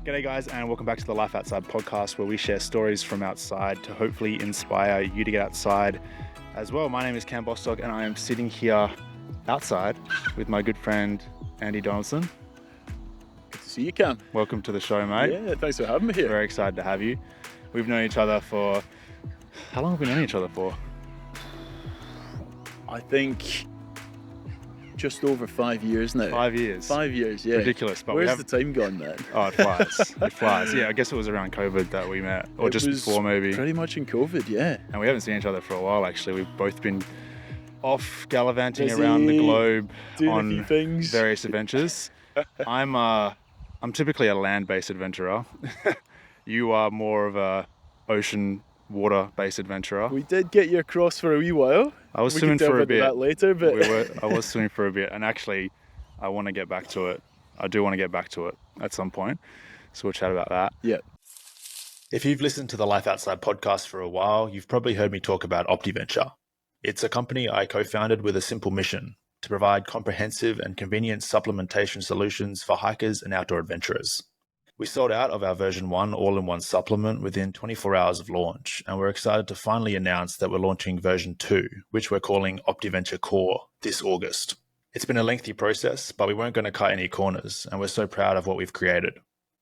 G'day guys, and welcome back to the Life Outside podcast, where we share stories from outside to hopefully inspire you to get outside as well. My name is Cam Bostock, and I am sitting here outside with my good friend Andy Donaldson. Good to see you, Cam. Welcome to the show, mate. Yeah, thanks for having me here. Very excited to have you. We've known each other for... How long have we known each other for? I think just over 5 years now. 5 years. 5 years, yeah. Ridiculous, but where's the time gone, man? Oh, it flies. It flies. Yeah, I guess it was around COVID that we met, or just before maybe. Pretty much in COVID, yeah. And we haven't seen each other for a while, actually. We've both been off gallivanting around the globe on a few things. Various adventures. I'm typically a land-based adventurer. You are more of a ocean, water-based adventurer. We did get you across for a wee while. I was swimming for a bit. That later, but I was swimming for a bit, and actually, I want to get back to it. I do want to get back to it at some point, so we'll chat about that. Yeah. If you've listened to the Life Outside podcast for a while, you've probably heard me talk about OptiVenture. It's a company I co-founded with a simple mission: to provide comprehensive and convenient supplementation solutions for hikers and outdoor adventurers. We sold out of our version 1 all-in-one supplement within 24 hours of launch, and we're excited to finally announce that we're launching version 2, which we're calling OptiVenture Core, this August. It's been a lengthy process, but we weren't going to cut any corners, and we're so proud of what we've created.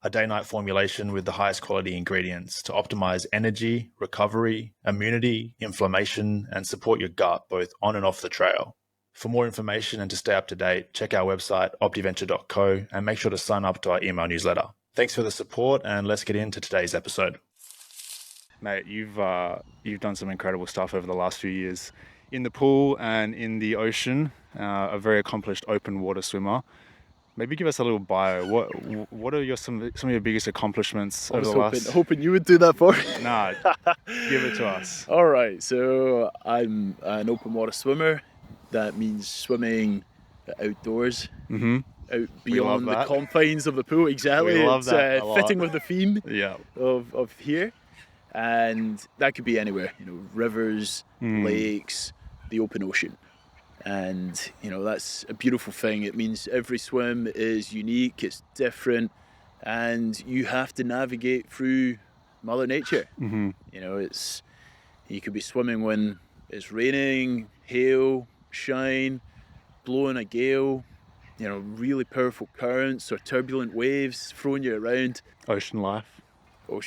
A day-night formulation with the highest quality ingredients to optimize energy, recovery, immunity, inflammation, and support your gut both on and off the trail. For more information and to stay up to date, check our website, optiventure.co, and make sure to sign up to our email newsletter. Thanks for the support, and let's get into today's episode. Mate, you've done some incredible stuff over the last few years in the pool and in the ocean. A very accomplished open water swimmer. Maybe give us a little bio. What are some of your biggest accomplishments over the last? Hoping you would do that for me. Nah, give it to us. All right, so I'm an open water swimmer. That means swimming outdoors. Mm-hmm. Out beyond the confines of the pool. Exactly. We love that. Fitting with the theme Yeah. of here. And that could be anywhere, rivers, lakes, the open ocean. And, that's a beautiful thing. It means every swim is unique, it's different, and you have to navigate through Mother Nature. Mm-hmm. You could be swimming when it's raining, hail, shine, blowing a gale, really powerful currents or turbulent waves throwing you around. Ocean life, it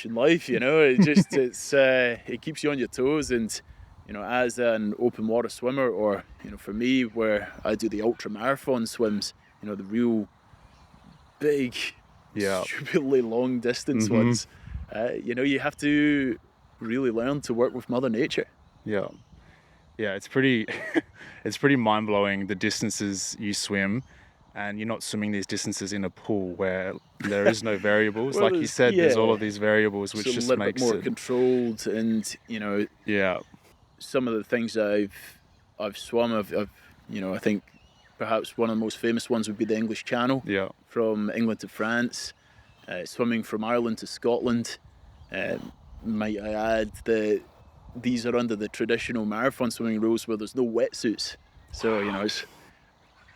keeps you on your toes. And, as an open water swimmer, or, for me, where I do the Ultramarathon swims, the real big, stupidly long distance ones, you have to really learn to work with Mother Nature. Yeah. Yeah, it's pretty mind-blowing, the distances you swim. And you're not swimming these distances in a pool where there is no variables. Well, like you said, there's all of these variables, which just makes it a little bit more controlled. And some of the things that I've swum, I think perhaps one of the most famous ones would be the English Channel. Yeah. From England to France, swimming from Ireland to Scotland. Might I add that these are under the traditional marathon swimming rules where there's no wetsuits. So it's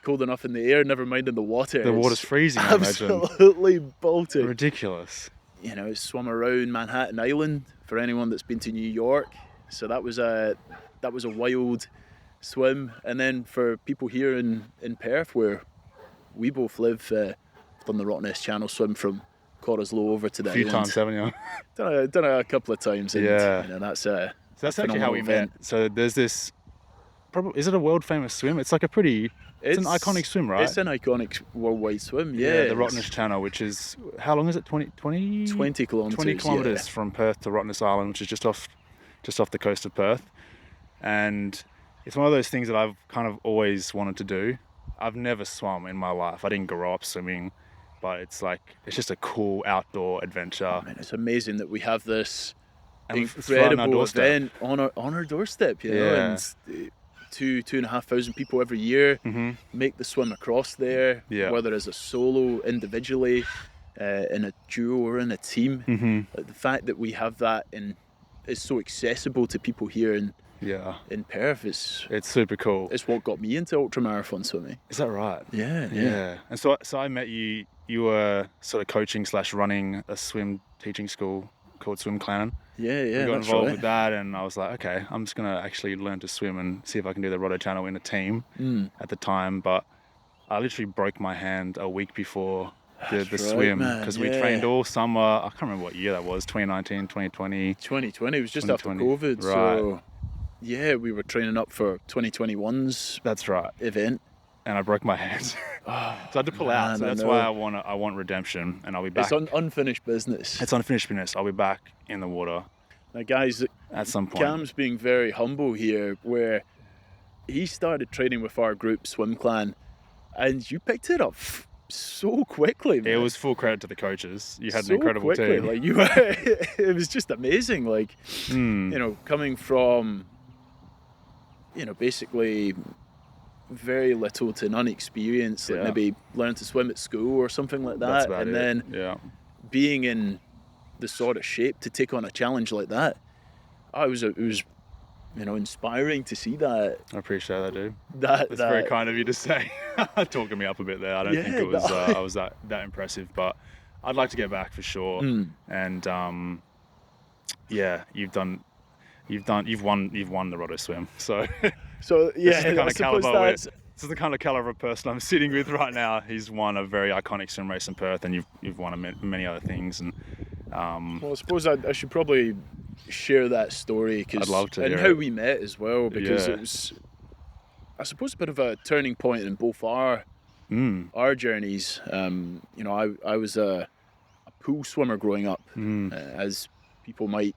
cold enough in the air, never mind in the water. The water's freezing, I imagine. Absolutely bolted. Ridiculous. Swum around Manhattan Island for anyone that's been to New York. So that was a wild swim. And then for people here in Perth, where we both live, done the Rottnest Channel swim from Corislow over to the island. A few times, haven't you? Done it a couple of times. And, that's actually how we met. So there's this. Is it a world famous swim? It's like it's an iconic swim, right? It's an iconic worldwide swim, yeah. The Rottnest Channel, which is, how long is it? 20 kilometres. 20 kilometres from Perth to Rottnest Island, which is just off the coast of Perth. And it's one of those things that I've kind of always wanted to do. I've never swum in my life. I didn't grow up swimming, but it's just a cool outdoor adventure. Man, it's amazing that we have this incredible event on our doorstep, and 2,500 people every year make the swim across there, whether as a solo, individually, in a duo or in a team. The fact that we have that is so accessible to people here in Perth, it's super cool. It's what got me into ultramarathon swimming. Is that right? Yeah. And so I met you you were sort of coaching / running a swim teaching school called Swim Clan. Yeah, we got involved with that, and I was like, okay, I'm just going to actually learn to swim and see if I can do the Roto Channel in a team at the time. But I literally broke my hand a week before the swim, because we trained all summer. I can't remember what year that was, 2019, 2020. 2020, it was just after COVID. Right. So, yeah, we were training up for 2021's That's right. event. And I broke my hand. So I had to pull out. So that's why I want redemption, and I'll be back. It's unfinished business. It's unfinished business. I'll be back in the water. Now, guys, at some point. Cam's being very humble here, where he started training with our group, Swim Clan, and you picked it up so quickly, man. It was full credit to the coaches. You had an incredible team. Like you were, it was just amazing. Like, you know, coming from, you know, basically very little to none experience, like maybe learn to swim at school or something like that, and then being in the sort of shape to take on a challenge like that. It was you know, inspiring to see that. I appreciate that, dude. That's very kind of you to say. Talking me up a bit there. I don't think it was I was that impressive, but I'd like to get back for sure. And you've won the Roto Swim. So this is the kind of caliber of person I'm sitting with right now. He's won a very iconic swim race in Perth, and you've won many other things. And well, I suppose I should probably share that story, I'd love to, and how we met as well, because it was, I suppose, a bit of a turning point in both our journeys. You know, I was a pool swimmer growing up, as people might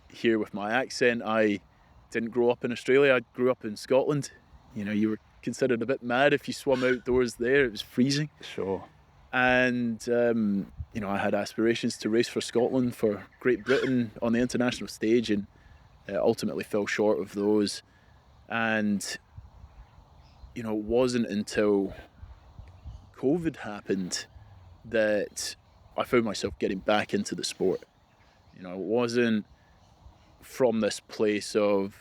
hear with my accent. I didn't grow up in Australia. I grew up in Scotland. You know, you were considered a bit mad if you swam outdoors there. It was freezing. Sure. And you know, I had aspirations to race for Scotland, for Great Britain on the international stage, and ultimately fell short of those. And you know, it wasn't until COVID happened that I found myself getting back into the sport. You know, it wasn't from this place of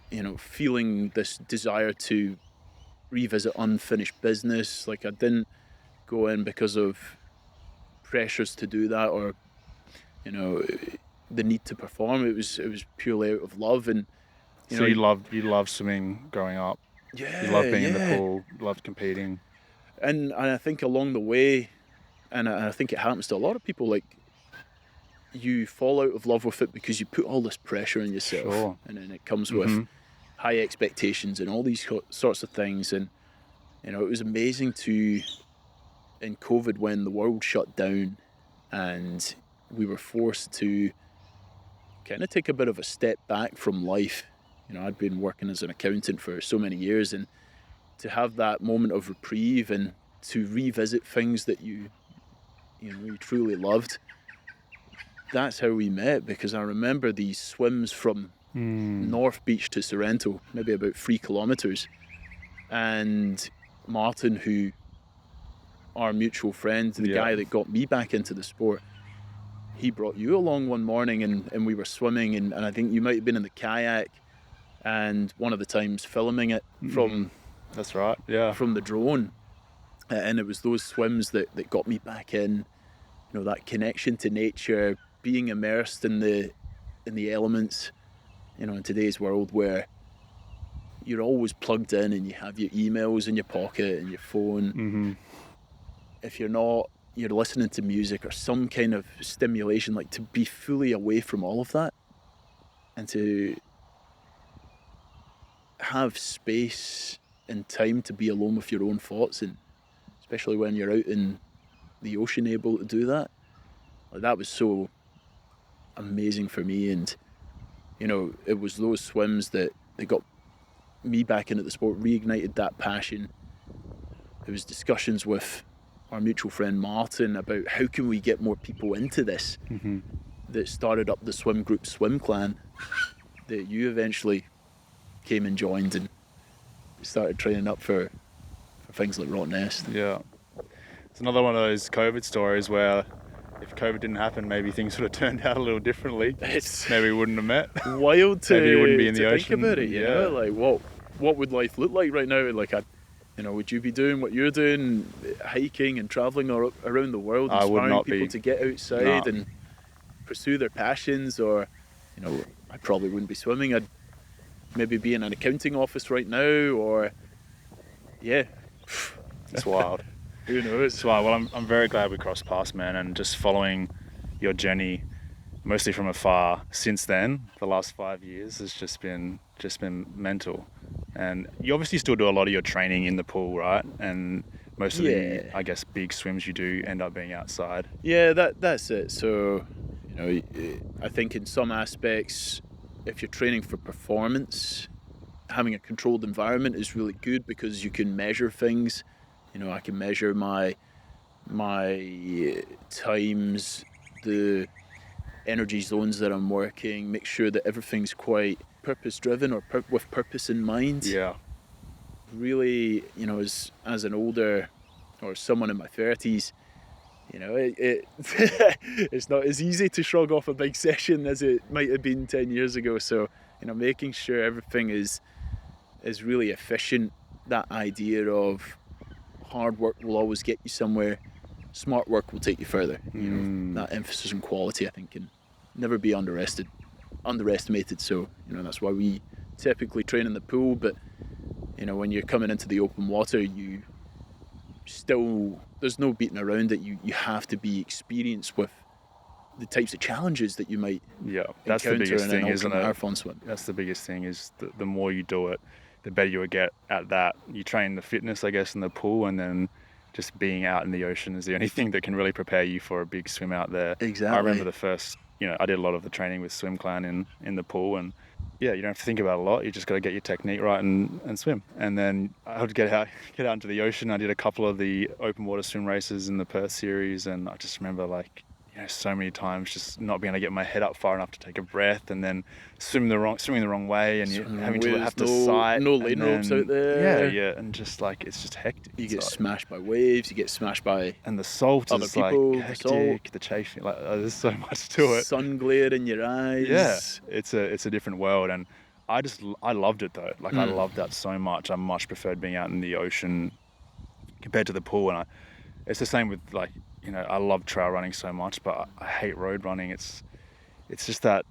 you know, feeling this desire to revisit unfinished business. Like, I didn't go in because of pressures to do that, or you know, the need to perform. It was purely out of love. And you loved swimming growing up. You loved being in the pool, loved competing. And I think along the way, and I think it happens to a lot of people, like, you fall out of love with it because you put all this pressure on yourself, and then it comes with high expectations and all these sorts of things. And you know, it was amazing in COVID, when the world shut down and we were forced to kind of take a bit of a step back from life. You know, I'd been working as an accountant for so many years, and to have that moment of reprieve and to revisit things that you truly loved. That's how we met, because I remember these swims from North Beach to Sorrento, maybe about 3 kilometers. And Martin, who, our mutual friend, the guy that got me back into the sport, he brought you along one morning, and we were swimming, and I think you might have been in the kayak, and one of the times filming it from that's right, from the drone. And it was those swims that got me back in, you know, that connection to nature, being immersed in the elements, you know, in today's world where you're always plugged in and you have your emails in your pocket and your phone. If you're not, you're listening to music or some kind of stimulation, like, to be fully away from all of that and to have space and time to be alone with your own thoughts, and especially when you're out in the ocean able to do that. Like, that was so amazing for me. And you know, it was those swims that got me back into the sport, reignited that passion. There was discussions with our mutual friend Martin about how can we get more people into this, that started up the swim group Swim Clan, that you eventually came and joined and started training up for things like Rotten Nest. Yeah, it's another one of those COVID stories where if COVID didn't happen, maybe things would have turned out a little differently. Maybe we wouldn't have met. Wild to, maybe you wouldn't be in the think ocean. About it, like what would life look like right now? Like, would you be doing what you're doing, hiking and traveling around the world, inspiring people to get outside and pursue their passions? Or, I probably wouldn't be swimming. I'd maybe be in an accounting office right now, or It's wild. Who knows? It's wild. Well, I'm very glad we crossed paths, man, and just following your journey, mostly from afar. Since then, the last 5 years has just been mental. And you obviously still do a lot of your training in the pool, right? And most of the, I guess, big swims you do end up being outside. Yeah, that's it. So, I think in some aspects, if you're training for performance, having a controlled environment is really good because you can measure things. I can measure my times, the energy zones that I'm working, make sure that everything's quite purpose-driven or with purpose in mind. Yeah. Really, as an older or someone in my 30s, it's not as easy to shrug off a big session as it might have been 10 years ago. So, making sure everything is really efficient. That idea of hard work will always get you somewhere, smart work will take you further. That emphasis on quality, I think, can never be underestimated. So, that's why we typically train in the pool. But, when you're coming into the open water, there's no beating around it. You have to be experienced with the types of challenges that you might that's the biggest thing, isn't it? Ultramarathon swim. That's the biggest thing, is the more you do it, the better you will get at that. You train the fitness, I guess, in the pool, and then just being out in the ocean is the only thing that can really prepare you for a big swim out there. Exactly. I remember the first, I did a lot of the training with Swim Clan in the pool, and you don't have to think about it a lot. You just got to get your technique right and swim. And then I would get out into the ocean. I did a couple of the open water swim races in the Perth series, and I just remember so many times just not being able to get my head up far enough to take a breath, and then swimming the wrong way, and you having to have to sight. No lane ropes out there. Yeah, and just it's just hectic. You get smashed by waves. You get smashed by and the salt other is people, hectic. The chafing, there's so much to it. Sun glare in your eyes. Yeah, it's a different world, and I loved it though. I loved that so much. I much preferred being out in the ocean compared to the pool, and it's the same with I love trail running so much, but I hate road running. It's just that,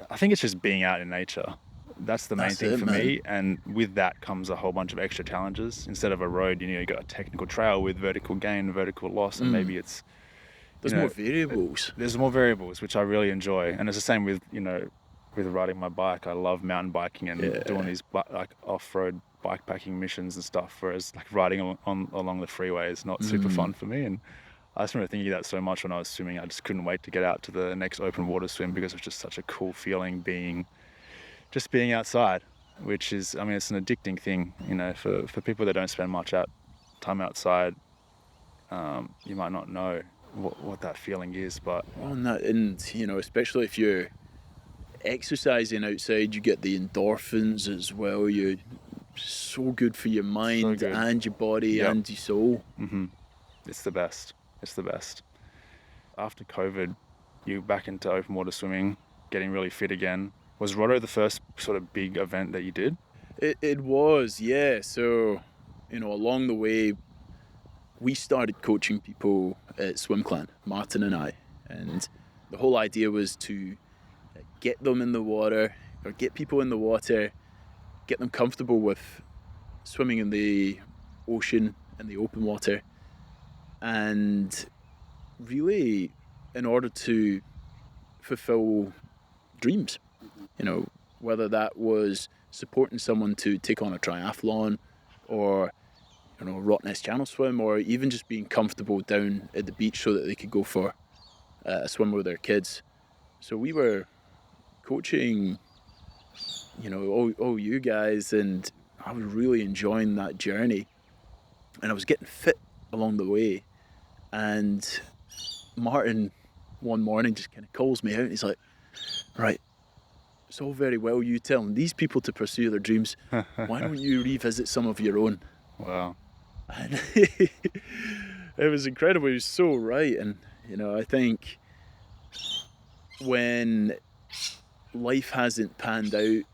I think it's just being out in nature. That's the main thing for me. And with that comes a whole bunch of extra challenges. Instead of a road, you got a technical trail with vertical gain, vertical loss, and maybe it's... There's more variables. There's more variables, which I really enjoy. And it's the same with, with riding my bike. I love mountain biking and doing these off-road bikepacking missions and stuff, whereas riding along the freeway is not super fun for me. And I just remember thinking that so much when I was swimming. I just couldn't wait to get out to the next open water swim, because it's just such a cool feeling being outside, which is, it's an addicting thing, for people that don't spend much time outside. You might not know what that feeling is, but... especially if you're exercising outside, you get the endorphins as well. You're so good for your mind and your body and your soul. It's the best. After COVID, you back into open water swimming, getting really fit again. Was Roto the first sort of big event that you did? It was, yeah. So, along the way, we started coaching people at Swim Clan, Martin and I. And the whole idea was to get them in the water, or get people in the water, get them comfortable with swimming in the ocean and the open water. And really, in order to fulfill dreams, whether that was supporting someone to take on a triathlon, or Rottnest Channel swim, or even just being comfortable down at the beach so that they could go for a swim with their kids. So we were coaching, all you guys, and I was really enjoying that journey, and I was getting fit along the way. And Martin one morning just kind of calls me out, and he's like, right, it's all very well you telling these people to pursue their dreams. Why don't you revisit some of your own? Wow. And it was incredible. He was so right. And, I think when life hasn't panned out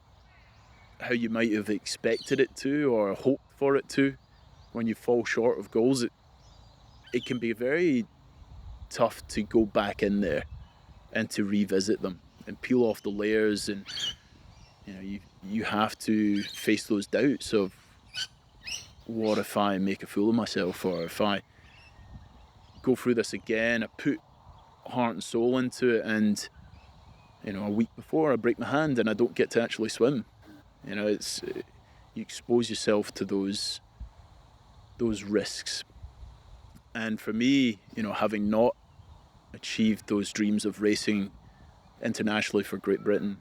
how you might have expected it to or hoped for it to, when you fall short of goals, it can be very tough to go back in there and to revisit them and peel off the layers, and you have to face those doubts of, what if I make a fool of myself, or if I go through this again, I put heart and soul into it, and a week before I break my hand and I don't get to actually swim. You expose yourself to those risks. And for me, having not achieved those dreams of racing internationally for Great Britain,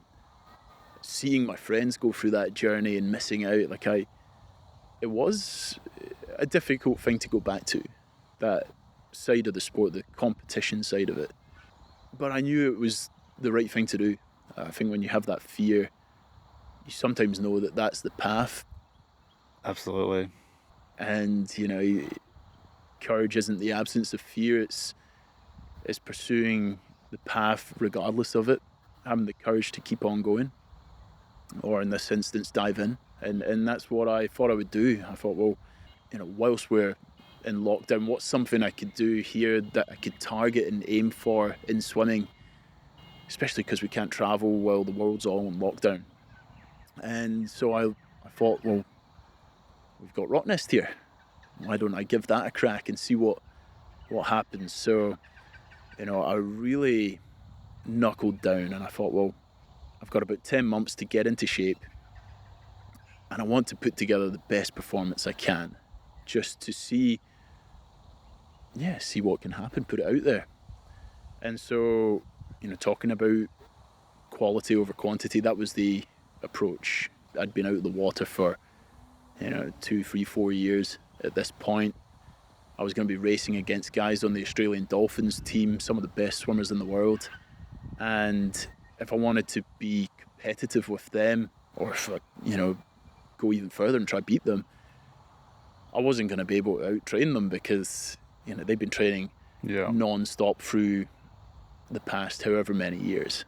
seeing my friends go through that journey and missing out, it was a difficult thing to go back to, that side of the sport, the competition side of it. But I knew it was the right thing to do. I think when you have that fear, you sometimes know that that's the path. Absolutely. And, courage isn't the absence of fear, it's pursuing the path regardless of it, having the courage to keep on going, or in this instance, dive in. And that's what I thought I would do. I thought, well, whilst we're in lockdown, what's something I could do here that I could target and aim for in swimming, especially because we can't travel while the world's all in lockdown. And so I thought, well, we've got Rottnest here. Why don't I give that a crack and see what happens? So, I really knuckled down, and I thought, well, I've got about 10 months to get into shape, and I want to put together the best performance I can, just to see what can happen, put it out there. And so, talking about quality over quantity, that was the approach. I'd been out of the water for 2, 3, 4 years at this point. I was going to be racing against guys on the Australian Dolphins team, some of the best swimmers in the world, and if I wanted to be competitive with them, or if I go even further and try to beat them, I wasn't going to be able to out-train them, because they've been training non-stop through the past however many years.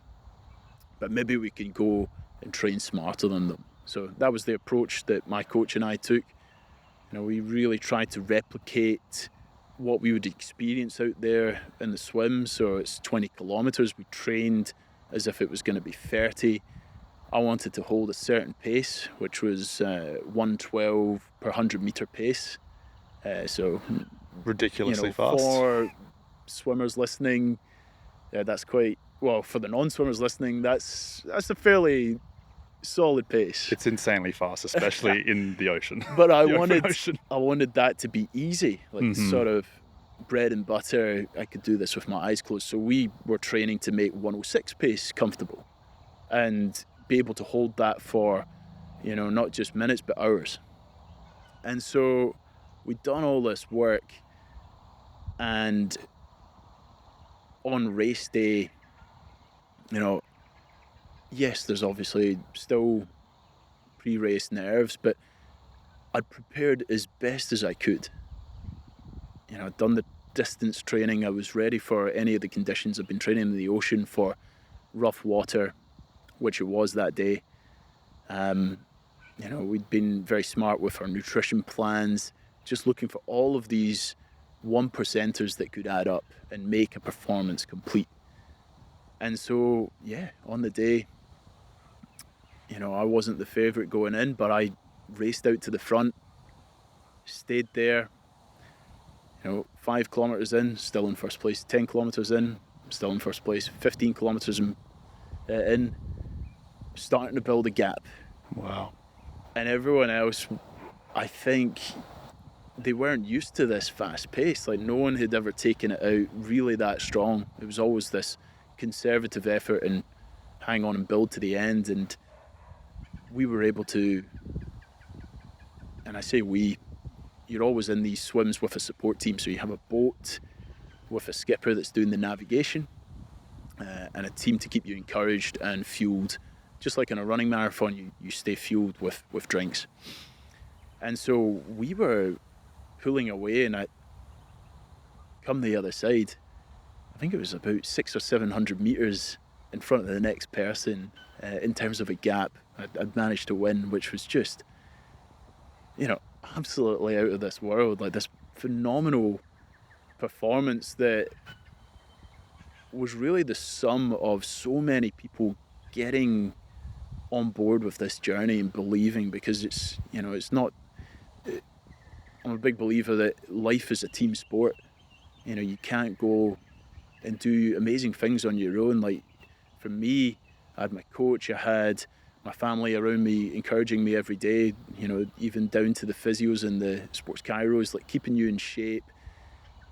But maybe we can go and train smarter than them. So that was the approach that my coach and I took. We really tried to replicate what we would experience out there in the swim. So it's 20 kilometres. We trained as if it was going to be 30. I wanted to hold a certain pace, which was 1:12 per 100 metre pace. So ridiculously fast. For swimmers listening, that's quite, well, for the non-swimmers listening, that's a fairly solid pace. It's insanely fast, especially in the ocean. But I wanted that to be easy, sort of bread and butter. I could do this with my eyes closed. So we were training to make 1:06 pace comfortable, and be able to hold that for, not just minutes, but hours. And so we'd done all this work, and on race day, yes, there's obviously still pre-race nerves, but I'd prepared as best as I could. I'd done the distance training. I was ready for any of the conditions. I've been training in the ocean for rough water, which it was that day. We'd been very smart with our nutrition plans, just looking for all of these 1%ers that could add up and make a performance complete. And so, on the day, I wasn't the favourite going in, but I raced out to the front, stayed there, 5 kilometres in, still in first place, 10 kilometres in, still in first place, 15 kilometres in, starting to build a gap. Wow. And everyone else, I think, they weren't used to this fast pace. No one had ever taken it out really that strong. It was always this conservative effort and hang on and build to the end. And we were able to, and I say we, you're always in these swims with a support team. So you have a boat with a skipper that's doing the navigation, and a team to keep you encouraged and fueled. Just like in a running marathon, you stay fueled with drinks. And so we were pulling away, and I come the other side, I think it was about 600 or 700 meters in front of the next person in terms of a gap. I'd managed to win, which was just, absolutely out of this world, like this phenomenal performance that was really the sum of so many people getting on board with this journey and believing, because it's, you know, it's not, I'm a big believer that life is a team sport. You know, you can't go and do amazing things on your own. Like for me, I had my coach, I had my family around me encouraging me every day, you know, even down to the physios and the sports chiros, like keeping you in shape.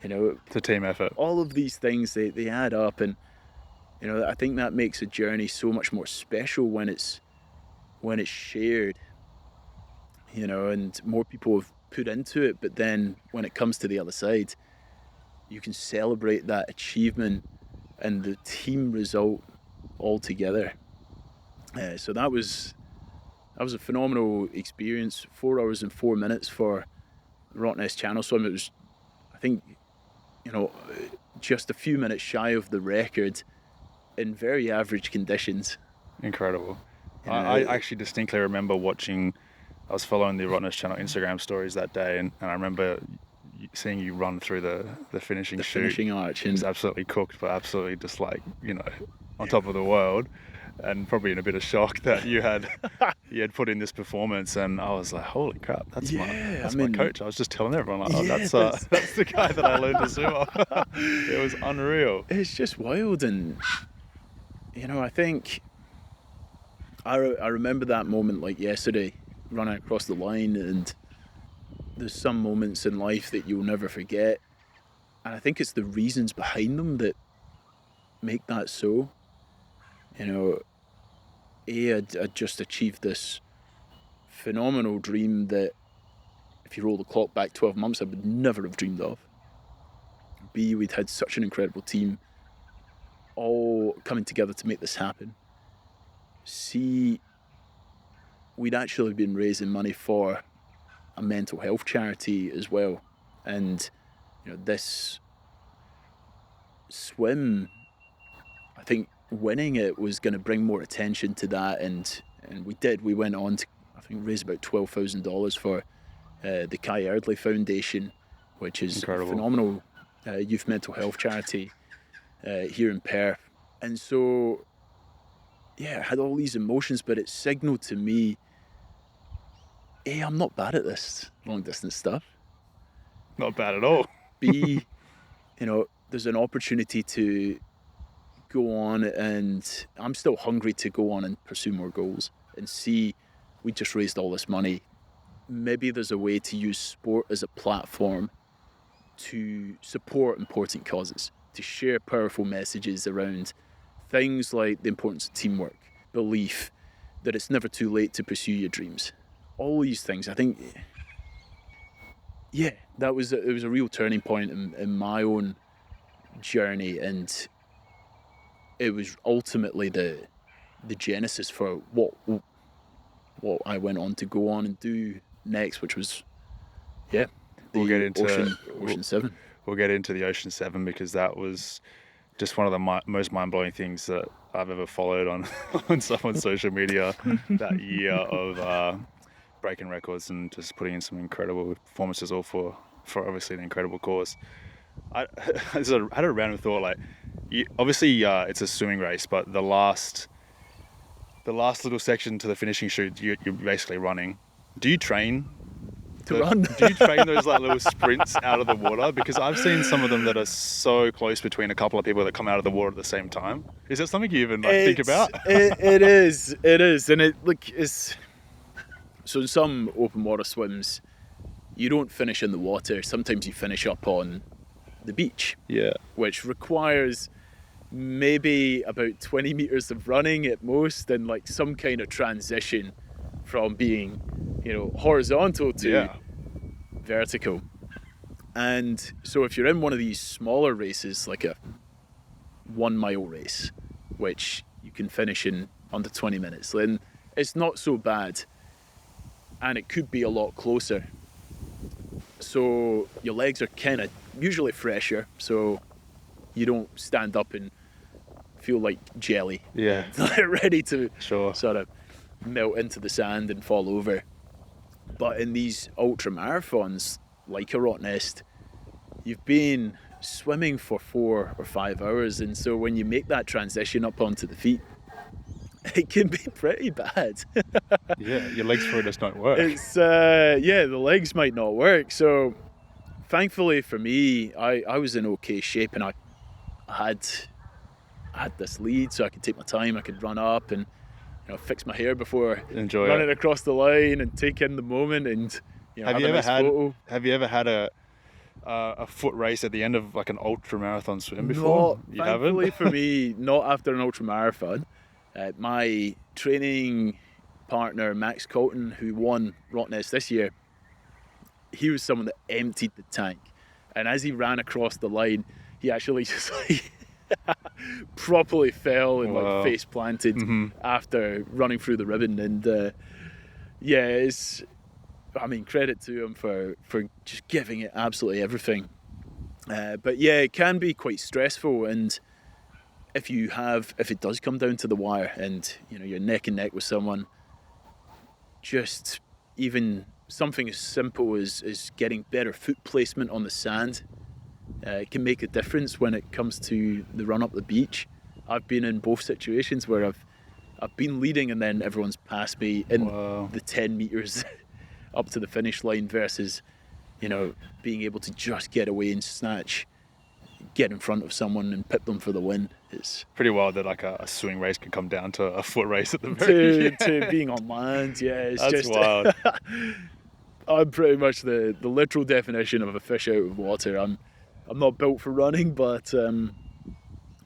You know, it's a team effort. All of these things, they add up, and you know, I think that makes a journey so much more special when it's shared. You know, and more people have put into it, but then when it comes to the other side, you can celebrate that achievement and the team result all together. So that was a phenomenal experience. 4 hours and 4 minutes for Rottnest Channel Swim. It was, I think, you know, just a few minutes shy of the record in very average conditions. Incredible. I actually distinctly remember watching, I was following the Rottnest Channel Instagram stories that day, and I remember seeing you run through the finishing chute. Finishing arch. It was absolutely cooked, but absolutely just like, you know, on top of the world, and probably in a bit of shock that you had put in this performance. And I was like, holy crap, that's my coach. I was just telling everyone, like, that's the guy that I learned to swim off. It was unreal. It's just wild. And you know, I think I remember that moment like yesterday, running across the line, and there's some moments in life that you'll never forget, and I think it's the reasons behind them that make that so. You know, I'd just achieved this phenomenal dream that, if you roll the clock back 12 months, I would never have dreamed of. B, we'd had such an incredible team all coming together to make this happen. C, we'd actually been raising money for a mental health charity as well. And, you know, this swim, I think winning it was going to bring more attention to that. And we did. We went on to, I think, raise about $12,000 for the Kai Erdley Foundation, which is incredible. A phenomenal youth mental health charity here in Perth. And so, yeah, I had all these emotions, but it signaled to me, A, I'm not bad at this long distance stuff. Not bad at all. B, you know, there's an opportunity to go on, and I'm still hungry to go on and pursue more goals. And C, we just raised all this money. Maybe there's a way to use sport as a platform to support important causes, to share powerful messages around things like the importance of teamwork, belief, that it's never too late to pursue your dreams. All these things, I think, yeah, it was a real turning point in my own journey, and it was ultimately the genesis for what I went on to go on and do next, which was, we'll get into Ocean 7. We'll get into the Ocean 7, because that was just one of the most mind-blowing things that I've ever followed on someone's social media. That year of breaking records and just putting in some incredible performances, all for obviously an incredible cause. I had a random thought, like, obviously it's a swimming race, but the last little section to the finishing chute, you're basically running. Do you train to run? Do you train those like little sprints out of the water? Because I've seen some of them that are so close between a couple of people that come out of the water at the same time. Is that something you even think about? It is, and it's so in some open water swims, you don't finish in the water. Sometimes you finish up on the beach. Yeah. Which requires maybe about 20 meters of running at most, and like some kind of transition from being, you know, horizontal to vertical. And so if you're in one of these smaller races, like a 1 mile race, which you can finish in under 20 minutes, then it's not so bad, and it could be a lot closer. So your legs are kind of usually fresher, so you don't stand up and feel like jelly. Yeah. Ready to sort of melt into the sand and fall over. But in these ultra marathons, like a Rottnest, you've been swimming for 4 or 5 hours, and so when you make that transition up onto the feet, it can be pretty bad. Yeah, your legs probably just don't work. It's the legs might not work. So thankfully for me, I was in okay shape, and I had this lead, so I could take my time. I could run up and fix my hair before running across the line and take in the moment. And have you ever had a foot race at the end of like an ultra marathon swim before? You thankfully haven't? For me, not after an ultra marathon. My training partner Max Colton, who won Rottnest this year, he was someone that emptied the tank, and as he ran across the line, he actually just properly fell and face planted after running through the ribbon. And credit to him for just giving it absolutely everything. But yeah, it can be quite stressful, and if it does come down to the wire and you're neck and neck with someone, just even something as simple as getting better foot placement on the sand, it can make a difference when it comes to the run up the beach. I've been in both situations where I've been leading and then everyone's passed me in the 10 meters up to the finish line, versus being able to just get away and get in front of someone and pip them for the win. It's pretty wild that like a swimming race can come down to a foot race at the very to being on land. Yeah, it's that's just wild. I'm pretty much the literal definition of a fish out of water. I'm not built for running, but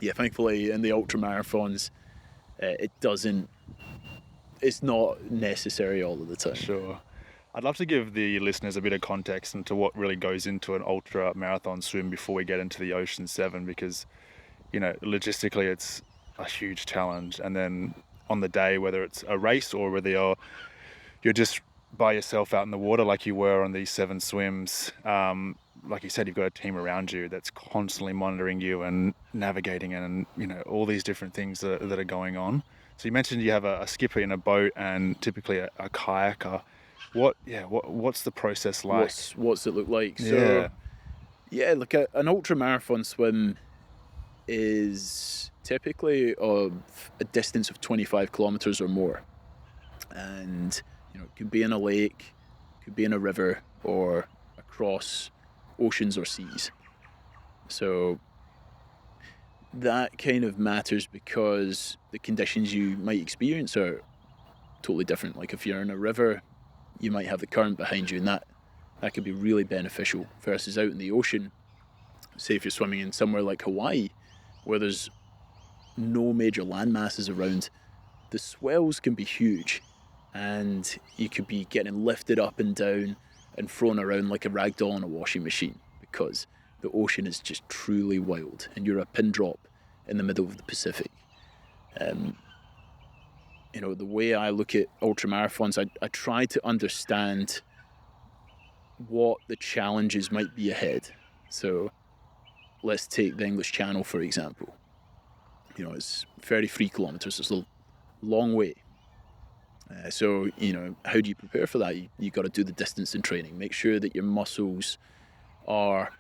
thankfully in the ultra marathons, it's not necessary all of the time. Sure. I'd love to give the listeners a bit of context into what really goes into an ultra marathon swim before we get into the Ocean 7, because logistically it's a huge challenge. And then on the day, whether it's a race or whether you're just by yourself out in the water like you were on these 7 swims, like you said, you've got a team around you that's constantly monitoring you and navigating, and all these different things that are going on. So you mentioned you have a skipper in a boat and typically a kayaker. What's the process like? What's it look like? So look, an ultra marathon swim is typically of a distance of 25 kilometers or more, and it could be in a lake, could be in a river, or across oceans or seas. So that kind of matters because the conditions you might experience are totally different. Like if you're in a river, you might have the current behind you, and that could be really beneficial, versus out in the ocean, say if you're swimming in somewhere like Hawaii, where there's no major land masses around, the swells can be huge, and you could be getting lifted up and down and thrown around like a rag doll in a washing machine, because the ocean is just truly wild, and you're a pin drop in the middle of the Pacific. The way I look at ultramarathons, I try to understand what the challenges might be ahead. So let's take the English Channel, for example. It's 33 kilometers. It's a long way. So how do you prepare for that? You got to do the distance in training. Make sure that your muscles are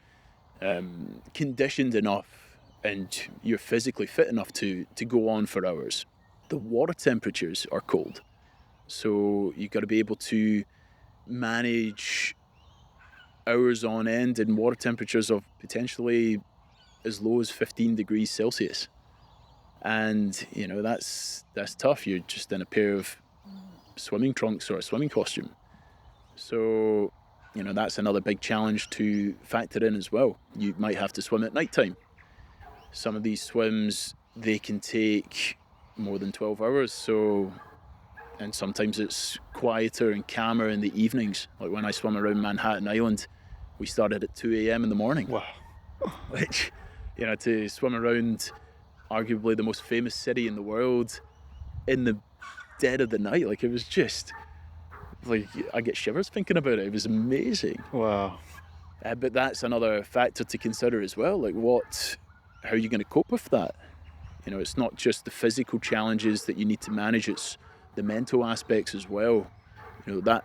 conditioned enough and you're physically fit enough to go on for hours. The water temperatures are cold, so you've got to be able to manage hours on end in water temperatures of potentially as low as 15 degrees Celsius. And that's tough. You're just in a pair of swimming trunks or a swimming costume. So that's another big challenge to factor in as well. You might have to swim at night time. Some of these swims, they can take more than 12 hours, and sometimes it's quieter and calmer in the evenings. Like when I swam around Manhattan Island, we started at 2 a.m. in the morning. Wow. Which, to swim around arguably the most famous city in the world in the dead of the night, like it was just like, I get shivers thinking about it. It was amazing. Wow. But that's another factor to consider as well. Like how are you going to cope with that? It's not just the physical challenges that you need to manage, it's the mental aspects as well. That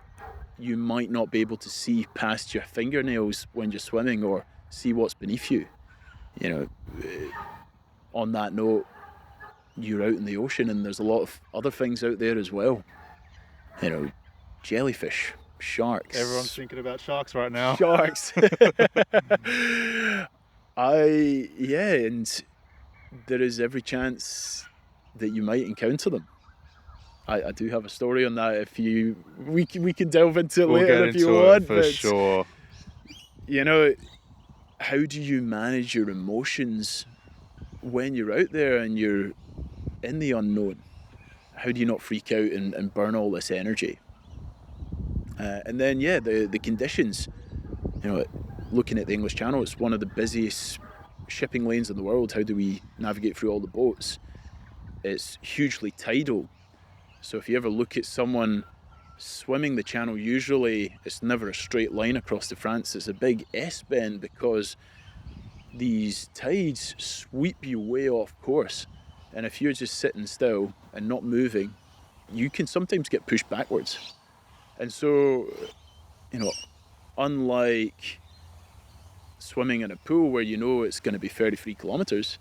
you might not be able to see past your fingernails when you're swimming or see what's beneath you. You know, on that note, you're out in the ocean and there's a lot of other things out there as well. You know, jellyfish, sharks. Everyone's thinking about sharks right now. Sharks. And there is every chance that you might encounter them. I do have a story on that. We can delve into it later if you want. For sure. You know, how do you manage your emotions when you're out there and you're in the unknown? How do you not freak out and burn all this energy? And then, the conditions. You know, looking at the English Channel, it's one of the busiest shipping lanes in the world. How do we navigate through all the boats? It's hugely tidal. So if you ever look at someone swimming the channel, usually it's never a straight line across the France. It's a big S-bend because these tides sweep you way off course. And if you're just sitting still and not moving, you can sometimes get pushed backwards. And so, you know, unlike swimming in a pool where you know it's going to be 33 kilometers,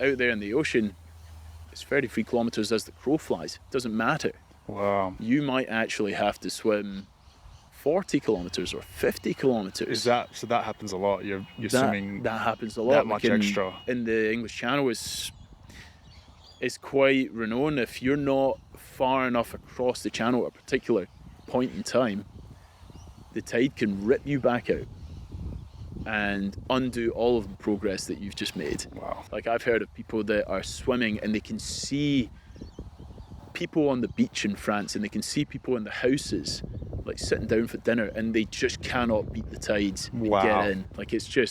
out there in the ocean, it's 33 kilometers as the crow flies. It doesn't matter. Wow. You might actually have to swim 40 kilometers or 50 kilometers. So that happens a lot? You're swimming that happens a lot. That much extra? In the English Channel, it's quite renowned. If you're not far enough across the channel at a particular point in time, the tide can rip you back out and undo all of the progress that you've just made. Wow. Like, I've heard of people that are swimming and they can see people on the beach in France and they can see people in the houses like sitting down for dinner and they just cannot beat the tides and get in. Like, it's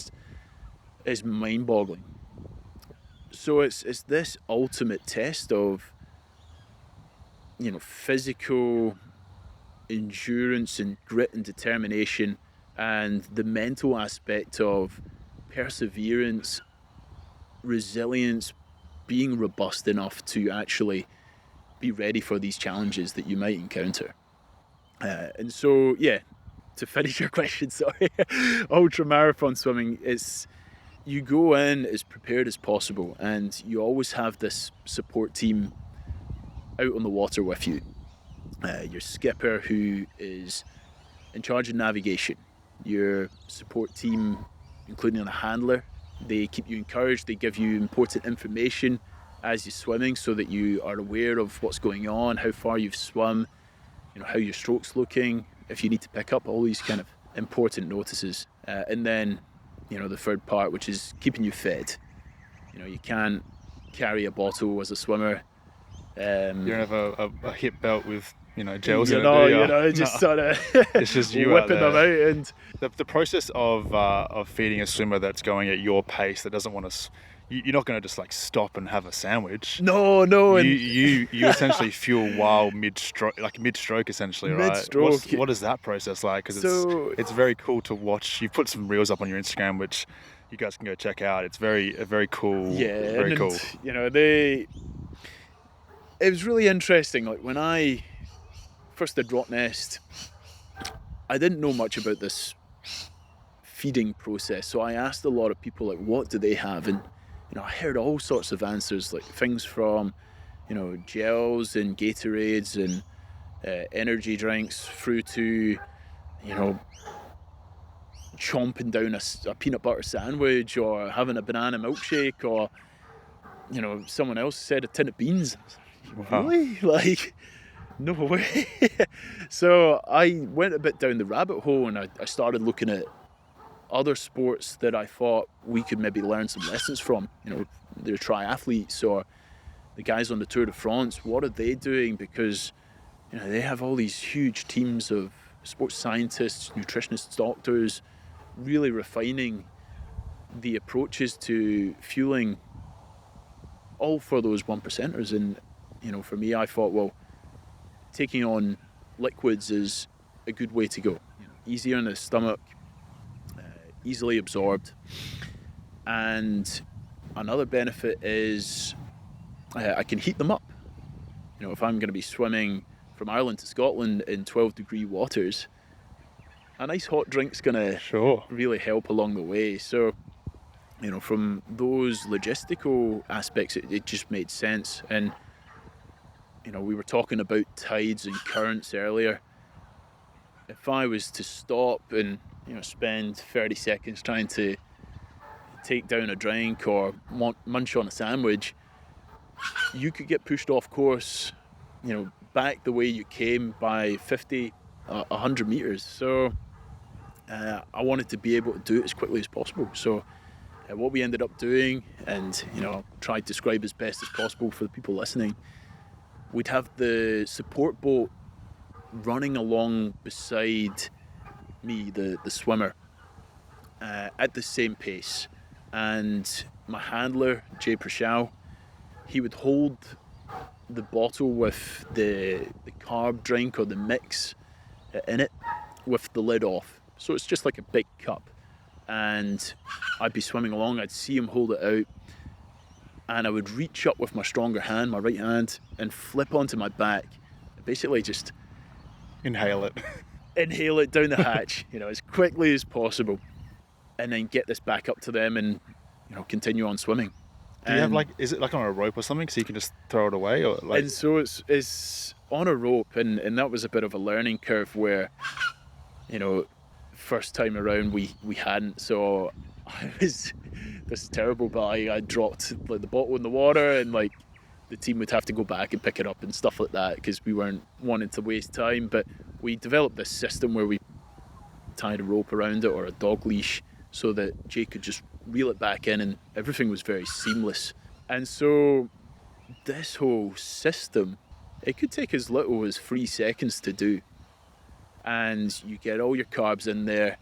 mind-boggling. So it's this ultimate test of, you know, physical endurance and grit and determination, and the mental aspect of perseverance, resilience, being robust enough to actually be ready for these challenges that you might encounter. And so, to finish your question, sorry, ultramarathon swimming, you go in as prepared as possible, and you always have this support team out on the water with you. Your skipper, who is in charge of navigation, your support team, including a handler, they keep you encouraged, they give you important information as you're swimming so that you are aware of what's going on, how far you've swum, you know, how your stroke's looking, if you need to pick up all these kind of important notices. And then, you know, the third part, which is keeping you fed. You know, you can't carry a bottle as a swimmer. You don't have a hip belt with, you know, gels in it, do you? You know, just sort of it's just you whipping them out. And the process of feeding a swimmer that's going at your pace, that doesn't want to, you're not going to just like stop and have a sandwich. No. You essentially fuel while mid-stroke essentially, right? Mid-stroke. What is that process like? Because it's very cool to watch. You put some reels up on your Instagram, which you guys can go check out. It's very cool. Yeah, very cool. You know, it was really interesting. Like, when I first did Rock Nest, I didn't know much about this feeding process, so I asked a lot of people, like, what do they have? And, you know, I heard all sorts of answers, like things from, you know, gels and Gatorades and energy drinks, through to, you know, chomping down a peanut butter sandwich or having a banana milkshake, or, you know, someone else said a tin of beans. Wow. Really? Like, no way. So I went a bit down the rabbit hole, and I started looking at other sports that I thought we could maybe learn some lessons from. You know, they're triathletes or the guys on the Tour de France. What are they doing? Because, you know, they have all these huge teams of sports scientists, nutritionists, doctors, really refining the approaches to fueling, all for those 1%ers. And, you know, for me, I thought, well, taking on liquids is a good way to go. You know, easier on the stomach, easily absorbed. And another benefit is I can heat them up. You know, if I'm going to be swimming from Ireland to Scotland in 12-degree waters, a nice hot drink's going to really help along the way. So, from those logistical aspects, it just made sense. And, we were talking about tides and currents earlier. If I was to stop and, spend 30 seconds trying to take down a drink or munch on a sandwich, you could get pushed off course, back the way you came by 50, 100 meters. So I wanted to be able to do it as quickly as possible. So what we ended up doing, and I'll try to describe as best as possible for the people listening, we'd have the support boat running along beside me, the swimmer, at the same pace. And my handler, Jay Prashal, he would hold the bottle with the carb drink or the mix in it with the lid off. So it's just like a big cup. And I'd be swimming along, I'd see him hold it out, and I would reach up with my stronger hand, my right hand, and flip onto my back. Basically just inhale it down the hatch, as quickly as possible, and then get this back up to them and, continue on swimming. Do you have is it like on a rope or something so you can just throw it away? Or like? And so it's on a rope, and that was a bit of a learning curve where, first time around we hadn't. So this is terrible, but I dropped the bottle in the water, and the team would have to go back and pick it up and stuff like that because we weren't wanting to waste time. But we developed this system where we tied a rope around it or a dog leash so that Jay could just reel it back in, and everything was very seamless. And so this whole system, it could take as little as 3 seconds to do, and you get all your carbs in there.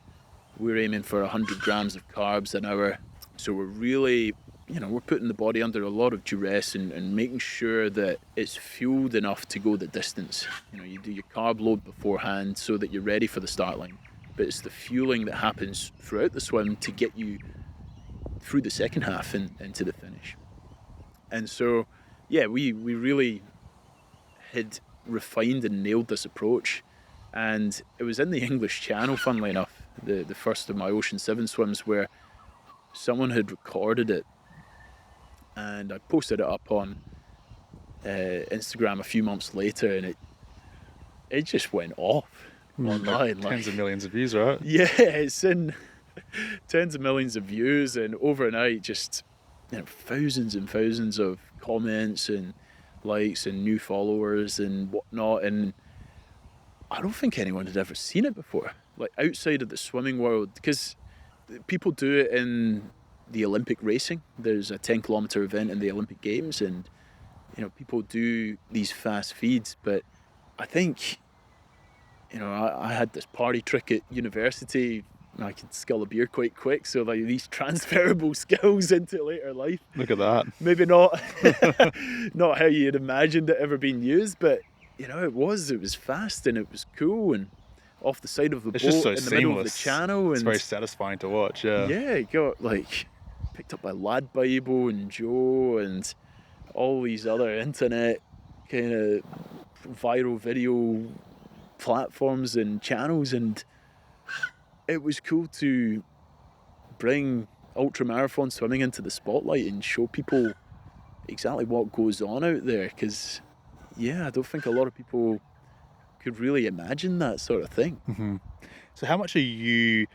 We're aiming for 100 grams of carbs an hour, so we're really, we're putting the body under a lot of duress and making sure that it's fueled enough to go the distance. You do your carb load beforehand so that you're ready for the start line, but it's the fueling that happens throughout the swim to get you through the second half and into the finish. And so, we really had refined and nailed this approach. And it was in the English Channel, funnily enough, the first of my Ocean 7 swims, where someone had recorded it. And I posted it up on Instagram a few months later, and it just went off online. Tens of millions of views, right? Yeah, it's in tens of millions of views, and overnight just thousands and thousands of comments and likes and new followers and whatnot. And I don't think anyone had ever seen it before, outside of the swimming world, because people do it in the Olympic racing. There's a 10-kilometer event in the Olympic Games, and people do these fast feeds. But I think I had this party trick at university. I could scull a beer quite quick, so these transferable skills into later life. Look at that. Maybe not not how you'd imagined it ever being used, but it was fast and it was cool, and off the side of the boat just so in the seamless. middle of the channel. It's and very satisfying to watch. Yeah, it got picked up by Lad Bible and Joe and all these other internet kind of viral video platforms and channels, and it was cool to bring ultramarathon swimming into the spotlight and show people exactly what goes on out there, because I don't think a lot of people could really imagine that sort of thing. Mm-hmm. So how much are you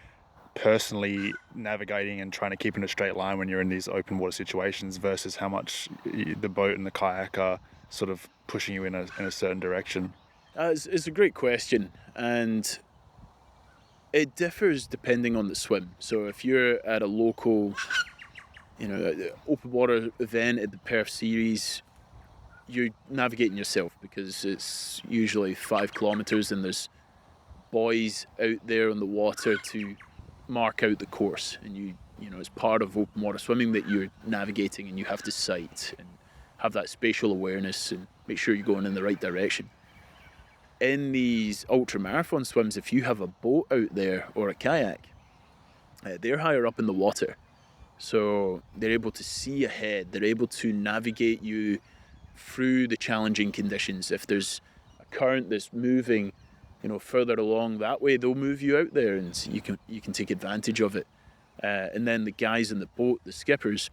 personally navigating and trying to keep in a straight line when you're in these open water situations versus how much the boat and the kayak are sort of pushing you in a certain direction? It's a great question, and it differs depending on the swim. So if you're at a local, open water event at the Perth Series, you're navigating yourself because it's usually 5 kilometers and there's buoys out there on the water to mark out the course, and you know it's part of open water swimming that you're navigating, and you have to sight and have that spatial awareness and make sure you're going in the right direction. In these ultramarathon swims, if you have a boat out there or a kayak, they're higher up in the water, so they're able to see ahead, they're able to navigate you through the challenging conditions. If there's a current that's moving, further along that way, they'll move you out there, and you can take advantage of it. And then the guys in the boat, the skippers,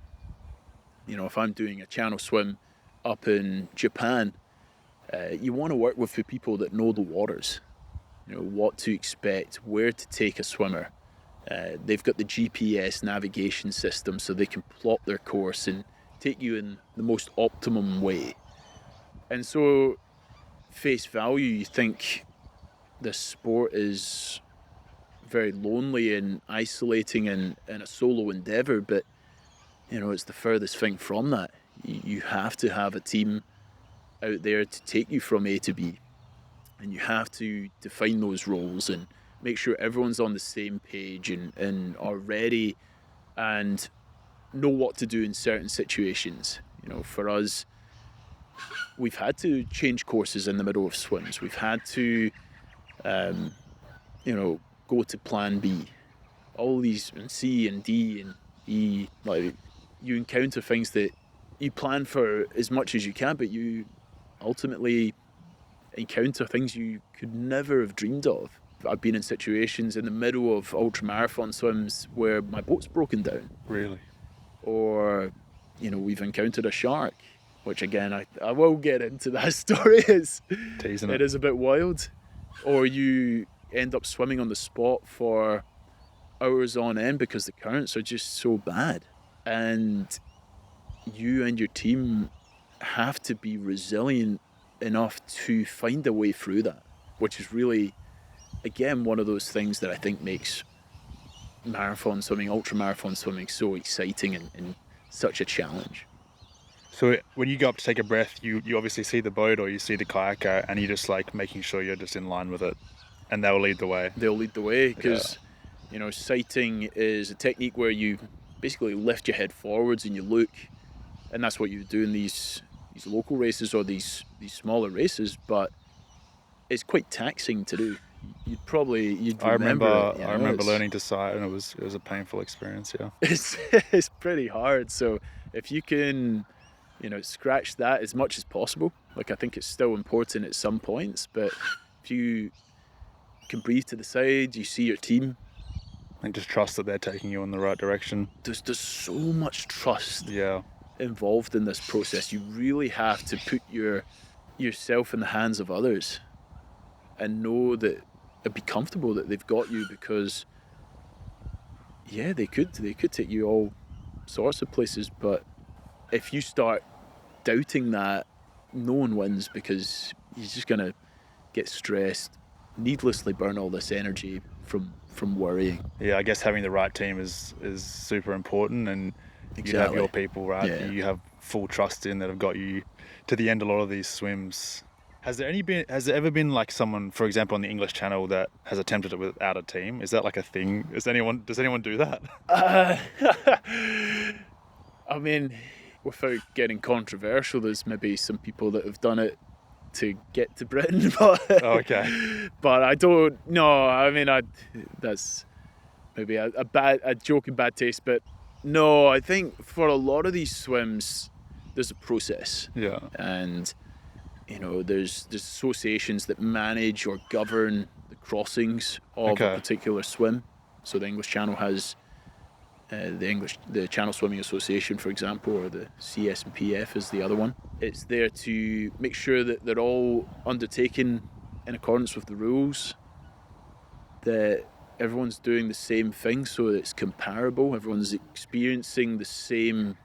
if I'm doing a channel swim up in Japan, you want to work with the people that know the waters, what to expect, where to take a swimmer. They've got the GPS navigation system, so they can plot their course and take you in the most optimum way. And so, face value, you think this sport is very lonely and isolating and a solo endeavour, but it's the furthest thing from that. You have to have a team out there to take you from A to B, and you have to define those roles and make sure everyone's on the same page and are ready and know what to do in certain situations. For us, we've had to change courses in the middle of swims. We've had to, go to plan B. All these, and C and D and E, like, you encounter things that you plan for as much as you can, but you ultimately encounter things you could never have dreamed of. I've been in situations in the middle of ultramarathon swims where my boat's broken down. Really? Or, we've encountered a shark, which again, I will get into that story. It is a bit wild. Or you end up swimming on the spot for hours on end because the currents are just so bad. And you and your team have to be resilient enough to find a way through that, which is really, again, one of those things that I think makes marathon swimming, ultramarathon swimming so exciting and such a challenge. So when you go up to take a breath, you obviously see the boat or you see the kayaker, and you're just like making sure you're just in line with it, and they'll lead the way. They'll lead the way because, sighting is a technique where you basically lift your head forwards and you look, and that's what you do in these local races or these smaller races, but it's quite taxing to do. I remember learning to sight, and it was a painful experience. Yeah, it's pretty hard. So if you can, scratch that as much as possible. Like, I think it's still important at some points, but if you can breathe to the side, you see your team, and just trust that they're taking you in the right direction. There's so much trust involved in this process. You really have to put yourself in the hands of others and know that, and be comfortable that they've got you, because they could take you all sorts of places, but if you start doubting that, no one wins, because you're just gonna get stressed, needlessly burn all this energy from worrying. Yeah, I guess having the right team is super important, and exactly. You have your people, right? Yeah. You have full trust in that have got you to the end a lot of these swims. Has there ever been like someone, for example, on the English Channel that has attempted it without a team? Is that like a thing? Does anyone do that? I mean, without getting controversial, there's maybe some people that have done it to get to Britain, but okay. But I don't know. I mean, that's maybe a joke in bad taste, but no, I think for a lot of these swims, there's a process. Yeah. And there's associations that manage or govern the crossings of a particular swim. So the English Channel has the Channel Swimming Association, for example, or the CSPF is the other one. It's there to make sure that they're all undertaken in accordance with the rules, that everyone's doing the same thing so that it's comparable, everyone's experiencing the same,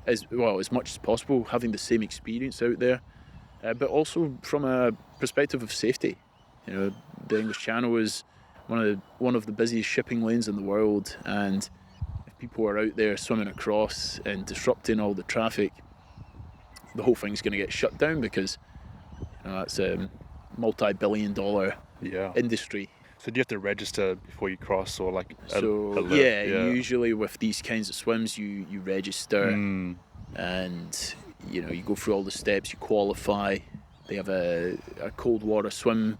as much as possible, having the same experience out there. But also from a perspective of safety. The English Channel is one of the busiest shipping lanes in the world, and if people are out there swimming across and disrupting all the traffic, the whole thing's going to get shut down, because that's a multi-billion-dollar industry. So do you have to register before you cross, or like alert? Yeah, usually with these kinds of swims you register, and you go through all the steps, you qualify. They have a cold water swim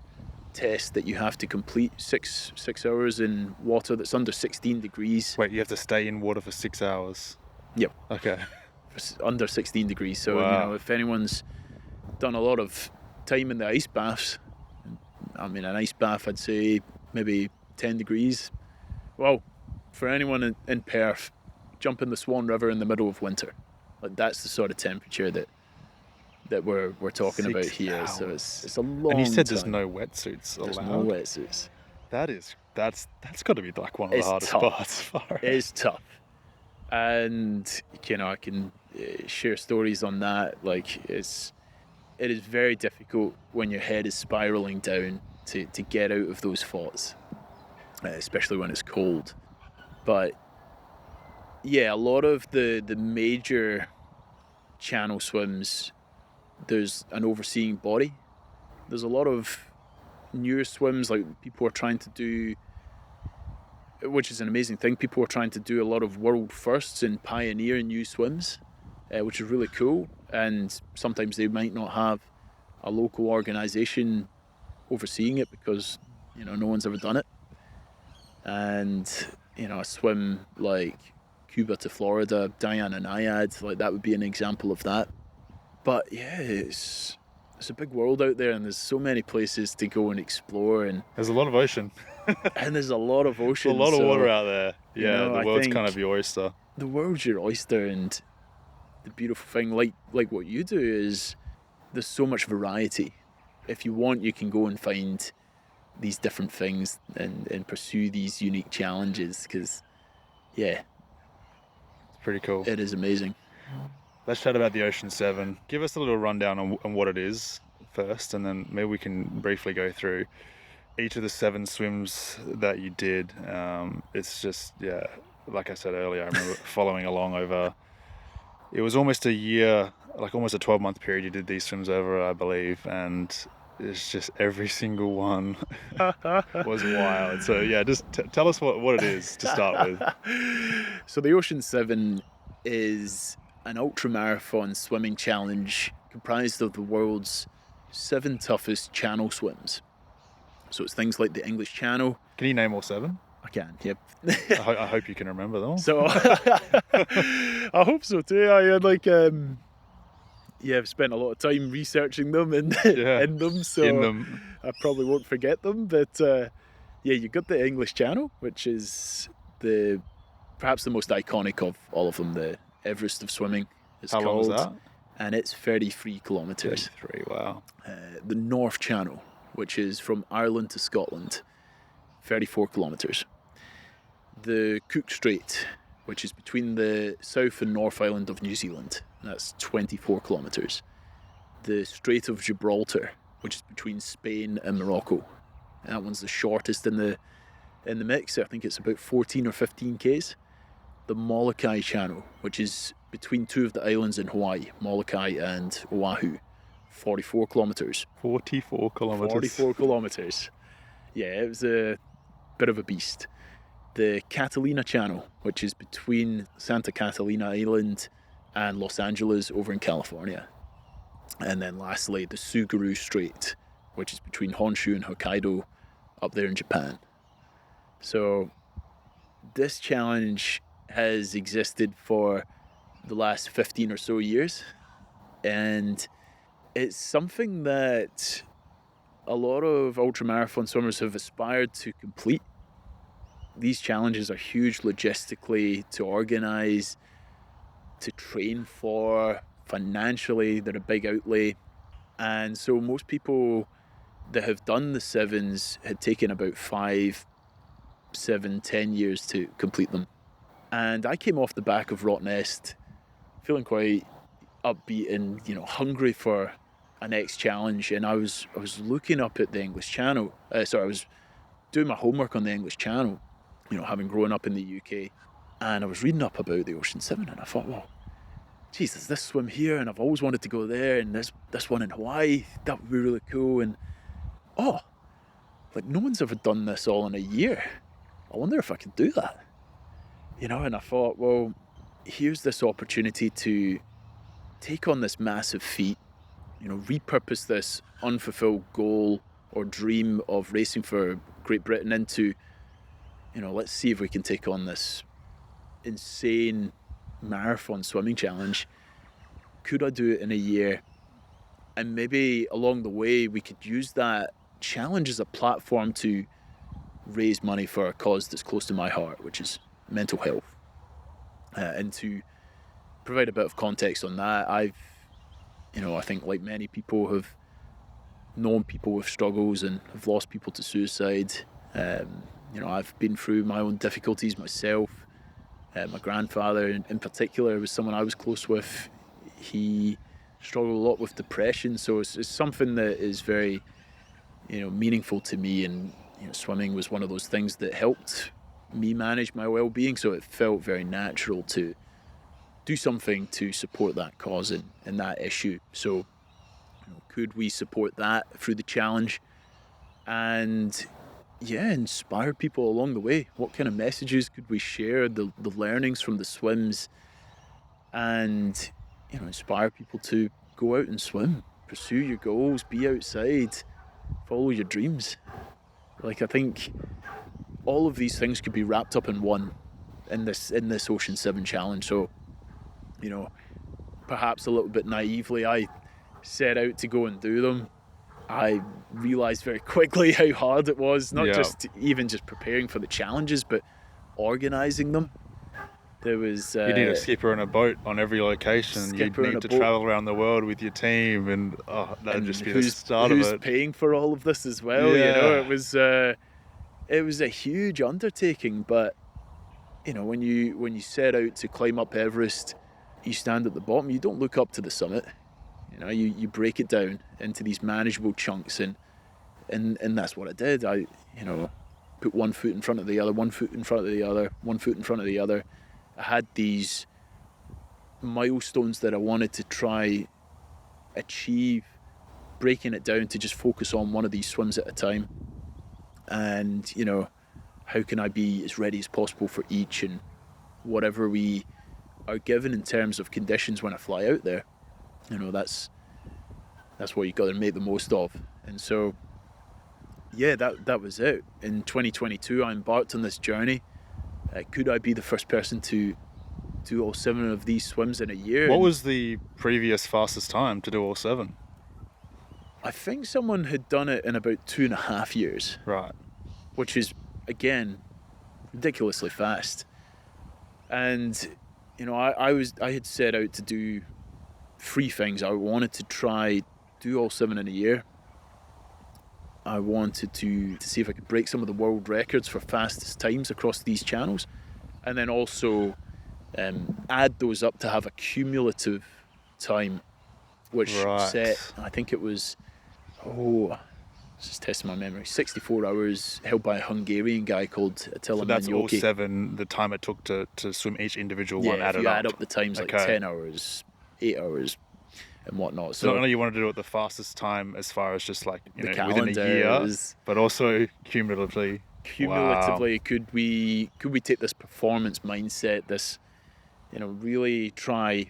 test that you have to complete, 6 hours in water that's under 16 degrees. Wait, you have to stay in water for 6 hours? Yep. Okay. Under 16 degrees. So, wow. If anyone's done a lot of time in the ice baths. I mean, an ice bath, I'd say maybe 10 degrees. Well, for anyone in Perth, jump in the Swan River in the middle of winter. Like, that's the sort of temperature that we're talking 6 about here. Hours. So it's a long time. And you said there's no wetsuits allowed? There's no wetsuits. That's got to be like one of the hardest parts. It's tough. And, you know, I can share stories on that. Like, it is very difficult when your head is spiraling down to get out of those thoughts, especially when it's cold. But yeah, a lot of the major channel swims, there's an overseeing body. There's a lot of newer swims, like people are trying to do, which is an amazing thing. People are trying to do a lot of world firsts and pioneer new swims, which is really cool. And sometimes they might not have a local organisation overseeing it because, you know, no one's ever done it. And, you know, a swim like Cuba to Florida, Diana Naiad, like that would be an example of that. But yeah, it's a big world out there, and there's so many places to go and explore. And there's a lot of ocean. And there's a lot of ocean. There's a lot of water out there. Yeah, you know, the world's kind of your oyster. The world's your oyster, and the beautiful thing, like what you do, is there's so much variety. If you want, you can go and find these different things and pursue these unique challenges, because, yeah. It's pretty cool. It is amazing. Let's chat about the Ocean 7. Give us a little rundown on what it is first, and then maybe we can briefly go through each of the 7 swims that you did. It's just, yeah, like I said earlier, I remember following along over, it was almost a year, like almost a 12-month period you did these swims over, I believe, and it's just every single one was wild. So yeah, just tell us what it is to start with. So the Ocean 7 is an ultramarathon swimming challenge comprised of the world's 7 toughest channel swims. So it's things like the English Channel. Can you name all 7? I can, yep. I hope you can remember them all. So I hope so too. I had I've spent a lot of time researching them and in them, so I probably won't forget them. But you've got the English Channel, which is perhaps the most iconic of all of them, the Everest of swimming. How long is that? And it's 33 kilometres. 33, wow. The North Channel, which is from Ireland to Scotland, 34 kilometres. The Cook Strait, which is between the South and North Island of New Zealand, that's 24 kilometres. The Strait of Gibraltar, which is between Spain and Morocco, that one's the shortest in the mix. I think it's about 14 or 15 k's. The Molokai Channel, which is between 2 of the islands in Hawaii, Molokai and Oahu, 44 kilometres. 44 kilometres. 44 kilometres. Yeah, it was a bit of a beast. The Catalina Channel, which is between Santa Catalina Island and Los Angeles over in California. And then lastly, the Tsugaru Strait, which is between Honshu and Hokkaido up there in Japan. So this challenge has existed for the last 15 or so years, and it's something that a lot of ultramarathon swimmers have aspired to complete. These challenges are huge logistically to organise, to train for, financially, they're a big outlay. And so most people that have done the 7s had taken about 5, 7, 10 years to complete them. And I came off the back of Rottnest feeling quite upbeat and, hungry for a next challenge. And I was looking up at the English Channel. I was doing my homework on the English Channel, having grown up in the UK. And I was reading up about the Ocean 7, and I thought, well, geez, there's this swim here, and I've always wanted to go there, and there's this one in Hawaii, that would be really cool. And no one's ever done this all in a year. I wonder if I could do that. And I thought, well, here's this opportunity to take on this massive feat, repurpose this unfulfilled goal or dream of racing for Great Britain into, let's see if we can take on this insane marathon swimming challenge. Could I do it in a year? And maybe along the way, we could use that challenge as a platform to raise money for a cause that's close to my heart, which is mental health. And to provide a bit of context on that, I think like many people have known people with struggles and have lost people to suicide. I've been through my own difficulties myself. My grandfather in particular was someone I was close with. He struggled a lot with depression, so it's something that is very, meaningful to me, and swimming was one of those things that helped me manage my well-being, so it felt very natural to do something to support that cause and that issue. So could we support that through the challenge and inspire people along the way? What kind of messages could we share, the learnings from the swims, and inspire people to go out and swim, pursue your goals, be outside, follow your dreams. I think all of these things could be wrapped up in one in this Ocean 7 challenge. So perhaps a little bit naively, I set out to go and do them. I realized very quickly how hard it was, not just preparing for the challenges, but organizing them. There was you need a skipper and a boat on every location. You need to travel around the world with your team, and that'd just be the start of it. Who's paying for all of this as well? It was a huge undertaking. But when you set out to climb up Everest, you stand at the bottom. You don't look up to the summit. You break it down into these manageable chunks, and that's what I did. I put one foot in front of the other, one foot in front of the other, one foot in front of the other. I had these milestones that I wanted to try achieve, breaking it down to just focus on one of these swims at a time. And how can I be as ready as possible for each, and whatever we are given in terms of conditions when I fly out there. That's what you got to make the most of. And so that was it. In 2022 I embarked on this journey. Could I be the first person to do all 7 of these swims in a year? What was the previous fastest time to do all 7? I think someone had done it in about 2.5 years. Right. Which is, again, ridiculously fast. And I had set out to do 3 things. I wanted to try do all 7 in a year. I wanted to see if I could break some of the world records for fastest times across these channels, and then also add those up to have a cumulative time, which set, I think it was, just testing my memory, 64 hours, held by a Hungarian guy called Attila Manyoki. So that's all 7, the time it took to swim each individual one added up. Yeah, if you add up the times, like 10 hours, 8 hours, and whatnot. So not only you wanted to do it the fastest time as far as just like within a year, but also cumulatively. Wow. Could we take this performance mindset, this really try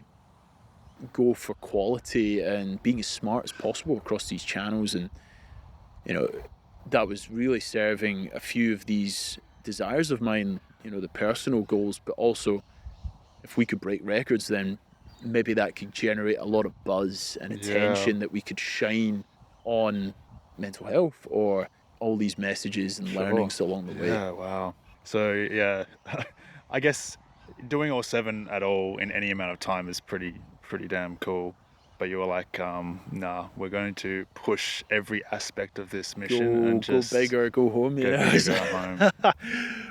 go for quality and being as smart as possible across these channels, and that was really serving a few of these desires of mine, the personal goals, but also if we could break records, then maybe that could generate a lot of buzz and attention that we could shine on mental health or all these messages and learnings along the way. Yeah, wow. So I guess doing all 7 at all in any amount of time is pretty damn cool. But you were like, nah, we're going to push every aspect of this mission and just go big or go home. Go home.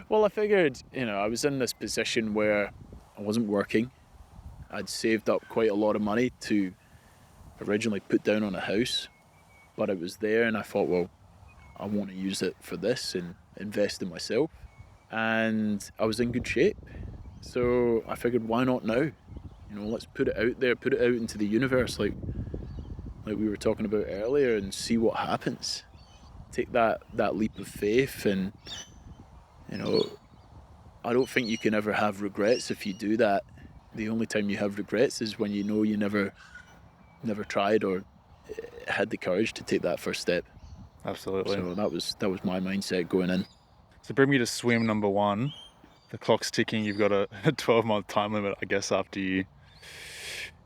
Well, I figured, I was in this position where I wasn't working. I'd saved up quite a lot of money to originally put down on a house, but it was there, and I thought, well, I want to use it for this and invest in myself. And I was in good shape, so I figured, why not now? Let's put it out there, put it out into the universe, like we were talking about earlier, and see what happens. Take that leap of faith, and I don't think you can ever have regrets if you do that. The only time you have regrets is when you never tried or had the courage to take that first step. Absolutely. So that was my mindset going in. So bring me to swim number 1. The clock's ticking. You've got a 12-month time limit, I guess, after you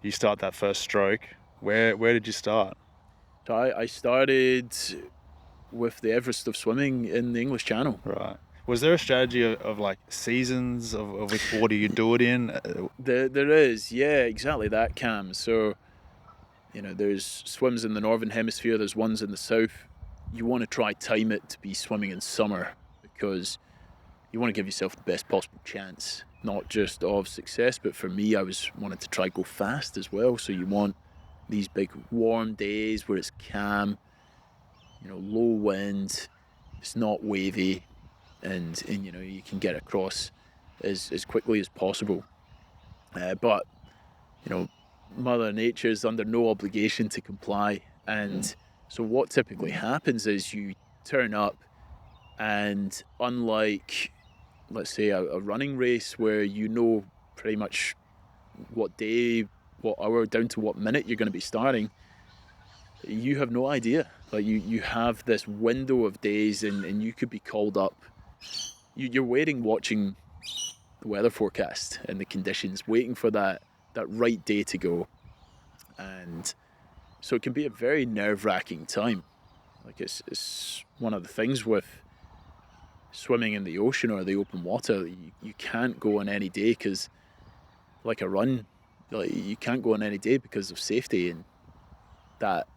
start that first stroke. Where did you start? So I started with the Everest of swimming in the English Channel. Right. Was there a strategy of like seasons of which water you do it in? There is, yeah, exactly that, Cam. So, there's swims in the Northern Hemisphere, there's ones in the South. You want to try time it to be swimming in summer because you want to give yourself the best possible chance, not just of success, but for me, I wanted to try go fast as well. So you want these big warm days where it's calm, low wind, it's not wavy, and you can get across as quickly as possible. But Mother Nature is under no obligation to comply, and so what typically happens is you turn up, and unlike, let's say, a running race where pretty much what day, what hour, down to what minute you're going to be starting, you have no idea. Like you have this window of days, and you could be called up. You're waiting, watching the weather forecast and the conditions, waiting for that right day to go. And so it can be a very nerve-wracking time. Like it's one of the things with swimming in the ocean or the open water, you can't go on any day because, like a run, you can't go on any day because of safety and that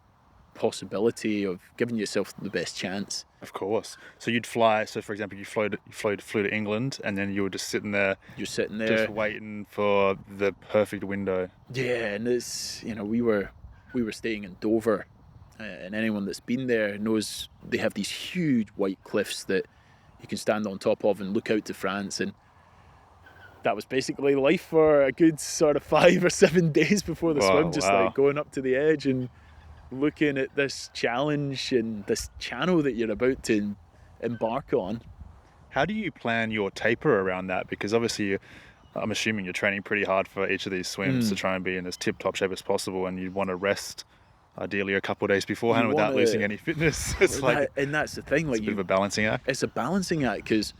possibility of giving yourself the best chance. Of course. So you'd fly. So for example, you flew to England, and then you were just sitting there. You're sitting there, just waiting for the perfect window. Yeah, and it's we were staying in Dover, and anyone that's been there knows they have these huge white cliffs that you can stand on top of and look out to France, and that was basically life for a good sort of 5 or 7 days before the swim, just like going up to the edge and looking at this challenge and this channel that you're about to embark on. How do you plan your taper around that? Because obviously I'm assuming you're training pretty hard for each of these swims to try and be in as tip-top shape as possible, and you want to rest ideally a couple of days beforehand without losing any fitness. It's and that's the thing. It's a bit of a balancing act. It's a balancing act because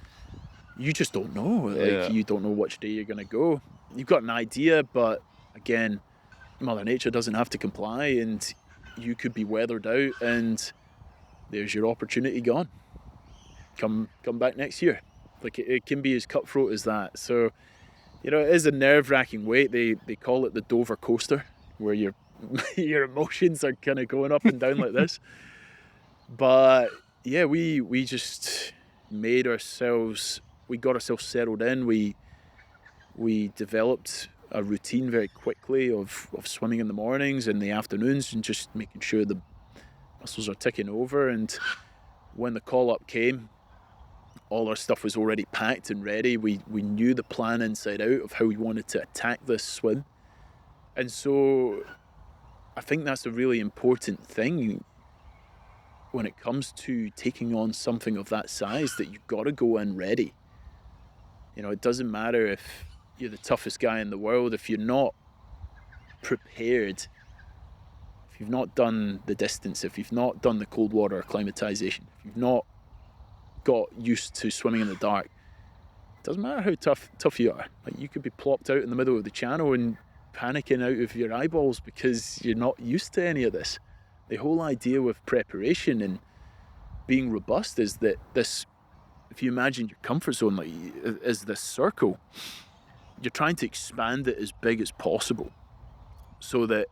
you just don't know. You don't know which day you're going to go. You've got an idea, but again, Mother Nature doesn't have to comply, and you could be weathered out, and there's your opportunity gone. Come back next year. Like it can be as cutthroat as that. So, it is a nerve-wracking wait. They call it the Dover coaster, where your emotions are kind of going up and down like this. But yeah, we just got ourselves settled in. We developed a routine very quickly of swimming in the mornings and the afternoons, and just making sure the muscles are ticking over. And when the call up came, all our stuff was already packed and ready. We knew the plan inside out of how we wanted to attack this swim. And so I think that's a really important thing when it comes to taking on something of that size, that you've got to go in ready. It doesn't matter if you're the toughest guy in the world, if you're not prepared, if you've not done the distance, if you've not done the cold water acclimatization, if you've not got used to swimming in the dark, it doesn't matter how tough you are. Like, you could be plopped out in the middle of the channel and panicking out of your eyeballs because you're not used to any of this. The whole idea with preparation and being robust is that if you imagine your comfort zone as this circle, you're trying to expand it as big as possible, so that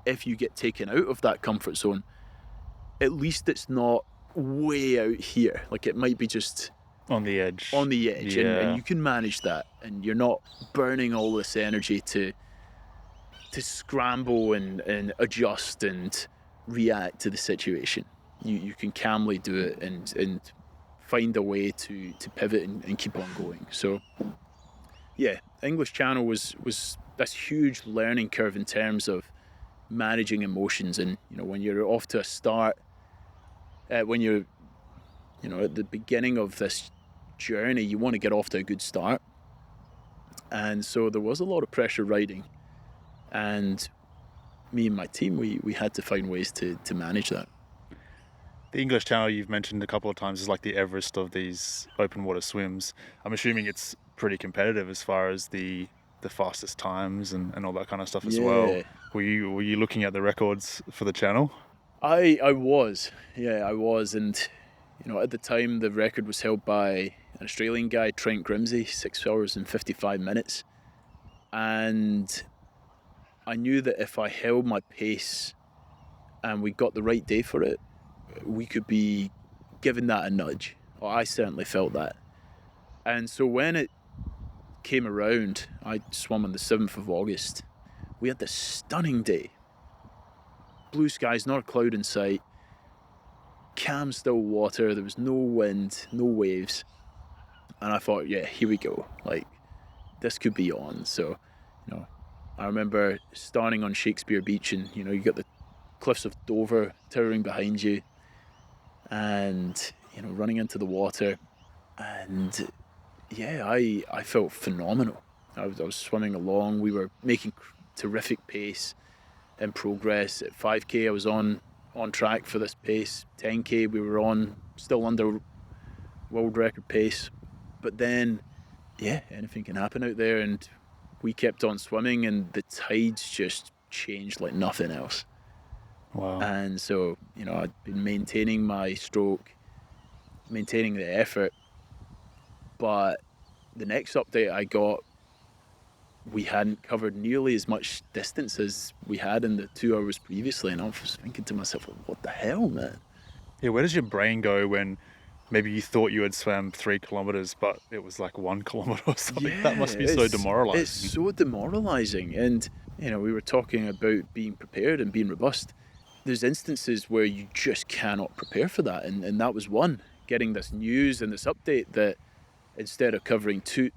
if you get taken out of that comfort zone, at least it's not way out here. Like, it might be just on the edge, yeah. and you can manage that, and you're not burning all this energy to scramble and adjust and react to the situation. You can calmly do it and find a way to pivot and keep on going. So yeah, English Channel was this huge learning curve in terms of managing emotions. And when you're off to a start, when you're at the beginning of this journey, you want to get off to a good start. And so there was a lot of pressure riding, and me and my team, we had to find ways to manage that. The English Channel, you've mentioned a couple of times, is like the Everest of these open water swims. I'm assuming it's pretty competitive as far as the fastest times and all that kind of stuff as well. Were you looking at the records for the channel? I was. And at the time the record was held by an Australian guy, Trent Grimsey, 6 hours and 55 minutes. And I knew that if I held my pace and we got the right day for it, we could be given that a nudge. Well, I certainly felt that. And so when it came around, I swam on the 7th of August. We had this stunning day. Blue skies, not a cloud in sight. Calm, still water. There was no wind, no waves. And I thought, yeah, here we go. Like, this could be on. So, I remember starting on Shakespeare Beach, and, you got the cliffs of Dover towering behind you, and, running into the water. And, yeah, I felt phenomenal. I was swimming along. We were making terrific pace and progress. At 5K, I was on track for this pace. 10K, we were on, still under world record pace. But then, yeah, anything can happen out there, and we kept on swimming, and the tides just changed like nothing else. Wow. And so, I'd been maintaining my stroke, maintaining the effort, but the next update I got, we hadn't covered nearly as much distance as we had in the 2 hours previously, and I was thinking to myself, what the hell, man? Yeah, where does your brain go when maybe you thought you had swam 3 kilometers, but it was like 1 kilometer or something? Yeah, that must be so demoralizing. It's so demoralizing. And, we were talking about being prepared and being robust. There's instances where you just cannot prepare for that. And that was one. Getting this news and this update that instead of covering 10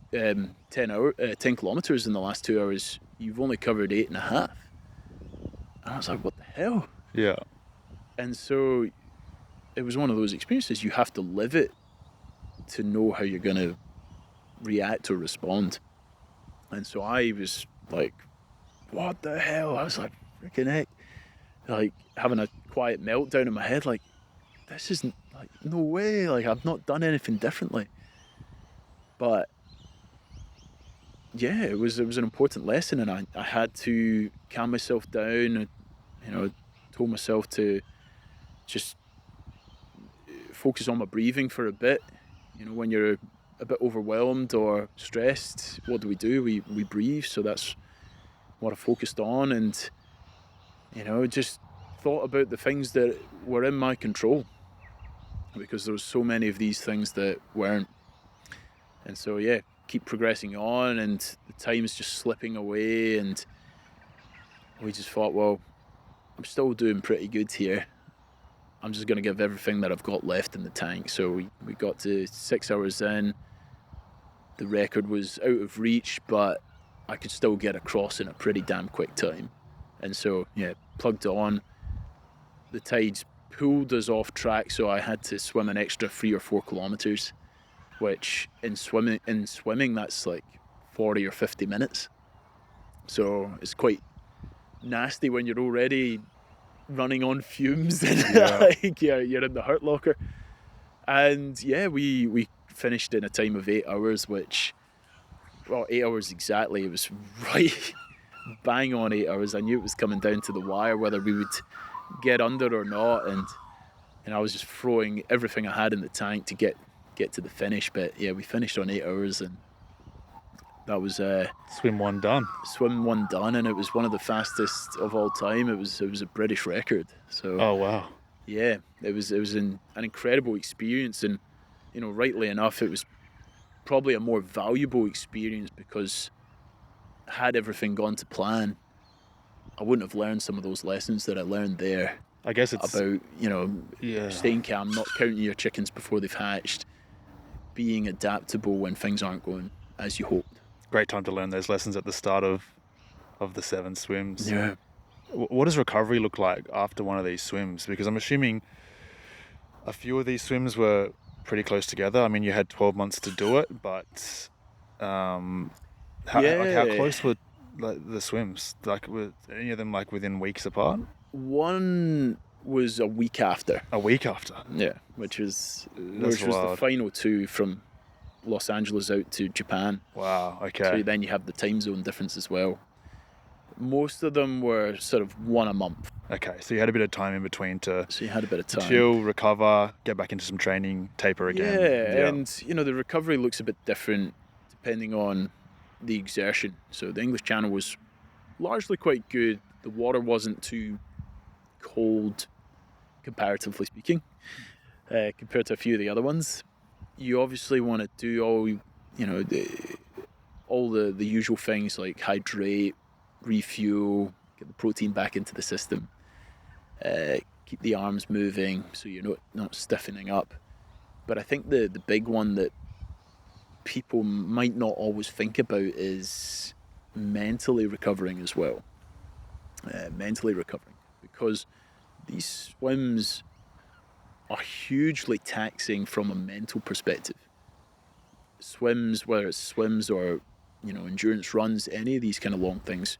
kilometers in the last 2 hours, you've only covered 8.5. And I was like, what the hell? Yeah. And so it was one of those experiences. You have to live it to know how you're going to react or respond. And so I was like, what the hell? I was like, freaking heck. Like, having a quiet meltdown in my head, like, this isn't, like, no way. Like, I've not done anything differently. But yeah, it was an important lesson, and I had to calm myself down. And, told myself to just focus on my breathing for a bit. When you're a bit overwhelmed or stressed, what do? We breathe. So that's what I focused on, and just thought about the things that were in my control, because there was so many of these things that weren't. And so, yeah, keep progressing on, and the time's just slipping away, and we just thought, well, I'm still doing pretty good here. I'm just going to give everything that I've got left in the tank. So we got to 6 hours in. The record was out of reach, but I could still get across in a pretty damn quick time. And so, yeah, plugged on. The tides pulled us off track, so I had to swim an extra 3 or 4 kilometers. Which in swimming that's like 40 or 50 minutes. So it's quite nasty when you're already running on fumes and you're in the hurt locker. And yeah, we finished in a time of 8 hours, which, 8 hours exactly. It was right bang on 8 hours. I knew it was coming down to the wire whether we would get under or not, and I was just throwing everything I had in the tank to get to the finish. But yeah, we finished on 8 hours, and that was swim one done, and it was one of the fastest of all time. It was a British record. So oh wow, yeah, it was an incredible experience, and rightly enough, it was probably a more valuable experience, because had everything gone to plan, I wouldn't have learned some of those lessons that I learned there. I guess it's about staying calm, not counting your chickens before they've hatched, being adaptable when things aren't going as you hoped. Great time to learn those lessons at the start of the 7 swims. Yeah. What does recovery look like after one of these swims? Because I'm assuming a few of these swims were pretty close together. I mean, you had 12 months to do it, but how close were the swims? Like, were any of them like within weeks apart? One was a week after. A week after? Yeah, which was the final 2 from Los Angeles out to Japan. Wow, okay. So then you have the time zone difference as well. Most of them were sort of one a month. Okay, so you had a bit of time in between to chill, recover, get back into some training, taper again. Yeah, and the recovery looks a bit different depending on the exertion. So the English Channel was largely quite good. The water wasn't too cold, comparatively speaking, compared to a few of the other ones. You obviously want to do all the usual things like hydrate, refuel, get the protein back into the system, keep the arms moving so you're not stiffening up. But I think the big one that people might not always think about is mentally recovering as well. Because these swims are hugely taxing from a mental perspective. Swims, whether it's swims or endurance runs, any of these kind of long things,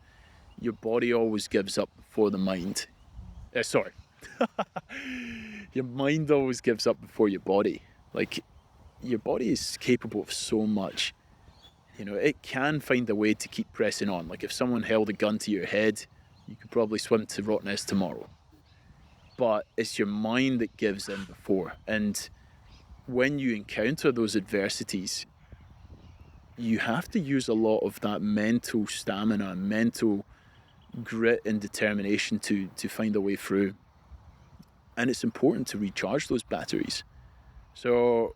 your body always gives up before the mind. Your mind always gives up before your body. Like, your body is capable of so much. It can find a way to keep pressing on. Like, if someone held a gun to your head, you could probably swim to Rottnest tomorrow. But it's your mind that gives in before. And when you encounter those adversities, you have to use a lot of that mental stamina, mental grit and determination to find a way through. And it's important to recharge those batteries. So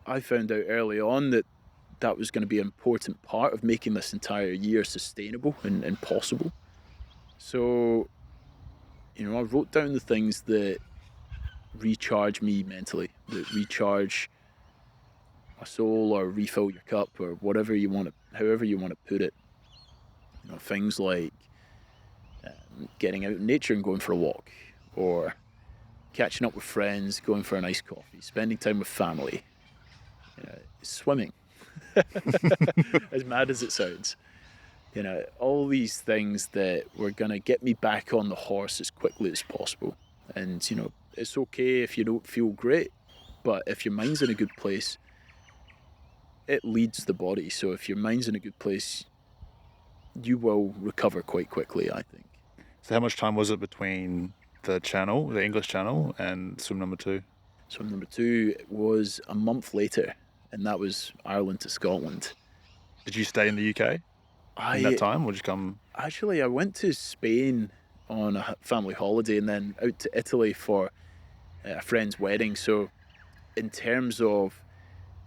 I found out early on that was going to be an important part of making this entire year sustainable and possible. So, I wrote down the things that recharge me mentally, that recharge my soul or refill your cup or however you want to put it. Things like getting out in nature and going for a walk, or catching up with friends, going for a nice coffee, spending time with family, swimming, as mad as it sounds. All these things that were going to get me back on the horse as quickly as possible. And, it's okay if you don't feel great, but if your mind's in a good place, it leads the body. So if your mind's in a good place, you will recover quite quickly, I think. So how much time was it between the English Channel, and swim number 2? Swim number 2 was a month later, and that was Ireland to Scotland. Did you stay in the UK in that time, or did you come? Actually, I went to Spain on a family holiday and then out to Italy for a friend's wedding. So in terms of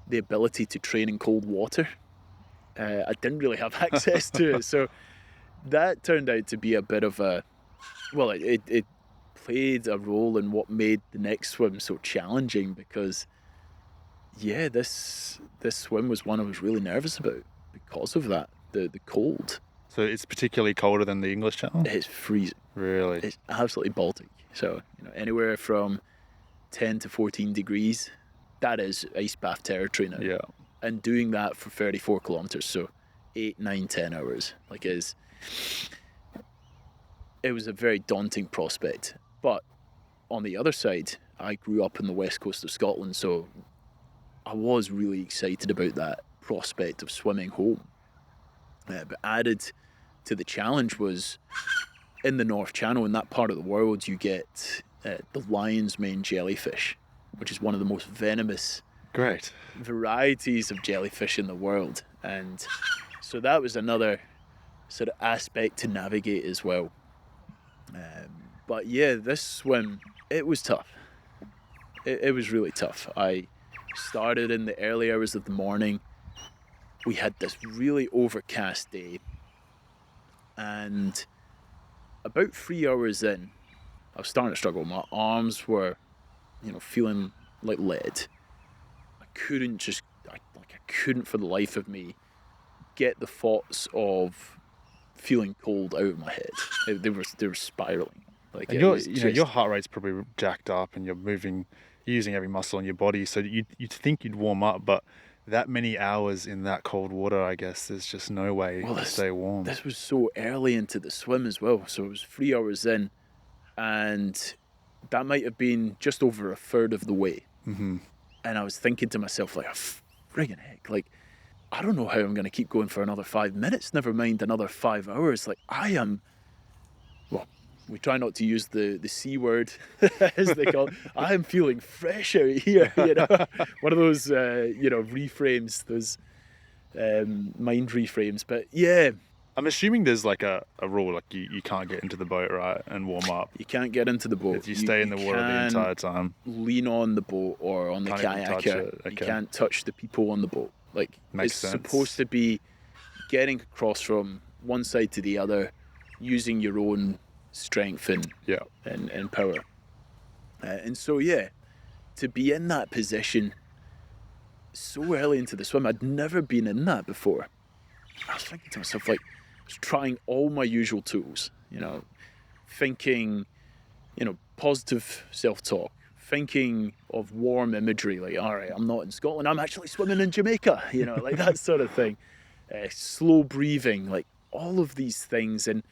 the ability to train in cold water, I didn't really have access to it. So that turned out to be a bit of it played a role in what made the next swim so challenging, because this swim was one I was really nervous about because of that, the cold. So it's particularly colder than the English Channel? It's freezing. Really? It's absolutely Baltic. So, anywhere from 10 to 14 degrees, that is ice bath territory now. Yeah. And doing that for 34 kilometers, so 8, 9, 10 hours, it was a very daunting prospect. But on the other side, I grew up in the west coast of Scotland, so I was really excited about that prospect of swimming home. But added to the challenge was, in the North Channel, in that part of the world, you get the lion's mane jellyfish, which is one of the most venomous varieties of jellyfish in the world. And so that was another sort of aspect to navigate as well. But yeah, this swim, it was tough. It was really tough. I started in the early hours of the morning. We had this really overcast day, and about 3 hours in, I was starting to struggle. My arms were, feeling like lead. I couldn't for the life of me get the thoughts of feeling cold out of my head. They were spiraling. And your heart rate's probably jacked up, and you're using every muscle in your body. So you'd think you'd warm up, but that many hours in that cold water, I guess there's just no way to stay warm. This was so early into the swim as well. So it was 3 hours in, and that might have been just over a third of the way. Mm-hmm. And I was thinking to myself, friggin' heck, I don't know how I'm going to keep going for another 5 minutes, never mind another 5 hours. Like, we try not to use the C word, as they call it. I am feeling fresh out here, one of those, reframes, those mind reframes. But yeah. I'm assuming there's like a rule, like you can't get into the boat, right, and warm up. You can't get into the boat. If you stay in the water the entire time. Lean on the boat or on the kayaker. Okay. You can't touch the people on the boat. Like, Makes sense. Supposed to be getting across from one side to the other, using your own strength and power. And so, to be in that position so early into the swim, I'd never been in that before. I was thinking to myself, like, I was trying all my usual tools, thinking, positive self-talk, thinking of warm imagery, like, all right, I'm not in Scotland, I'm actually swimming in Jamaica, like that sort of thing. Slow breathing, like all of these things. And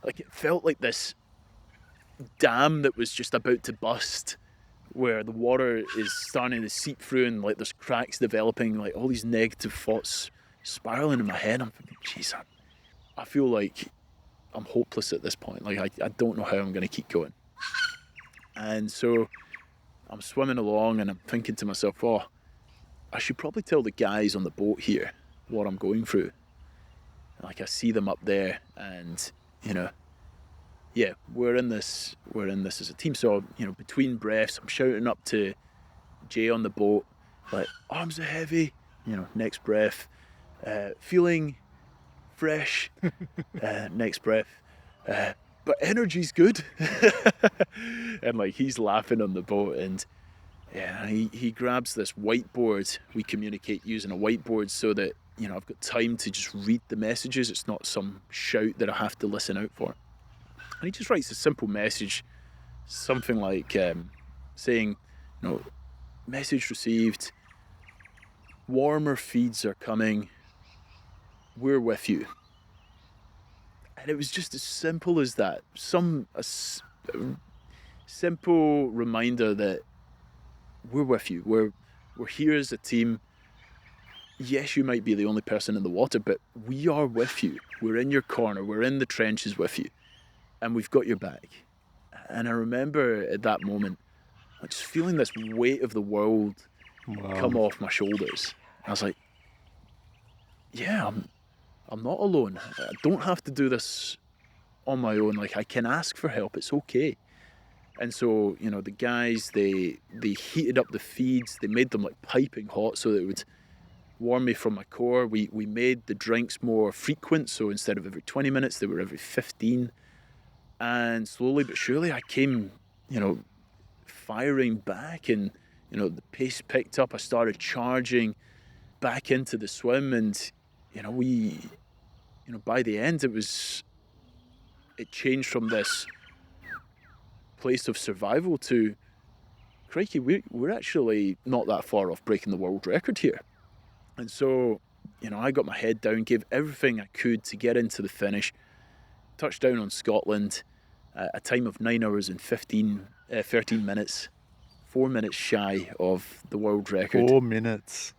like, it felt like this dam that was just about to burst, where the water is starting to seep through and like there's cracks developing, like all these negative thoughts spiraling in my head. I'm thinking, geez, I feel like I'm hopeless at this point. Like, I don't know how I'm going to keep going. And so I'm swimming along and I'm thinking to myself, I should probably tell the guys on the boat here what I'm going through. Like, I see them up there and, we're in this as a team. So, between breaths, I'm shouting up to Jay on the boat, like, arms are heavy, next breath, feeling fresh, next breath, but energy's good. And like, he's laughing on the boat, and he grabs this whiteboard. We communicate using a whiteboard so that, I've got time to just read the messages. It's not some shout that I have to listen out for. And he just writes a simple message, something like saying, message received, warmer feeds are coming, we're with you. And it was just as simple as that. A simple reminder that we're with you. We're here as a team. Yes, you might be the only person in the water, but we are with you. We're in your corner. We're in the trenches with you. And we've got your back. And I remember at that moment, just feeling this weight of the world come off my shoulders. I was like, I'm not alone. I don't have to do this on my own. Like, I can ask for help. It's okay. And so, the guys, they heated up the feeds. They made them like piping hot so that it would warm me from my core. We made the drinks more frequent. So instead of every 20 minutes, they were every 15. And slowly but surely, I came, firing back, and, the pace picked up. I started charging back into the swim, and, by the end, it changed from this place of survival to, crikey, we're actually not that far off breaking the world record here. And so, I got my head down, gave everything I could to get into the finish, touched down on Scotland, a time of 9 hours and 13 minutes, 4 minutes shy of the world record. 4 minutes.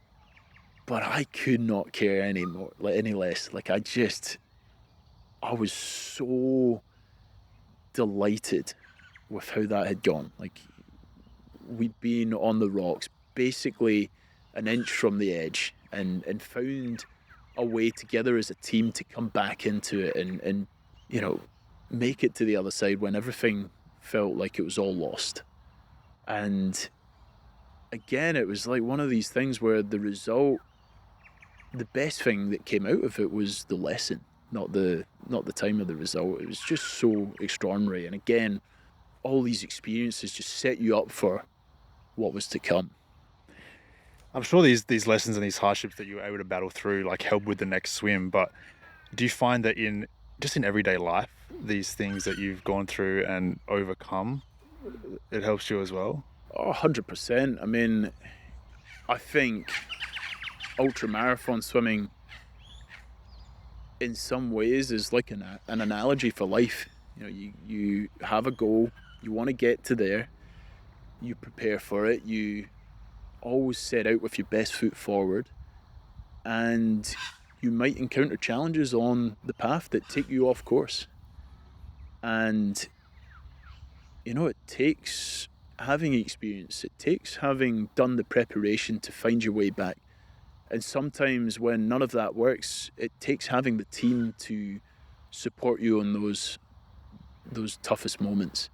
But I could not care any less. Like, I was so delighted with how that had gone. Like, we'd been on the rocks, basically an inch from the edge, and found a way together as a team to come back into it and make it to the other side when everything felt like it was all lost. And again, it was like one of these things where the result, the best thing that came out of it was the lesson, not the time of the result. It was just so extraordinary. And again, all these experiences just set you up for what was to come. I'm sure these lessons and these hardships that you were able to battle through like help with the next swim, but do you find that in everyday life, these things that you've gone through and overcome, it helps you as well? 100%. I mean, I think ultramarathon swimming in some ways is like an analogy for life. You have a goal, you want to get to there, you prepare for it, you always set out with your best foot forward, and you might encounter challenges on the path that take you off course. And, you know, it takes having experience, it takes having done the preparation to find your way back. And sometimes when none of that works, it takes having the team to support you on those toughest moments.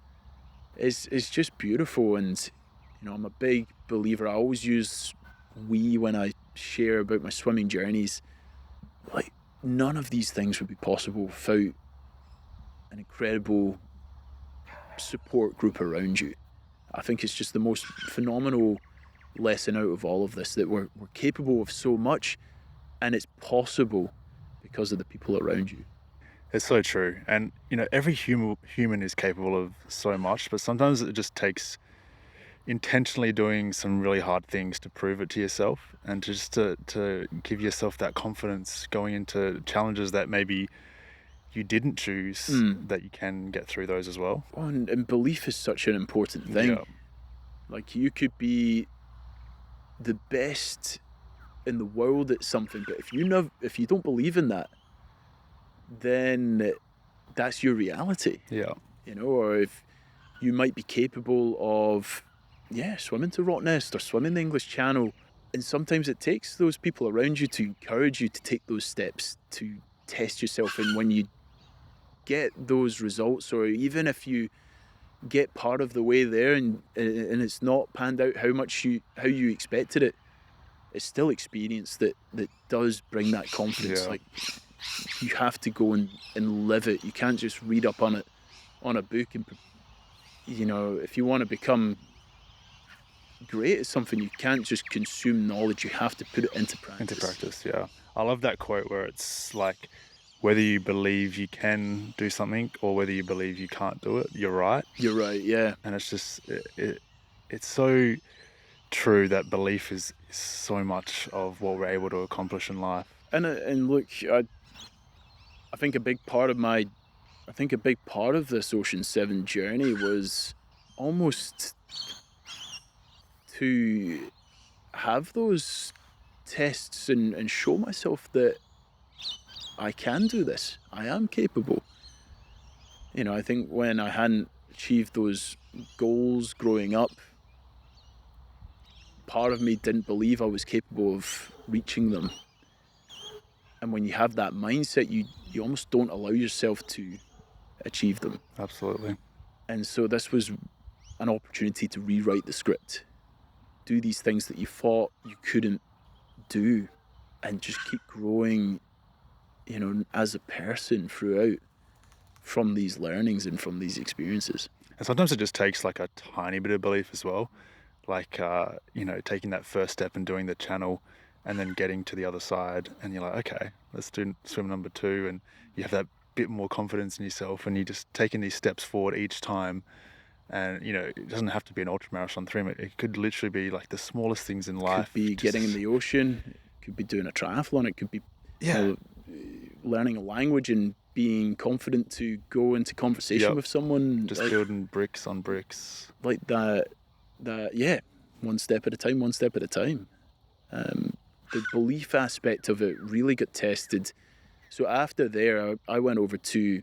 It's just beautiful. And, you know, I'm a big believer. I always use we when I share about my swimming journeys. Like, none of these things would be possible without an incredible support group around you. I think it's just the most phenomenal lesson out of all of this, that we're capable of so much, and it's possible because of the people around you. It's so true. And, you know, every human is capable of so much, but sometimes it just takes intentionally doing some really hard things to prove it to yourself, and just to give yourself that confidence going into challenges that maybe you didn't choose, that you can get through those as well. Oh, and belief is such an important thing. Yeah. Like, you could be the best in the world at something, but if you don't believe in that, then that's your reality. Yeah. You know, or if you might be capable of swimming to Rottnest or swimming the English Channel, and sometimes it takes those people around you to encourage you to take those steps, to test yourself. And when you get those results, or even if you get part of the way there and it's not panned out how you expected it, it's still experience that does bring that confidence. Yeah. Like, you have to go and live it. You can't just read up on it on a book. And, you know, if you want to become great at something, you can't just consume knowledge. You have to put it into practice. Yeah. I love that quote where it's like, whether you believe you can do something or whether you believe you can't do it, you're right. You're right, yeah. And it's just, it's so true that belief is so much of what we're able to accomplish in life. And look, I think a big part of this Ocean 7 journey was almost to have those tests and show myself that I can do this. I am capable. You know, I think when I hadn't achieved those goals growing up, part of me didn't believe I was capable of reaching them. And when you have that mindset, you almost don't allow yourself to achieve them. Absolutely. And so this was an opportunity to rewrite the script, do these things that you thought you couldn't do, and just keep growing, you know, as a person throughout, from these learnings and from these experiences. And sometimes it just takes like a tiny bit of belief as well. Like, you know, taking that first step and doing the channel and then getting to the other side, and you're like, okay, let's do swim number 2. And you have that bit more confidence in yourself, and you're just taking these steps forward each time. And, you know, it doesn't have to be an ultramarathon 3. It could literally be like the smallest things in life. It could be getting in the ocean. It could be doing a triathlon. It could be learning a language and being confident to go into conversation with someone. Just building bricks on bricks. Like that, one step at a time. The belief aspect of it really got tested. So after there, I went over to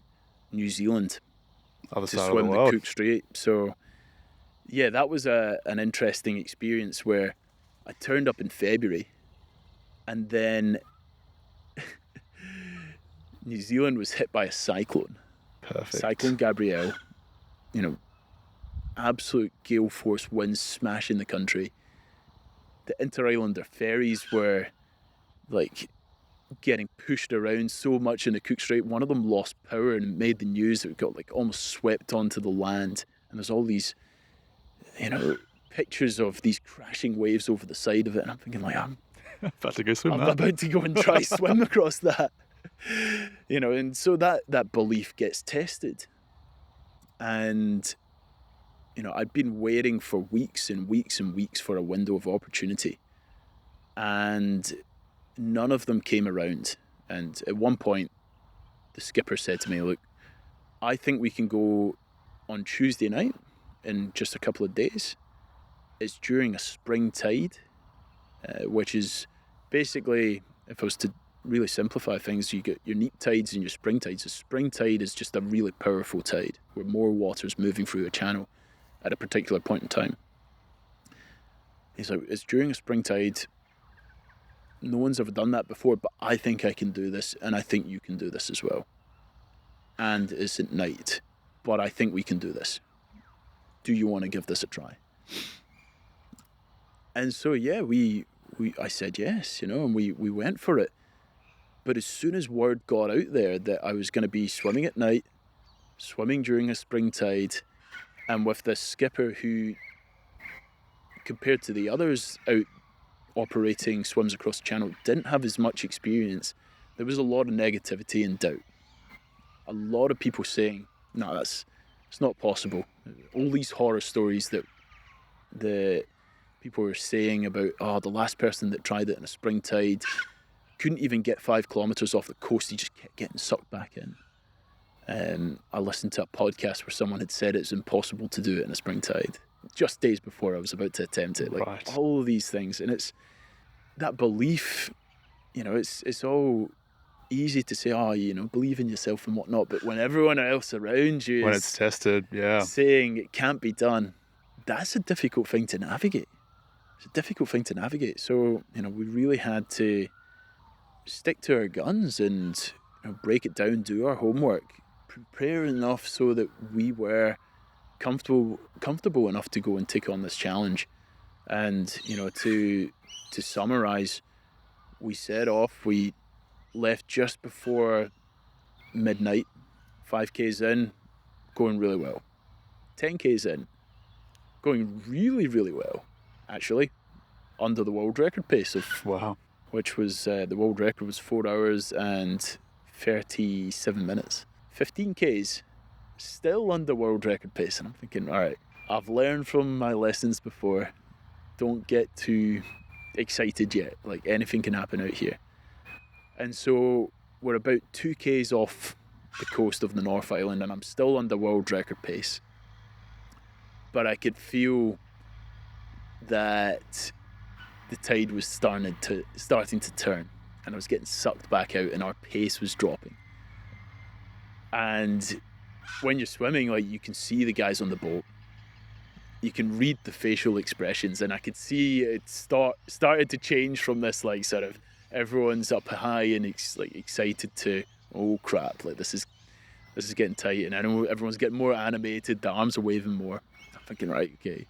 New Zealand to swim the Cook Strait. So, yeah, that was an interesting experience where I turned up in February, and then New Zealand was hit by a cyclone. Perfect. Cyclone Gabrielle. You know, absolute gale force winds smashing the country. The inter-islander ferries were like getting pushed around so much in the Cook Strait. One of them lost power and made the news. It got like almost swept onto the land. And there's all these, you know, pictures of these crashing waves over the side of it. And I'm thinking, like, I'm about to go swim. I'm about to go and try swim across that. You know, and so that belief gets tested. And, you know, I'd been waiting for weeks and weeks and weeks for a window of opportunity. And none of them came around. And at one point, the skipper said to me, look, I think we can go on Tuesday night in just a couple of days. It's during a spring tide, which is basically if I was to really simplify things, you get your neap tides and your spring tides. The spring tide is just a really powerful tide where more water is moving through a channel at a particular point in time. He's like, it's during a spring tide. No one's ever done that before, but I think I can do this, and I think you can do this as well. And it's at night, but I think we can do this. Do you want to give this a try? And so, yeah, I said yes, and we went for it. But as soon as word got out there that I was going to be swimming at night, swimming during a spring tide, and with this skipper who, compared to the others out operating swims across the channel, didn't have as much experience, there was a lot of negativity and doubt. A lot of people saying, no, it's not possible. All these horror stories that the people were saying about, the last person that tried it in a spring tide couldn't even get 5 kilometers off the coast, he just kept getting sucked back in. I listened to a podcast where someone had said it's impossible to do it in a spring tide, just days before I was about to attempt it. Like, all of these things. And it's that belief, it's all easy to say, believe in yourself and whatnot. But when everyone else around you when it's tested, saying it can't be done, that's a difficult thing to navigate. It's a difficult thing to navigate. So, we really had to stick to our guns and break it down, do our homework, prepare enough so that we were comfortable enough to go and take on this challenge. And to summarize, we set off, we left just before midnight, 5k's in, going really well. 10k's in, going really, really well, actually, under the world record pace of which was the world record was 4 hours and 37 minutes. 15k's still under world record pace, and I'm thinking, all right, I've learned from my lessons before, don't get too excited yet, like anything can happen out here. And so we're about 2k's off the coast of the North Island, and I'm still under world record pace, but I could feel that the tide was starting to turn, and I was getting sucked back out, and our pace was dropping. And when you're swimming, like, you can see the guys on the boat, you can read the facial expressions, and I could see it started to change from this, like, sort of everyone's up high and excited to, oh crap, like this is getting tight, and I know everyone's getting more animated, the arms are waving more. I'm thinking, right, okay,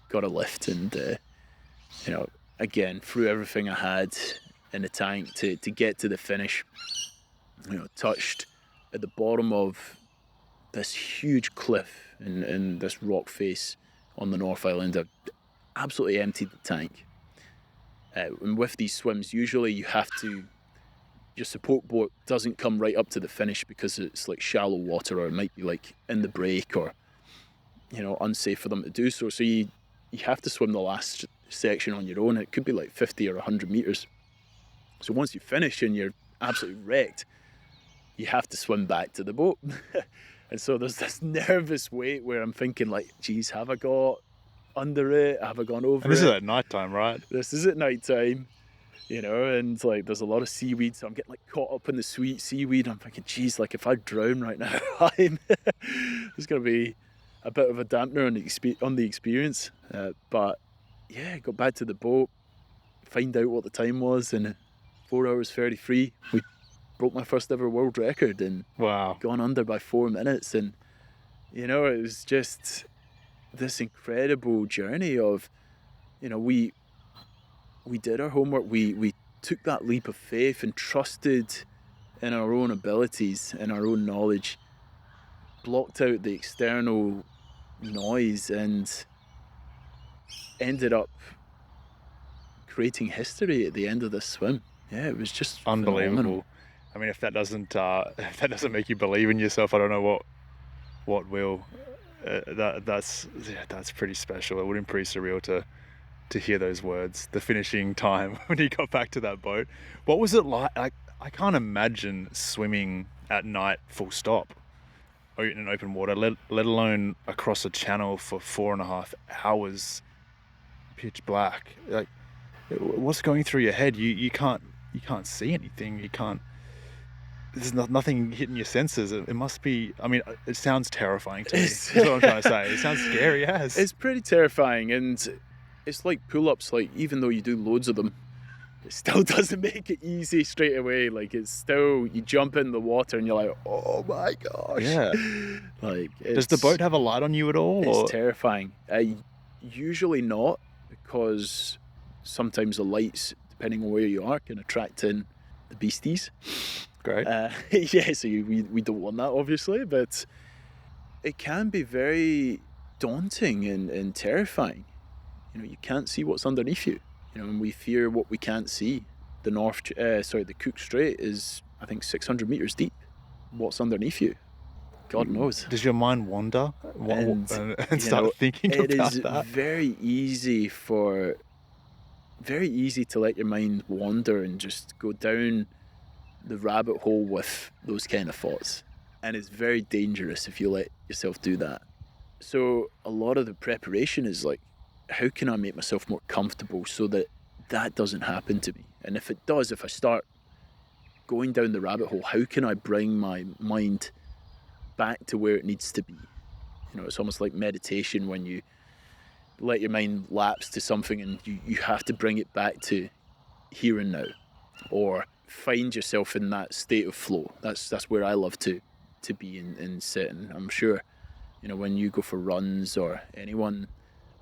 got a lift, and again, threw everything I had in the tank to get to the finish. Touched at the bottom of this huge cliff and this rock face on the North Island. I absolutely emptied the tank. And with these swims, usually your support boat doesn't come right up to the finish because it's like shallow water, or it might be like in the break, or unsafe for them to do so. So you have to swim the last section on your own. It could be like 50 or 100 meters. So once you finish and you're absolutely wrecked, you have to swim back to the boat. And so there's this nervous wait where I'm thinking, like, geez, have I got under it? Have I gone over it? And this is at night time, right? This is at night time, and like there's a lot of seaweed, so I'm getting like caught up in the sweet seaweed. I'm thinking, geez, like if I drown right now, there's going to be a bit of a dampener on the experience. But yeah, got back to the boat, find out what the time was, and 4 hours 33, we broke my first ever world record, and gone under by 4 minutes. And it was just this incredible journey of, we did our homework, we took that leap of faith and trusted in our own abilities and our own knowledge, blocked out the external noise, and ended up creating history at the end of this swim. Yeah, it was just unbelievable. Phenomenal. I mean, if that doesn't make you believe in yourself, I don't know what will. That's pretty special. It would be pretty surreal to hear those words. The finishing time when you got back to that boat. What was it like? I can't imagine swimming at night, full stop, in open water, let alone across a channel for 4.5 hours, pitch black. Like, what's going through your head? You can't you can't see anything. You can't. There's nothing hitting your senses. It must be. I mean, it sounds terrifying to me. That's what I'm trying to say. It sounds scary as. It's pretty terrifying, and it's like pull-ups. Like, even though you do loads of them, it still doesn't make it easy straight away. Like, it's still, you jump in the water and you're like, oh my gosh. Yeah. Like, does the boat have a light on you at all? It's terrifying. Usually not, because sometimes the lights, depending on where you are, can attract in the beasties. Great. Yeah, so we don't want that, obviously, but it can be very daunting and terrifying. You know, you can't see what's underneath you. You know, and we fear what we can't see. The Cook Strait is, I think, 600 meters deep. What's underneath you? God knows. Does your mind wander and start thinking about that? It is very easy to let your mind wander and just go down the rabbit hole with those kind of thoughts. And it's very dangerous if you let yourself do that. So a lot of the preparation is like, how can I make myself more comfortable so that that doesn't happen to me? And if it does, if I start going down the rabbit hole, how can I bring my mind back to where it needs to be? You know, it's almost like meditation when you let your mind lapse to something and you have to bring it back to here and now, or find yourself in that state of flow. That's where I love to be and sit. And I'm sure, you know, when you go for runs, or anyone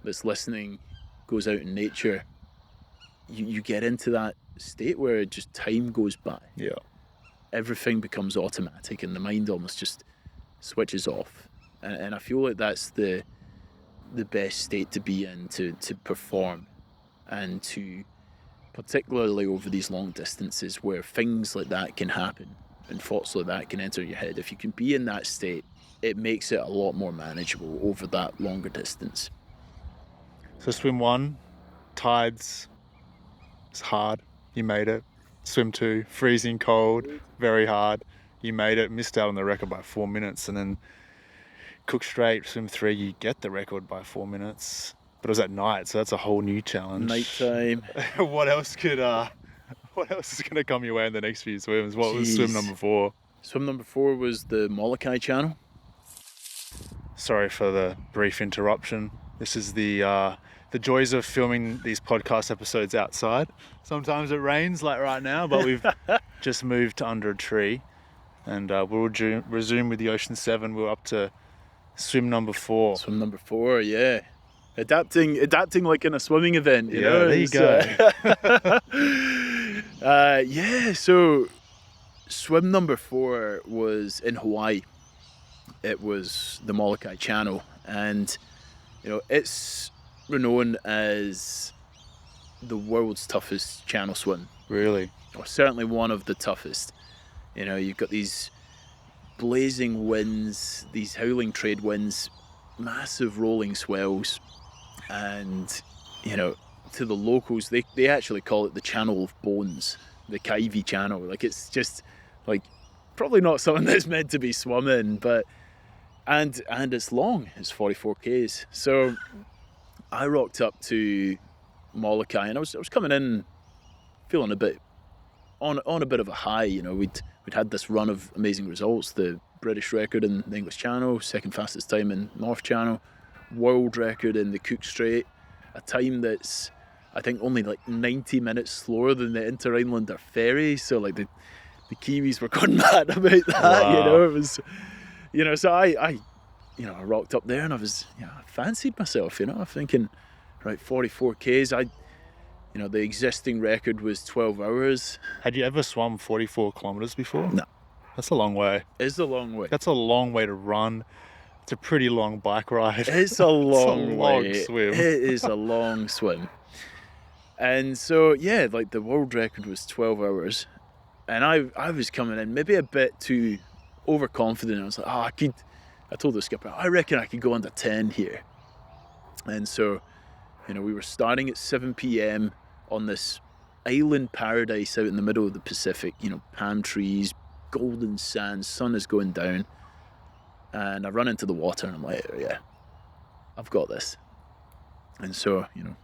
that's listening goes out in nature, you get into that state where just time goes by. Yeah. Everything becomes automatic and the mind almost just switches off. And I feel like that's the best state to be in to perform, and to, particularly over these long distances where things like that can happen and thoughts like that can enter your head. If you can be in that state, it makes it a lot more manageable over that longer distance. So swim 1, tides, it's hard, you made it. Swim 2, freezing cold, very hard, you made it, missed out on the record by 4 minutes. And then Cook Strait, swim 3, you get the record by 4 minutes. But it was at night, so that's a whole new challenge. Nighttime. What else is going to come your way in the next few swims? What was swim number 4? Swim number 4 was the Molokai Channel. Sorry for the brief interruption. This is the joys of filming these podcast episodes outside. Sometimes it rains like right now, but we've just moved to under a tree, and we'll resume with the Ocean 7. We're up to swim number 4. Swim number 4, yeah. Adapting like in a swimming event, you know? There you go. Yeah, so swim number 4 was in Hawaii. It was the Molokai Channel, and you know, it's renowned as the world's toughest channel swim. Really? Or certainly one of the toughest. You know, you've got these blazing winds, these howling trade winds, massive rolling swells, and you know, to the locals, they actually call it the Channel of Bones, the Kaivi Channel. Like, it's just like probably not something that's meant to be swum in, but and it's long. It's 44 k's. So I rocked up to Molokai, and I was coming in feeling a bit on a bit of a high. You know, we'd had this run of amazing results: the British record in the English Channel, second fastest time in North Channel, world record in the Cook Strait, a time that's, I think, only like 90 minutes slower than the Inter-Islander ferry. So like the Kiwis were going mad about that. Wow. You know, it was, you know, so I rocked up there, and I was, you know, I fancied myself, you know, I'm thinking, right, 44 k's. You know, the existing record was 12 hours. Had you ever swum 44 kilometers before? No. That's a long way. It's a long way. That's a long way to run. It's a pretty long bike ride. It's a long way. Swim. It is a long swim. And so, yeah, like the world record was 12 hours. And I was coming in maybe a bit too overconfident. I was like, I told the skipper, I reckon I could go under 10 here. And so, you know, we were starting at 7 p.m. on this island paradise out in the middle of the Pacific, you know, palm trees, golden sand, sun is going down. And I run into the water and I'm like, yeah, I've got this. And so, you know,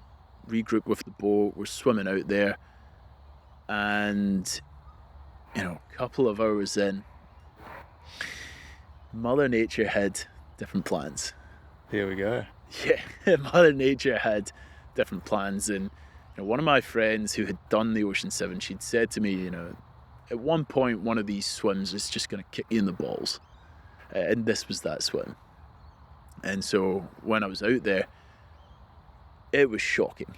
regroup with the boat, we're swimming out there. And, a couple of hours in, Mother Nature had different plans. Here we go. Yeah, Mother Nature had different plans. And one of my friends who had done the Ocean 7, she'd said to me, at one point, one of these swims is just going to kick you in the balls. And this was that swim. And so when I was out there, it was shocking.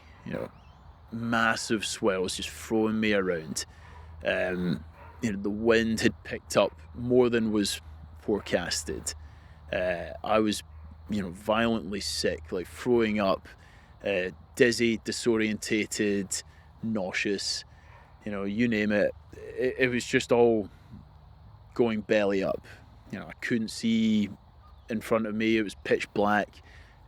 Massive swells just throwing me around. The wind had picked up more than was forecasted. I was, violently sick, like throwing up, dizzy, disorientated, nauseous, you name it. It was just all going belly up. I couldn't see in front of me. It was pitch black.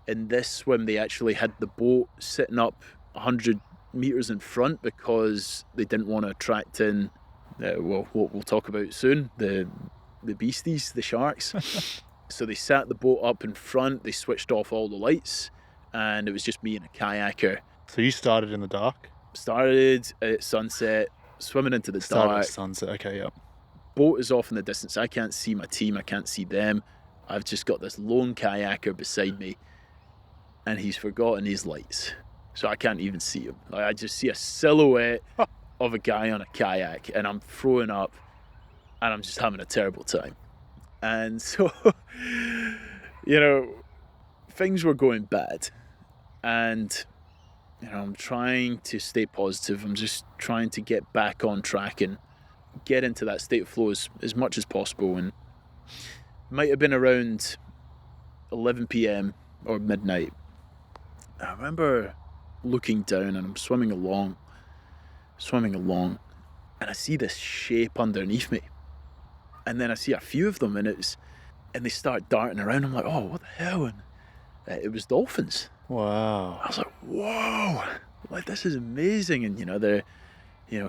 In this swim, they actually had the boat sitting up 100 meters in front because they didn't want to attract in, what we'll talk about soon, the beasties, the sharks. So they sat the boat up in front, they switched off all the lights, and it was just me and a kayaker. So you started in the dark? Started at sunset, swimming into the dark. At sunset, okay, yep. Boat is off in the distance. I can't see my team, I can't see them. I've just got this lone kayaker beside me, and he's forgotten his lights. So I can't even see him. I just see a silhouette of a guy on a kayak, and I'm throwing up, and I'm just having a terrible time. And so, things were going bad. And, I'm trying to stay positive. I'm just trying to get back on track and get into that state of flow as much as possible. And it might have been around 11 p.m. or midnight. I remember looking down, and I'm swimming along, and I see this shape underneath me. And then I see a few of them, and they start darting around. I'm like, oh, what the hell? And it was dolphins. Wow. I was like, whoa, like this is amazing. And they're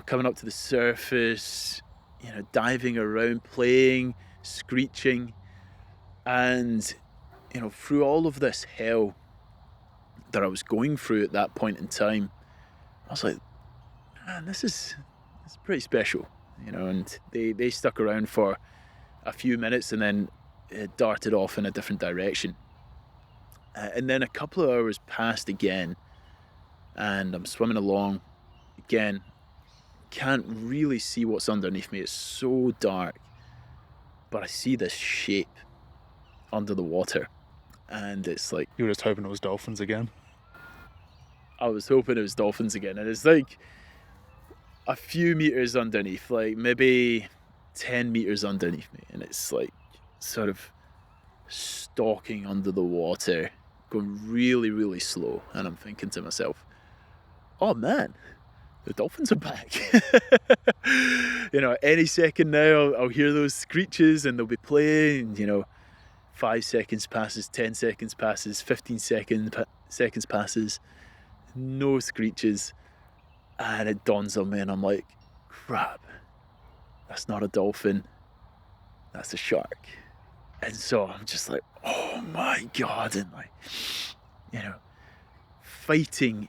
coming up to the surface, diving around, playing, screeching. And through all of this hell that I was going through at that point in time, I was like, man, this is pretty special, and they stuck around for a few minutes and then darted off in a different direction. And then a couple of hours passed again, and I'm swimming along again. Can't really see what's underneath me. It's so dark, but I see this shape under the water, and it's like... You were just hoping it was dolphins again? I was hoping it was dolphins again, and it's like a few meters underneath, like maybe 10 meters underneath me, and it's like sort of stalking under the water, going really, really slow. And I'm thinking to myself, oh man, the dolphins are back. Any second now I'll hear those screeches and they'll be playing. 5 seconds passes, 10 seconds passes, 15 seconds passes, no screeches. And it dawns on me, and I'm like, crap, that's not a dolphin, that's a shark. And so I'm just like, oh my God, and fighting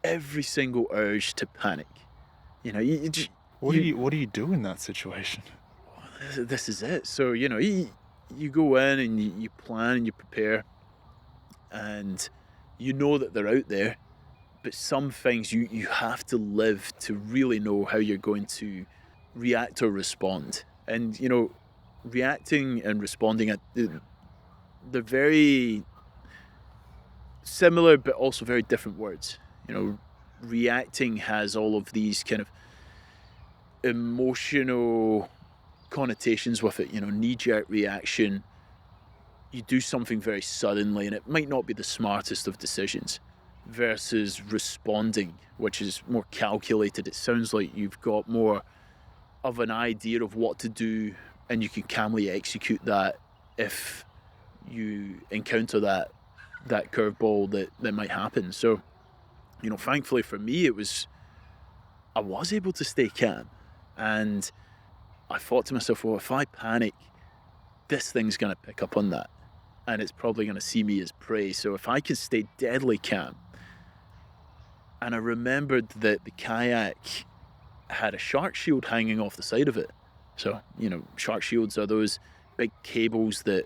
every single urge to panic. What do you do in that situation? This is it. So, you go in and you plan and you prepare, and you know that they're out there. But some things you have to live to really know how you're going to react or respond. And, reacting and responding, they're very similar but also very different words. Reacting has all of these kind of emotional connotations with it. Knee-jerk reaction. You do something very suddenly, and it might not be the smartest of decisions. Versus responding, which is more calculated. It sounds like you've got more of an idea of what to do, and you can calmly execute that if you encounter that curveball that might happen. So, thankfully for me, I was able to stay calm, and I thought to myself, well, if I panic, this thing's going to pick up on that, and it's probably going to see me as prey. So if I can stay deadly calm. And I remembered that the kayak had a shark shield hanging off the side of it. So, shark shields are those big cables that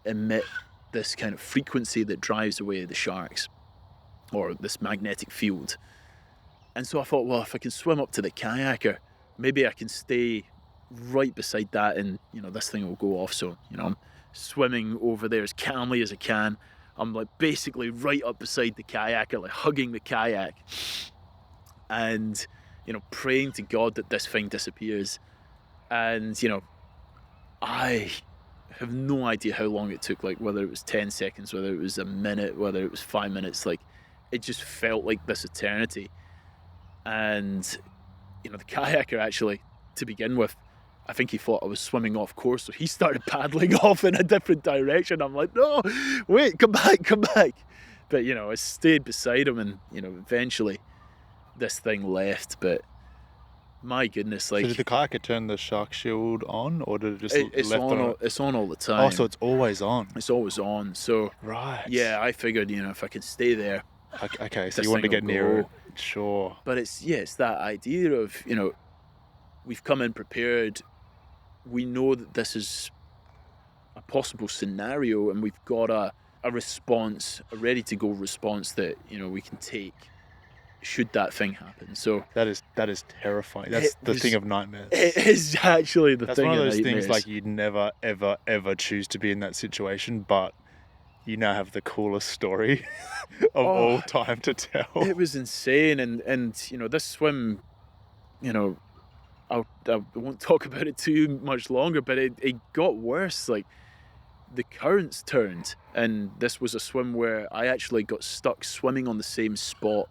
emit this kind of frequency that drives away the sharks, or this magnetic field. And so I thought, well, if I can swim up to the kayaker, maybe I can stay right beside that and, this thing will go off. So, I'm swimming over there as calmly as I can. I'm like basically right up beside the kayaker, like hugging the kayak and, praying to God that this thing disappears. And, I have no idea how long it took, like whether it was 10 seconds, whether it was a minute, whether it was 5 minutes, like it just felt like this eternity. And, the kayaker actually, to begin with, I think he thought I was swimming off course, so he started paddling off in a different direction. I'm like, no, wait, come back. But, I stayed beside him and, eventually this thing left. But my goodness, like... So did the kayaker turn the shark shield on, or did it just it's on all the time. Oh, so it's always on. It's always on. So, right. Yeah, I figured, if I could stay there... Okay, so you wanted to get nearer it. Sure. But it's that idea of, we've come in prepared. We know that this is a possible scenario, and we've got a response, a ready-to-go response that, we can take should that thing happen. So that is terrifying. That's the thing of nightmares. It is actually the thing of nightmares. That's one of those things, like, you'd never, ever, ever choose to be in that situation, but you now have the coolest story of all time to tell. It was insane, and this swim, I won't talk about it too much longer, but it got worse. Like, the currents turned, and this was a swim where I actually got stuck swimming on the same spot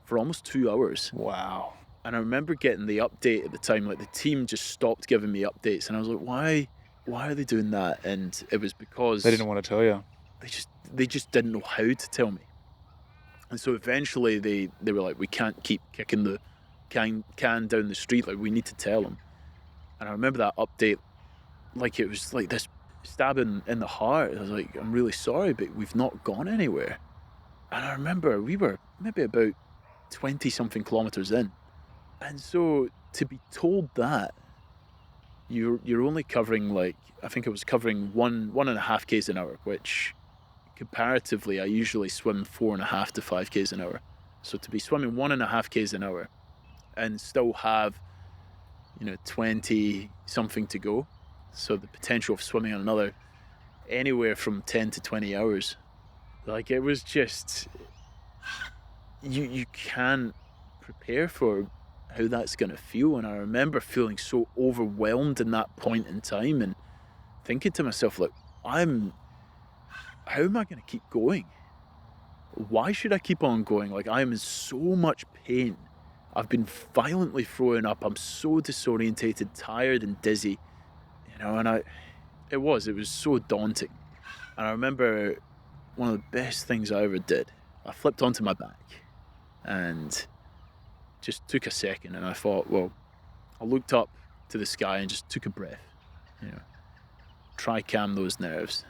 for almost 2 hours. Wow. And I remember getting the update at the time, like the team just stopped giving me updates, and I was like, why are they doing that? And it was because they didn't want to tell you. They just didn't know how to tell me. And so eventually they were like, we can't keep kicking the can down the street, like we need to tell them. And I remember that update like it was like this stabbing in the heart. I was like, I'm really sorry, but we've not gone anywhere. And I remember we were maybe about 20 something kilometers in, and so to be told that you're only covering, like, I think I was covering 1.5 k's an hour, which comparatively I usually swim 4.5 to 5 k's an hour. So to be swimming 1.5 k's an hour and still have 20 something to go, so the potential of swimming on another anywhere from 10 to 20 hours, like, it was just, you can't prepare for how that's going to feel. And I remember feeling so overwhelmed in that point in time and thinking to myself, like, how am I going to keep going? Why should I keep on going? Like, I am in so much pain. I've been violently throwing up. I'm so disorientated, tired and dizzy, and it was so daunting. And I remember one of the best things I ever did, I flipped onto my back and just took a second, and I thought, well, I looked up to the sky and just took a breath, try calm those nerves.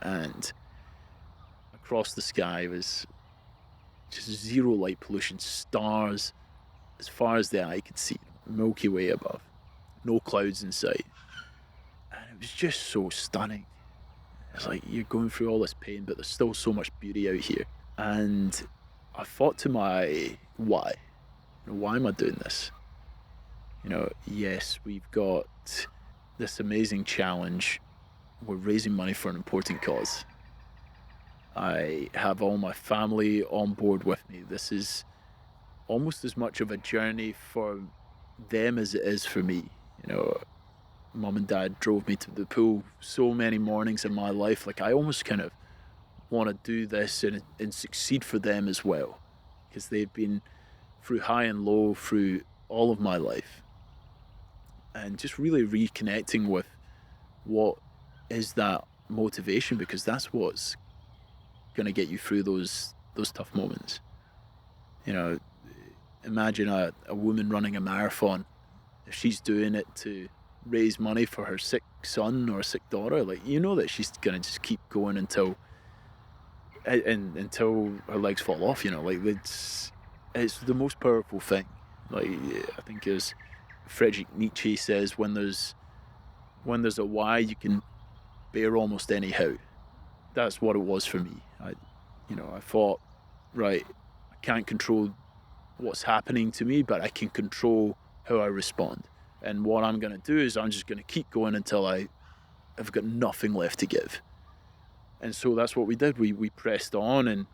And across the sky was just zero light pollution, stars as far as the eye could see, Milky Way above, no clouds in sight. And it was just so stunning. It's like, you're going through all this pain, but there's still so much beauty out here. And I thought to my why am I doing this? Yes, we've got this amazing challenge. We're raising money for an important cause. I have all my family on board with me. This is almost as much of a journey for them as it is for me. Mum and Dad drove me to the pool so many mornings in my life. Like, I almost kind of want to do this and succeed for them as well, because they've been through high and low through all of my life, and just really reconnecting with what is that motivation, because that's what's going to get you through those tough moments. Imagine a woman running a marathon. If she's doing it to raise money for her sick son or sick daughter, like, that she's going to just keep going until her legs fall off. Like, it's the most powerful thing. Like, I think as Friedrich Nietzsche says, when there's a why, you can bear almost any how. That's what it was for me. I thought, right, I can't control what's happening to me, but I can control how I respond. And what I'm going to do is I'm just going to keep going until I've got nothing left to give. And so that's what we did. We pressed on, and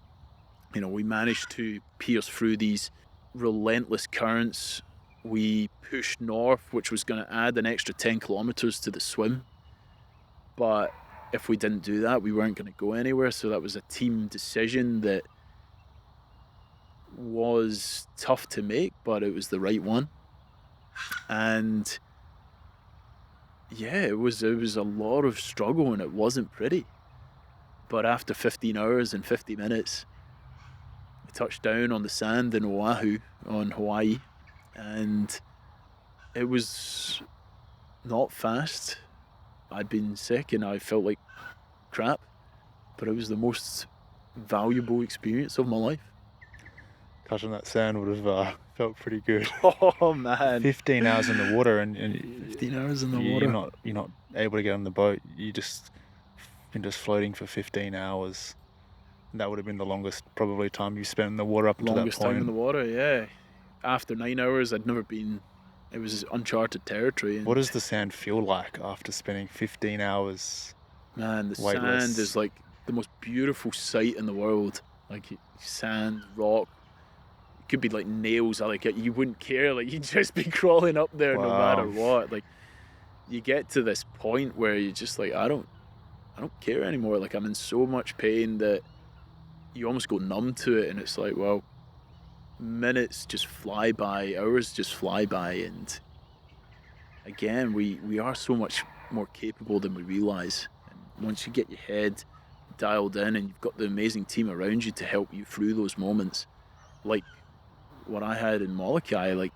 we managed to pierce through these relentless currents. We pushed north, which was going to add an extra 10 kilometers to the swim. But if we didn't do that, we weren't going to go anywhere. So that was a team decision that was tough to make, but it was the right one. And yeah, it was a lot of struggle, and it wasn't pretty. But after 15 hours and 50 minutes, we touched down on the sand in Oahu on Hawaii, and it was not fast. I'd been sick and I felt like crap, but it was the most valuable experience of my life. Touching that sand would have felt pretty good. Oh man! 15 hours in the water, and 15 hours in the water. You're not able to get on the boat. You're just floating for 15 hours. And that would have been the longest probably time you spent in the water up until that point. Longest time in the water, yeah. After 9 hours, I'd never been. It was uncharted territory. What does the sand feel like after spending 15 hours? Man, the weightless? Sand is like the most beautiful sight in the world. Like sand, rock. It could be like nails. Like you wouldn't care. Like you'd just be crawling up there no matter what. Like you get to this point where you're just like, I don't care anymore. Like I'm in so much pain that you almost go numb to it, and it's like, well, minutes just fly by, hours just fly by, and again, we are so much more capable than we realise. And once you get your head dialed in and you've got the amazing team around you to help you through those moments, like what I had in Molokai, like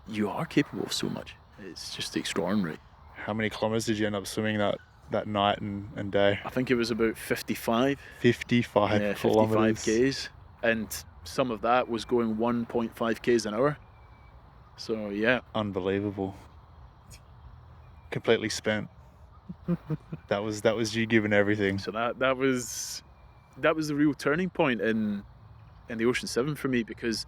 you are capable of so much. It's just extraordinary. How many kilometres did you end up swimming that night and day? I think it was about 55. 55 yeah, kilometres. 55 Ks. And some of that was going 1.5 Ks an hour. So, yeah. Unbelievable. Completely spent. that was you giving everything. So that was the real turning point in the Ocean 7 for me, because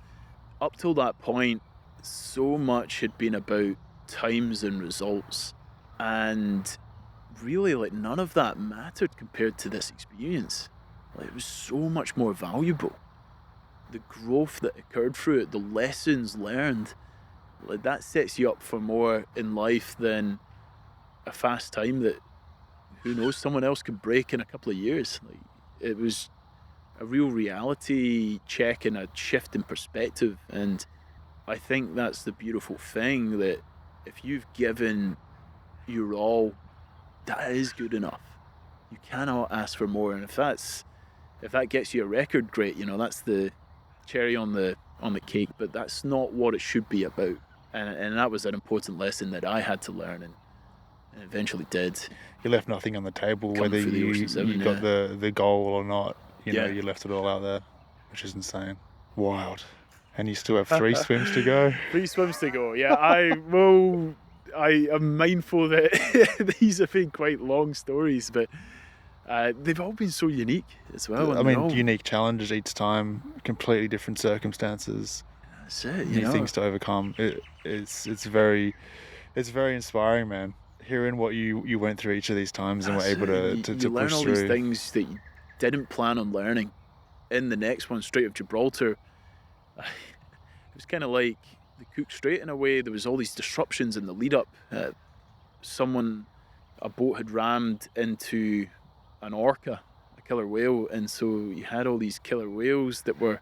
up till that point, so much had been about times and results. And really, like, none of that mattered compared to this experience. Like, it was so much more valuable. The growth that occurred through it, the lessons learned, like, that sets you up for more in life than a fast time that, who knows, someone else could break in a couple of years. Like, it was a real reality check and a shift in perspective. And I think that's the beautiful thing, that if you've given your all, that is good enough. You cannot ask for more. And if that gets you a record, great. That's the cherry on the cake. But that's not what it should be about. And that was an important lesson that I had to learn, and eventually did. You left nothing on the table, whether you got the goal or not. You left it all out there, which is insane. Wild. And you still have 3 swims to go. 3 swims to go. Yeah, I am mindful that these have been quite long stories, but they've all been so unique as well. I mean, unique challenges each time, completely different circumstances. That's it. New things to overcome. It's very inspiring, man. Hearing what you went through each of these times and were able to you push learn all through. These things that you didn't plan on learning. In the next one, Strait of Gibraltar, it was kind of like the Cook Strait in a way. There was all these disruptions in the lead up. A boat had rammed into an orca, a killer whale, and so you had all these killer whales that were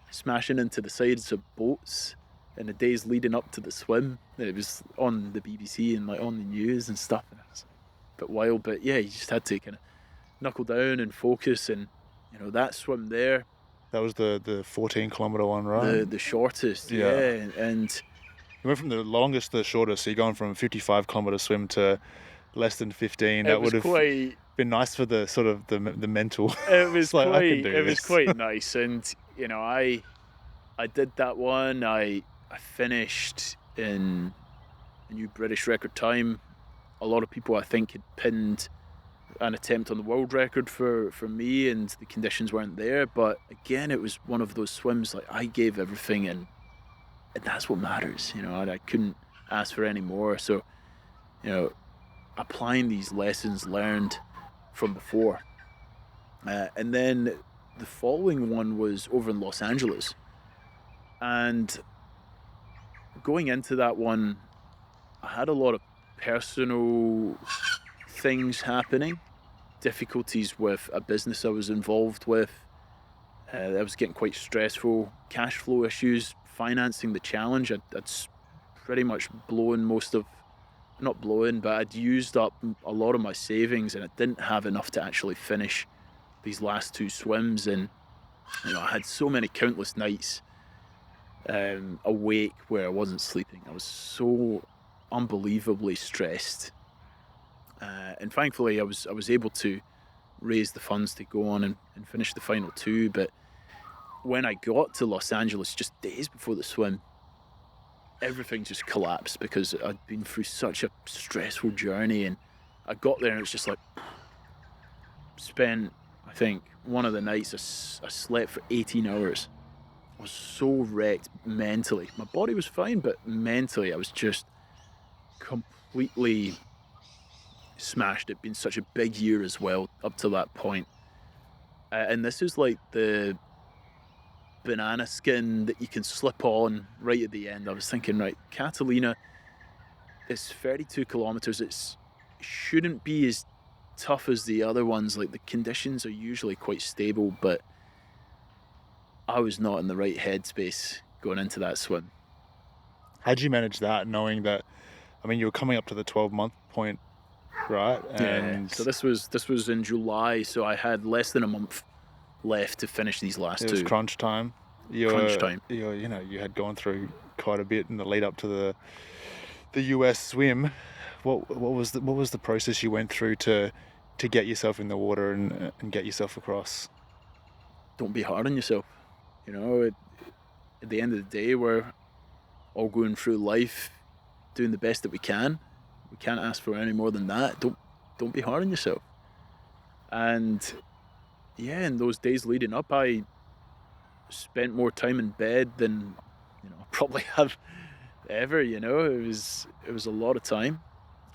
smashing into the sides of boats in the days leading up to the swim. It was on the BBC and like on the news and stuff. And it was a bit wild, but yeah, you just had to kind of knuckle down and focus. And that swim there, that was the 14-kilometer one, right? The shortest, yeah. And you went from the longest to the shortest, so you're going from a 55-kilometer swim to less than 15. That would have been nice for the sort of the mental. It was like, was quite nice. And I did that one. I I finished in a new British record time. A lot of people, I think, had pinned an attempt on the world record for me, and the conditions weren't there. But again, it was one of those swims, like, I gave everything, and that's what matters, you know. I couldn't ask for any more. So, you know, applying these lessons learned from before. And then the following one was over in Los Angeles. And going into that one, I had a lot of personal things happening, difficulties with a business I was involved with. That was getting quite stressful, cash flow issues, financing the challenge. I'd pretty much I'd used up a lot of my savings, and I didn't have enough to actually finish these last 2 swims. And, you know, I had so many countless nights awake where I wasn't sleeping. I was so unbelievably stressed, and thankfully I was able to raise the funds to go on and finish the final 2. But when I got to Los Angeles, just days before the swim, everything just collapsed, because I'd been through such a stressful journey. And I got there and it was just like, spent, I think, one of the nights I slept for 18 hours. I was so wrecked mentally. My body was fine, but mentally I was just completely smashed. It'd been such a big year as well up to that point. And this is like the banana skin that you can slip on right at the end. I was thinking, right, Catalina, it's 32 kilometers. It shouldn't be as tough as the other ones. Like, the conditions are usually quite stable, but I was not in the right headspace going into that swim. How'd you manage that, knowing that, I mean, you were coming up to the 12-month point, right? And yeah. So this was in July, so I had less than a month left to finish these last 2. It was crunch time. You had gone through quite a bit in the lead up to the US swim. What was the process you went through to get yourself in the water and get yourself across? Don't be hard on yourself. You know, at the end of the day, we're all going through life doing the best that we can. We can't ask for any more than that. Don't be hard on yourself. And yeah, in those days leading up, I spent more time in bed than, you know, I probably have ever. You know, it was a lot of time.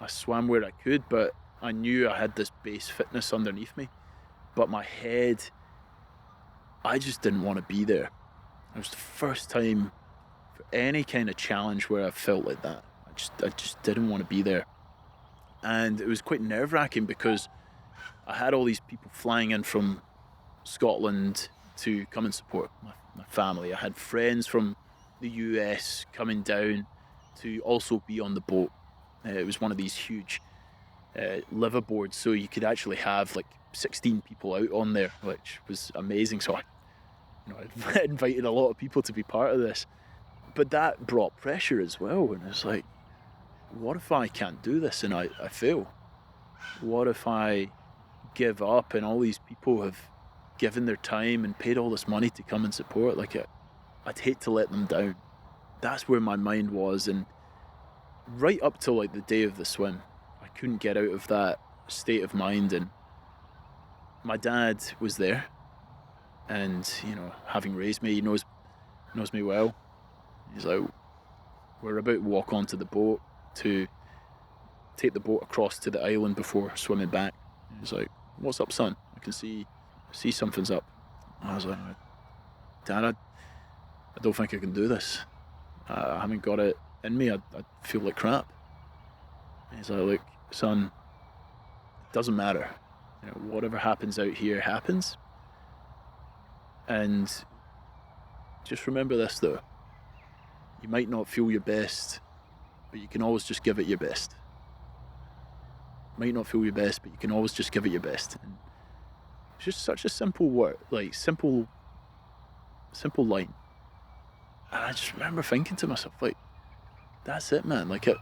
I swam where I could, but I knew I had this base fitness underneath me. But my head, I just didn't want to be there. It was the first time for any kind of challenge where I felt like that. I just didn't want to be there. And it was quite nerve-wracking, because I had all these people flying in from Scotland to come and support my family. I had friends from the US coming down to also be on the boat. It was one of these huge liveaboards, so you could actually have like 16 people out on there, which was amazing. So I invited a lot of people to be part of this. But that brought pressure as well, and it's like, what if I can't do this and I fail? What if I give up and all these people have given their time and paid all this money to come and support? Like, I'd hate to let them down. That's where my mind was. And right up till like the day of the swim, I couldn't get out of that state of mind. And my dad was there, and, you know, having raised me, he knows me well. He's like, we're about to walk onto the boat to take the boat across to the island before swimming back. He's like, what's up, son? I can see something's up. And I was like, Dad, I don't think I can do this. I haven't got it in me. I feel like crap. And he's like, look, son, it doesn't matter. You know, whatever happens out here happens. And just remember this, though. You might not feel your best, but you can always just give it your best. Might not feel your best, but you can always just give it your best. And it's just such a simple word, like simple line. And I just remember thinking to myself, like, that's it, man. Like, it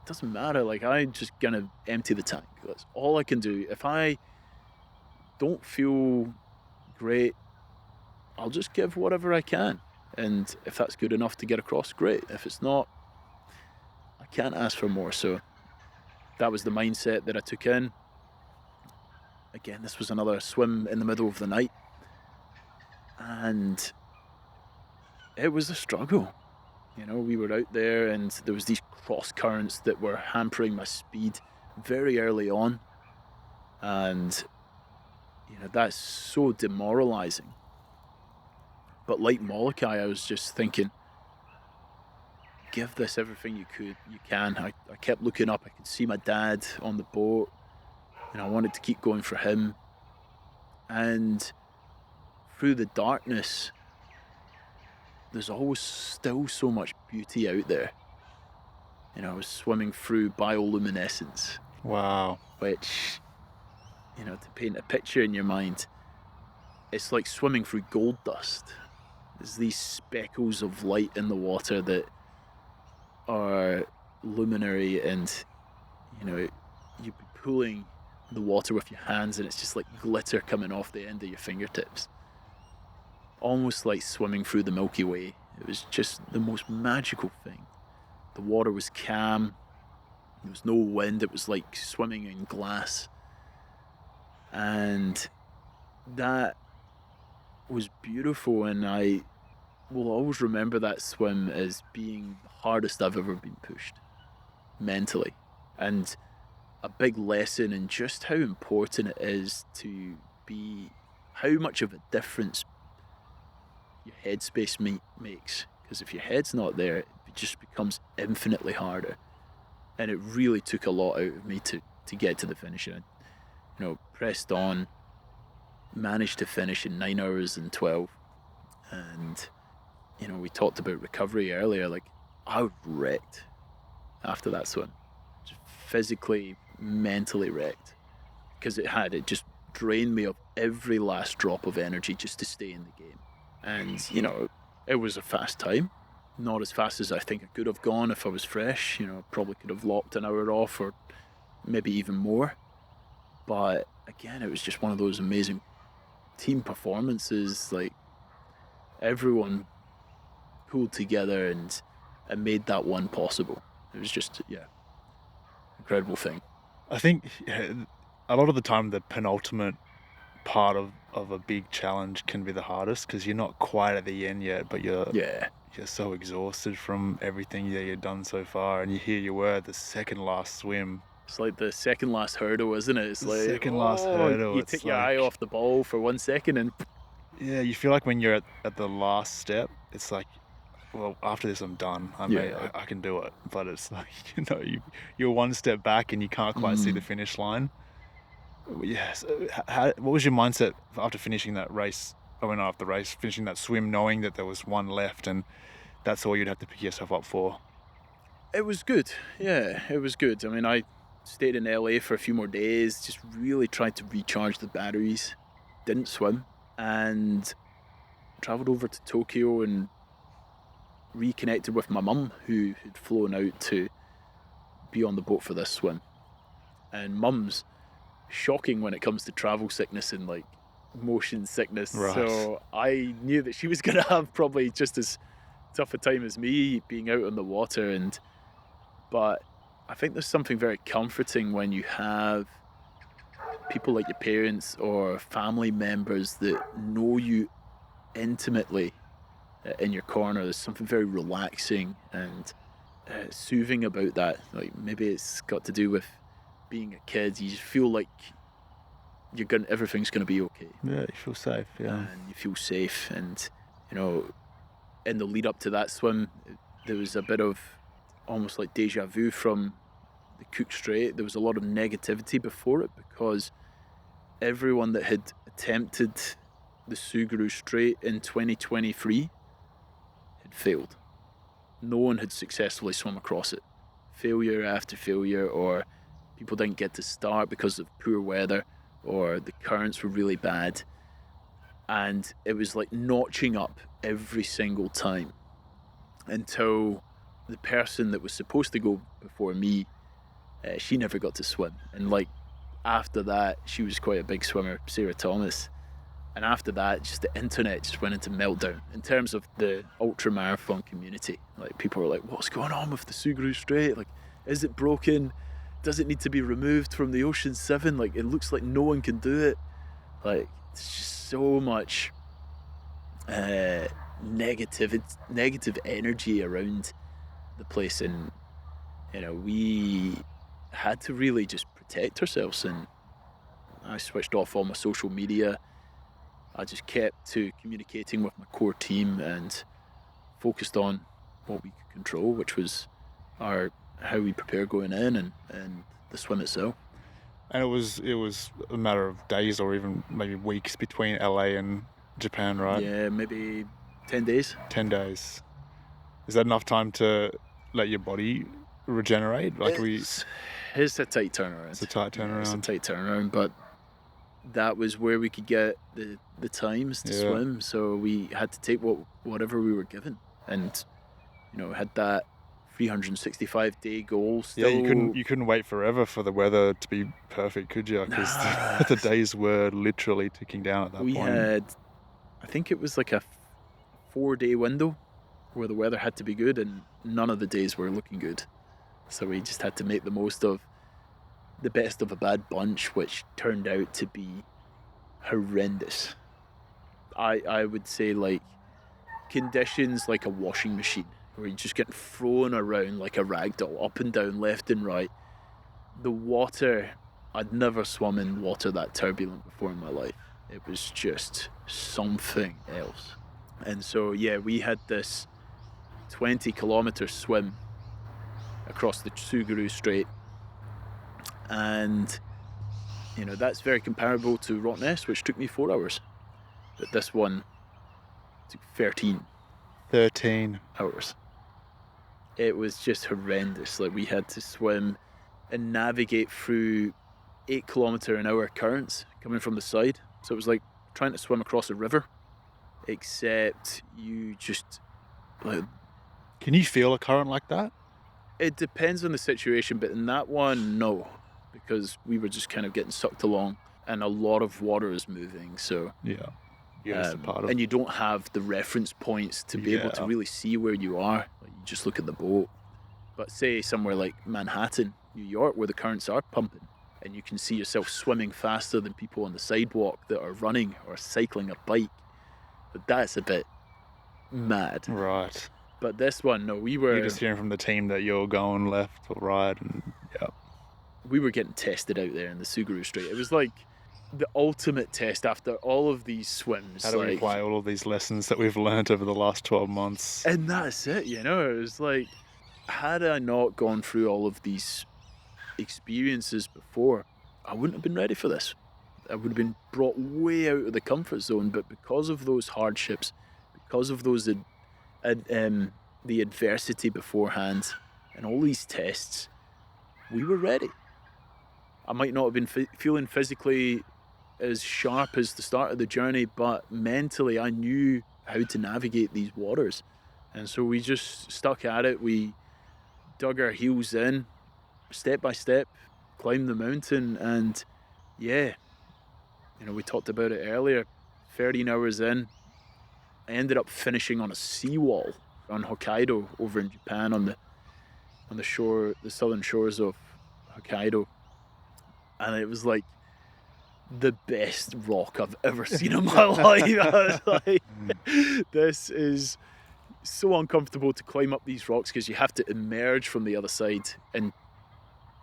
doesn't matter. Like, I'm just gonna empty the tank. That's all I can do. If I don't feel great, I'll just give whatever I can. And if that's good enough to get across, great. If it's not, I can't ask for more. So that was the mindset that I took in. Again, this was another swim in the middle of the night. And it was a struggle. You know, we were out there and there was these cross currents that were hampering my speed very early on. And, you know, that's so demoralizing. But like Molokai, I was just thinking, give this everything you can. I kept looking up. I could see my dad on the boat, and I wanted to keep going for him. And through the darkness, there's always still so much beauty out there. You know, I was swimming through bioluminescence. Wow. Which, you know, to paint a picture in your mind, it's like swimming through gold dust. There's these speckles of light in the water that are luminary, and, you know, you'd be pulling the water with your hands and it's just like glitter coming off the end of your fingertips. Almost like swimming through the Milky Way. It was just the most magical thing. The water was calm. There was no wind. It was like swimming in glass. And that was beautiful, and I will always remember that swim as being the hardest I've ever been pushed mentally, and a big lesson in just how important it is to be, how much of a difference your headspace makes. Because if your head's not there, it just becomes infinitely harder. And it really took a lot out of me to get to the finish. And, you know, pressed on, managed to finish in 9 hours and 12. And, you know, we talked about recovery earlier. Like, I was wrecked after that swim. Just physically, mentally wrecked. Because it just drained me of every last drop of energy just to stay in the game. And, you know, it was a fast time. Not as fast as I think I could have gone if I was fresh. You know, I probably could have lopped an hour off, or maybe even more. But again, it was just one of those amazing team performances. Like, everyone pulled together and made that one possible. It was just, incredible thing. I think a lot of the time the penultimate part of a big challenge can be the hardest, because you're not quite at the end yet, but you're so exhausted from everything that you've done so far, and here you were at the second last swim. It's like the second last hurdle, isn't it? It's like second last hurdle. You take your eye off the ball for 1 second and yeah, you feel like when you're at the last step, it's like, well, after this I'm done. I can do it. But it's like, you know, you're one step back and you can't quite see the finish line. Yes. What was your mindset after finishing that race? Finishing that swim, knowing that there was one left and that's all you'd have to pick yourself up for? It was good. Yeah, it was good. I mean, I stayed in LA for a few more days, just really tried to recharge the batteries. Didn't swim, and travelled over to Tokyo and reconnected with my mum, who had flown out to be on the boat for this swim. And mum's shocking when it comes to travel sickness and like motion sickness. Right. So I knew that she was going to have probably just as tough a time as me being out on the water. But I think there's something very comforting when you have people like your parents or family members that know you intimately in your corner. There's something very relaxing and soothing about that. Like, maybe it's got to do with being a kid. You just feel like everything's going to be okay. Yeah, you feel safe. Yeah, and you feel safe. And, you know, in the lead up to that swim, there was a bit of almost like deja vu from the Cook Strait. There was a lot of negativity before it because everyone that had attempted the Suguru Strait in 2023 had failed. No one had successfully swum across it. Failure after failure, or people didn't get to start because of poor weather, or the currents were really bad. And it was like notching up every single time until the person that was supposed to go before me, she never got to swim. And like after that, she was quite a big swimmer, Sarah Thomas. And after that, just the internet just went into meltdown in terms of the ultramarathon community. Like, people were like, what's going on with the Cook Strait? Like, is it broken? Does it need to be removed from the Ocean 7? Like, it looks like no one can do it. Like, it's just so much negative energy around the place. And, you know, we had to really just protect ourselves. And I switched off all my social media. I just kept to communicating with my core team and focused on what we could control, which was how we prepare going in and the swim itself. And it was a matter of days or even maybe weeks between LA and Japan, right? Yeah, maybe 10 days. 10 days. Is that enough time to let your body regenerate? It's a tight turnaround. It's a tight turnaround, but that was where we could get the times to swim, so we had to take whatever we were given, and you know, had that 365-day goal still. Yeah, you couldn't wait forever for the weather to be perfect, could you? Because the days were literally ticking down at that point. We had, I think it was like a 4-day window where the weather had to be good, and none of the days were looking good, so we just had to make the most of the best of a bad bunch, which turned out to be horrendous. I would say, like, conditions like a washing machine, where you're just getting thrown around like a rag doll, up and down, left and right. The water, I'd never swum in water that turbulent before in my life. It was just something else. And so, yeah, we had this 20-kilometer swim across the Cook Strait. And, you know, that's very comparable to Rottnest, which took me 4 hours. But this one took 13 hours. It was just horrendous. Like, we had to swim and navigate through 8-kilometer-an-hour currents coming from the side. So it was like trying to swim across a river, except you just, like... Can you feel a current like that? It depends on the situation, but in that one, no. Because we were just kind of getting sucked along, and a lot of water is moving, so... Yeah. It's a part of... And you don't have the reference points to be able to really see where you are. Like, you just look at the boat. But say somewhere like Manhattan, New York, where the currents are pumping, and you can see yourself swimming faster than people on the sidewalk that are running or cycling a bike. But that's a bit mad. Right. But this one, no, we were... You're just hearing from the team that you're going left or right, and we were getting tested out there in the Cook Strait. It was like the ultimate test after all of these swims. How do we apply all of these lessons that we've learned over the last 12 months? And that's it, you know. It was like, had I not gone through all of these experiences before, I wouldn't have been ready for this. I would have been brought way out of the comfort zone. But because of those hardships, because of those the adversity beforehand and all these tests, we were ready. I might not have been feeling physically as sharp as the start of the journey, but mentally I knew how to navigate these waters. And so we just stuck at it. We dug our heels in, step by step, climbed the mountain, and yeah, you know, we talked about it earlier, 13 hours in, I ended up finishing on a seawall on Hokkaido over in Japan, on the shore, the southern shores of Hokkaido. And it was like the best rock I've ever seen in my life. I was like, this is so uncomfortable to climb up these rocks because you have to emerge from the other side and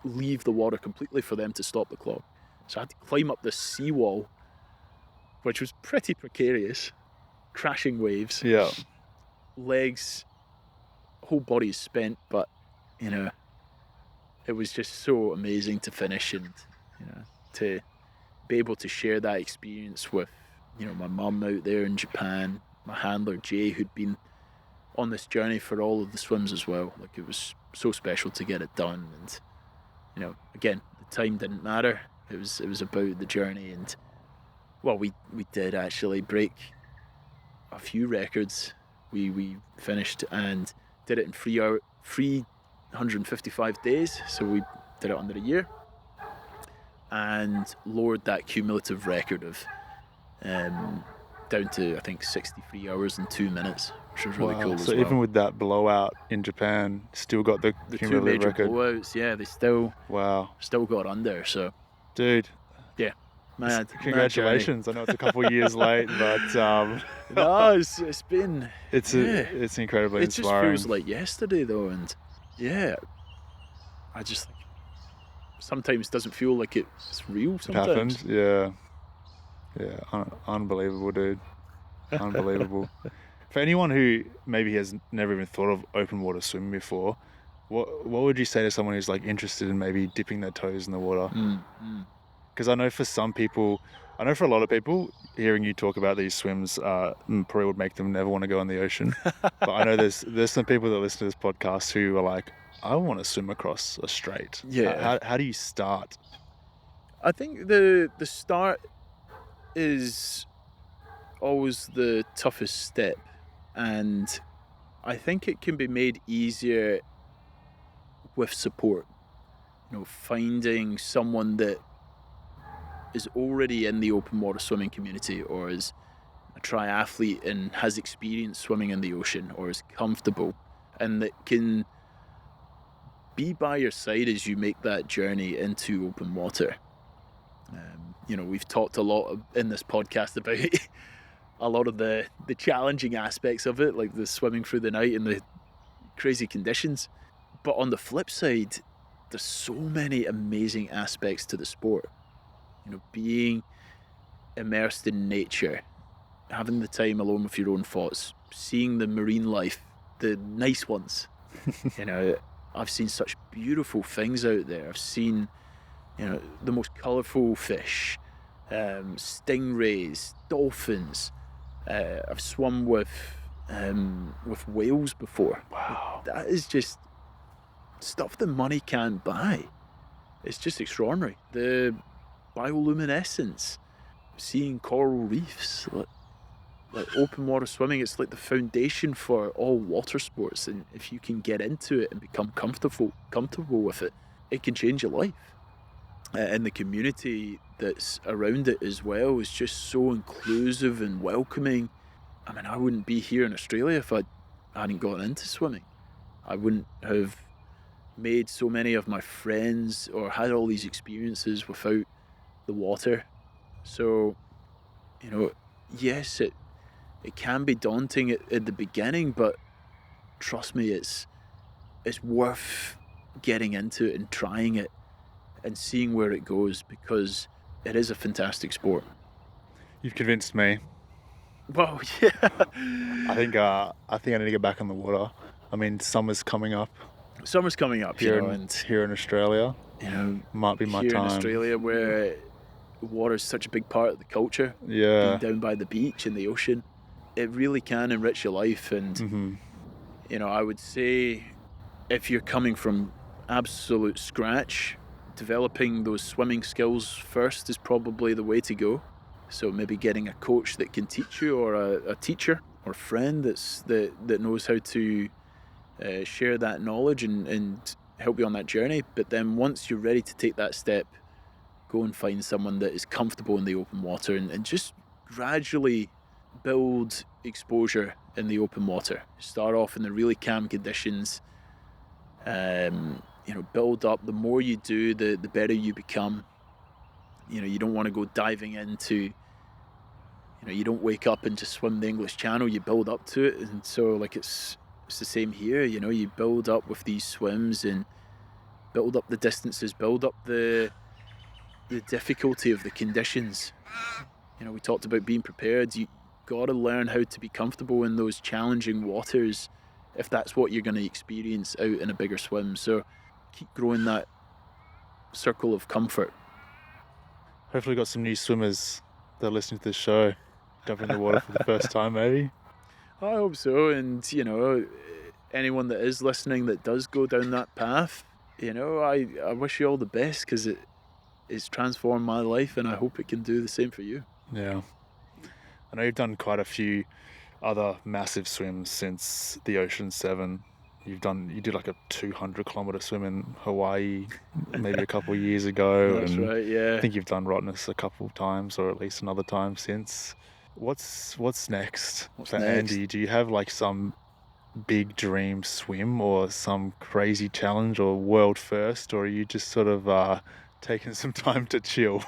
leave the water completely for them to stop the clock. So I had to climb up this seawall, which was pretty precarious, crashing waves. Yeah. Legs, whole body is spent, but, you know, it was just so amazing to finish and, you know, to be able to share that experience with, you know, my mum out there in Japan, my handler Jay, who'd been on this journey for all of the swims as well. Like, it was so special to get it done. And, you know, again, the time didn't matter. It was about the journey. And, well, we did actually break a few records. We finished and did it in 355 days. So we did it under a year and lowered that cumulative record of down to I think 63 hours and 2 minutes, which was really cool. So as well. Even with that blowout in Japan, still got the two major record. blowouts. Yeah, they still got under. So, dude, yeah, mad. Congratulations! Mad I know it's a couple of years late, but no, it's been it's incredibly inspiring. It just feels like yesterday though, and yeah, I just think sometimes it doesn't feel like it's real. Sometimes it happened. Unbelievable, dude. Unbelievable. For anyone who maybe has never even thought of open water swimming before, what would you say to someone who's like interested in maybe dipping their toes in the water? Because I know for a lot of people, hearing you talk about these swims probably would make them never want to go in the ocean. But I know there's some people that listen to this podcast who are like, I want to swim across a strait. Yeah. How do you start? I think the start is always the toughest step, and I think it can be made easier with support. Finding someone that is already in the open water swimming community, or is a triathlete and has experience swimming in the ocean, or is comfortable, and that can be by your side as you make that journey into open water. We've talked a lot in this podcast about a lot of the challenging aspects of it, like the swimming through the night and the crazy conditions. But on the flip side, there's so many amazing aspects to the sport. Being immersed in nature, having the time alone with your own thoughts, seeing the marine life, the nice ones. I've seen such beautiful things out there. I've seen, the most colourful fish, stingrays, dolphins. I've swum with whales before. Wow. That is just stuff that money can't buy. It's just extraordinary. The bioluminescence, seeing coral reefs, like open water swimming, it's like the foundation for all water sports. And if you can get into it and become comfortable with it, it can change your life. And the community that's around it as well is just so inclusive and welcoming. I mean, I wouldn't be here in Australia if I hadn't gotten into swimming. I wouldn't have made so many of my friends or had all these experiences without the water. So, yes, it can be daunting at the beginning, but trust me, it's worth getting into it and trying it and seeing where it goes, because it is a fantastic sport. You've convinced me. Well, yeah. I think I need to get back on the water. I mean, summer's coming up. Here in Australia. Might be my here time. In Australia, where water is such a big part of the culture. Yeah. Being down by the beach and the ocean, it really can enrich your life. And I would say, if you're coming from absolute scratch, developing those swimming skills first is probably the way to go. So maybe getting a coach that can teach you, or a teacher or friend that knows how to share that knowledge and help you on that journey. But then once you're ready to take that step, go and find someone that is comfortable in the open water, and just gradually build exposure in the open water. Start off in the really calm conditions. Build up. The more you do, the better you become. You don't want to go diving into, you don't wake up and just swim the English Channel. You build up to it. And so it's the same here. You build up with these swims and build up the distances, build up the difficulty of the conditions. We talked about being prepared. You got to learn how to be comfortable in those challenging waters if that's what you're going to experience out in a bigger swim. So keep growing that circle of comfort. Hopefully got some new swimmers that are listening to this show, jumping in the water for the first time, maybe. I hope so. And, anyone that is listening that does go down that path, I wish you all the best, because it's transformed my life, and I hope it can do the same for you. Yeah. I know you've done quite a few other massive swims since the Ocean 7 you did like a 200-kilometer swim in Hawaii maybe a couple of years ago. That's right, yeah. I think you've done Rottnest a couple of times, or at least another time since. What's next for Andy? Do you have like some big dream swim or some crazy challenge or world first, or are you just sort of taking some time to chill?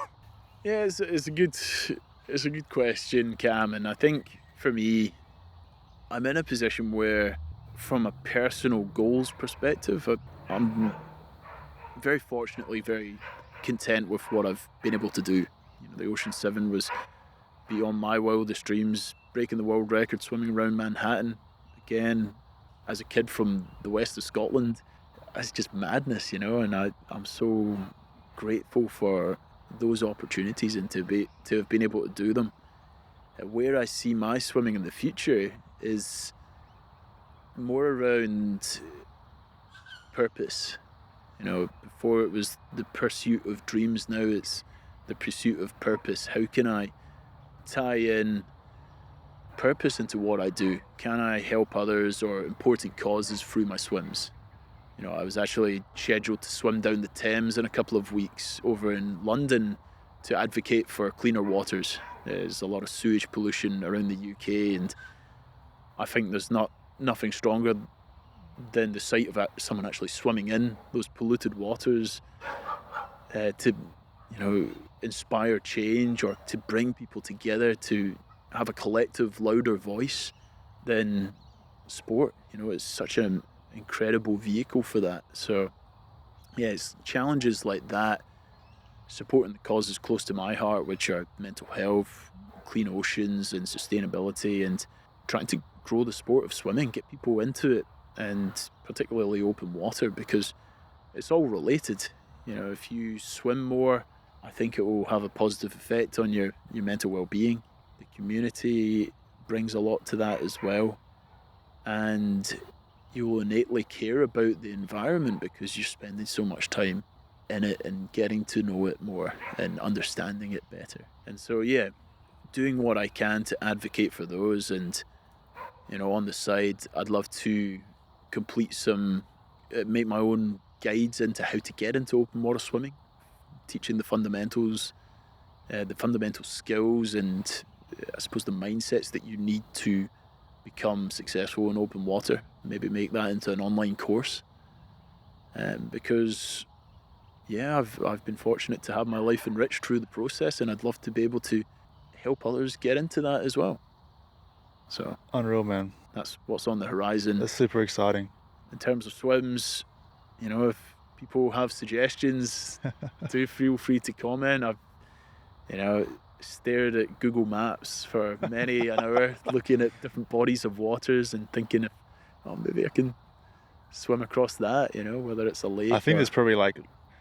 Yeah, it's a good question, Cam, and I think for me, I'm in a position where, from a personal goals perspective, I'm very fortunately very content with what I've been able to do. You know, the Ocean 7 was beyond my wildest dreams, breaking the world record swimming around Manhattan. Again, as a kid from the west of Scotland, it's just madness, you know, and I'm so grateful for those opportunities and to have been able to do them. Where I see my swimming in the future is more around purpose. You know, before it was the pursuit of dreams, now it's the pursuit of purpose. How can I tie in purpose into what I do? Can I help others or important causes through my swims? You know, I was actually scheduled to swim down the Thames in a couple of weeks over in London to advocate for cleaner waters. There's a lot of sewage pollution around the UK, and I think there's nothing stronger than the sight of someone actually swimming in those polluted waters to, you know, inspire change or to bring people together to have a collective, louder voice than sport. You know, it's such an incredible vehicle for that. So, yeah, it's challenges like that, supporting the causes close to my heart, which are mental health, clean oceans and sustainability, and trying to grow the sport of swimming, get people into it, and particularly open water, because it's all related. You know, if you swim more, I think it will have a positive effect on your mental well-being. The community brings a lot to that as well, and you will innately care about the environment because you're spending so much time in it and getting to know it more and understanding it better. And so, yeah, doing what I can to advocate for those. And, you know, on the side, I'd love to make my own guides into how to get into open water swimming, teaching the fundamental skills and I suppose the mindsets that you need to become successful in open water. Maybe make that into an online course, because I've been fortunate to have my life enriched through the process, and I'd love to be able to help others get into that as well. So unreal, man. That's what's on the horizon. That's super exciting. In terms of swims, you know, if people have suggestions, do feel free to comment. I've, you know, stared at Google Maps for many an hour looking at different bodies of waters and thinking, maybe I can swim across that, you know, whether it's a lake. I think there's probably like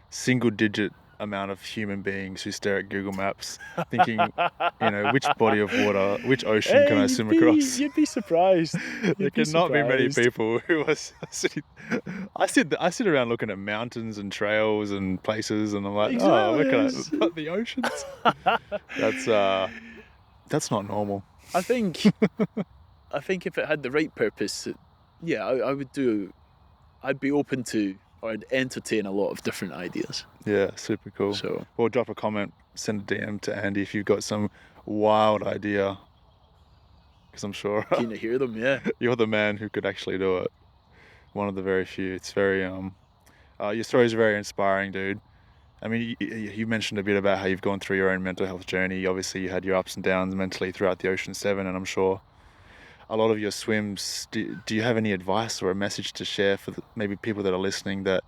single-digit amount of human beings who stare at Google Maps thinking, you know, which body of water, which ocean can I swim across? You'd be surprised. There cannot be many people who are sitting. I sit around looking at mountains and trails and places, and I'm like, exactly. But the oceans. That's not normal. I think if it had the right purpose, I'd be open to, or I'd entertain a lot of different ideas. Yeah, super cool. So, or drop a comment, send a DM to Andy if you've got some wild idea, because I'm sure keen to hear them. Yeah, you're the man who could actually do it. One of the very few. It's very your story is very inspiring, dude. I mean, you mentioned a bit about how you've gone through your own mental health journey. Obviously, you had your ups and downs mentally throughout the Ocean 7, and I'm sure a lot of your swims. Do you have any advice or a message to share for maybe people that are listening that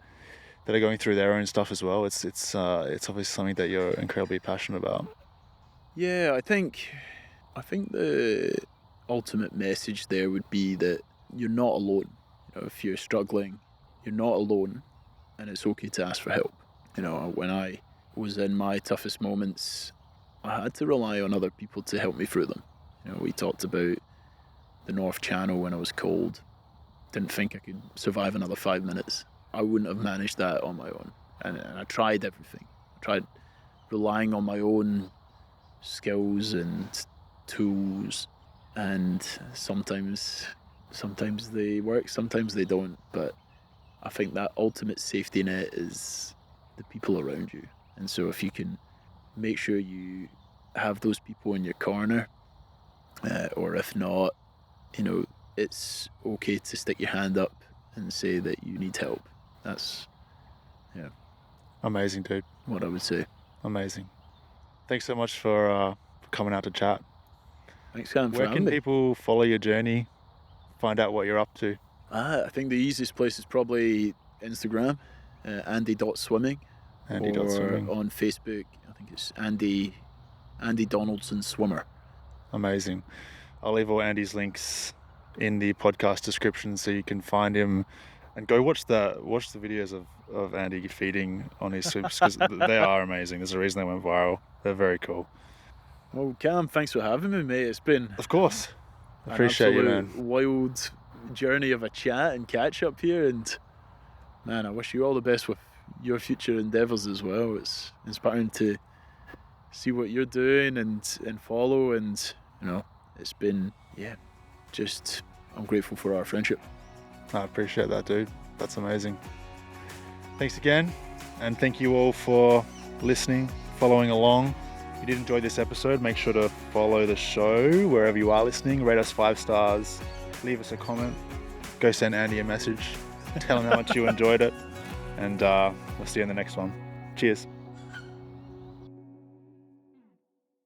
are going through their own stuff as well? It's obviously something that you're incredibly passionate about. Yeah, I think the ultimate message there would be that you're not alone. You know, if you're struggling, you're not alone, and it's okay to ask for help. You know, when I was in my toughest moments, I had to rely on other people to help me through them. You know, we talked about the North Channel when I was cold. Didn't think I could survive another 5 minutes. I wouldn't have managed that on my own. And I tried everything. I tried relying on my own skills and tools, and sometimes sometimes they work, sometimes they don't, but I think that ultimate safety net is the people around you. And so if you can make sure you have those people in your corner, or if not, it's okay to stick your hand up and say that you need help. That's amazing, dude. What I would say. Amazing. Thanks so much for coming out to chat. Thanks, Cam, for Where having can me. people follow your journey, find out what you're up to? I think the easiest place is probably Instagram, Andy.swimming. Andy.swimming. Or on Facebook, I think it's Andy Donaldson Swimmer. Amazing. I'll leave all Andy's links in the podcast description so you can find him and go watch the videos of Andy feeding on his swims, because they are amazing. There's a reason they went viral. They're very cool. Well, Cam, thanks for having me, mate. It's been, of course, appreciate you, man. Wild journey of a chat and catch up here, and man, I wish you all the best with your future endeavours as well. It's inspiring to see what you're doing and follow, and it's been I'm grateful for our friendship. I appreciate that, dude. That's amazing. Thanks again, and thank you all for listening, following along. If you did enjoy this episode, make sure to follow the show wherever you are listening. Rate us 5 stars, leave us a comment, go send Andy a message, tell him how much you enjoyed it, and we'll see you in the next one. Cheers.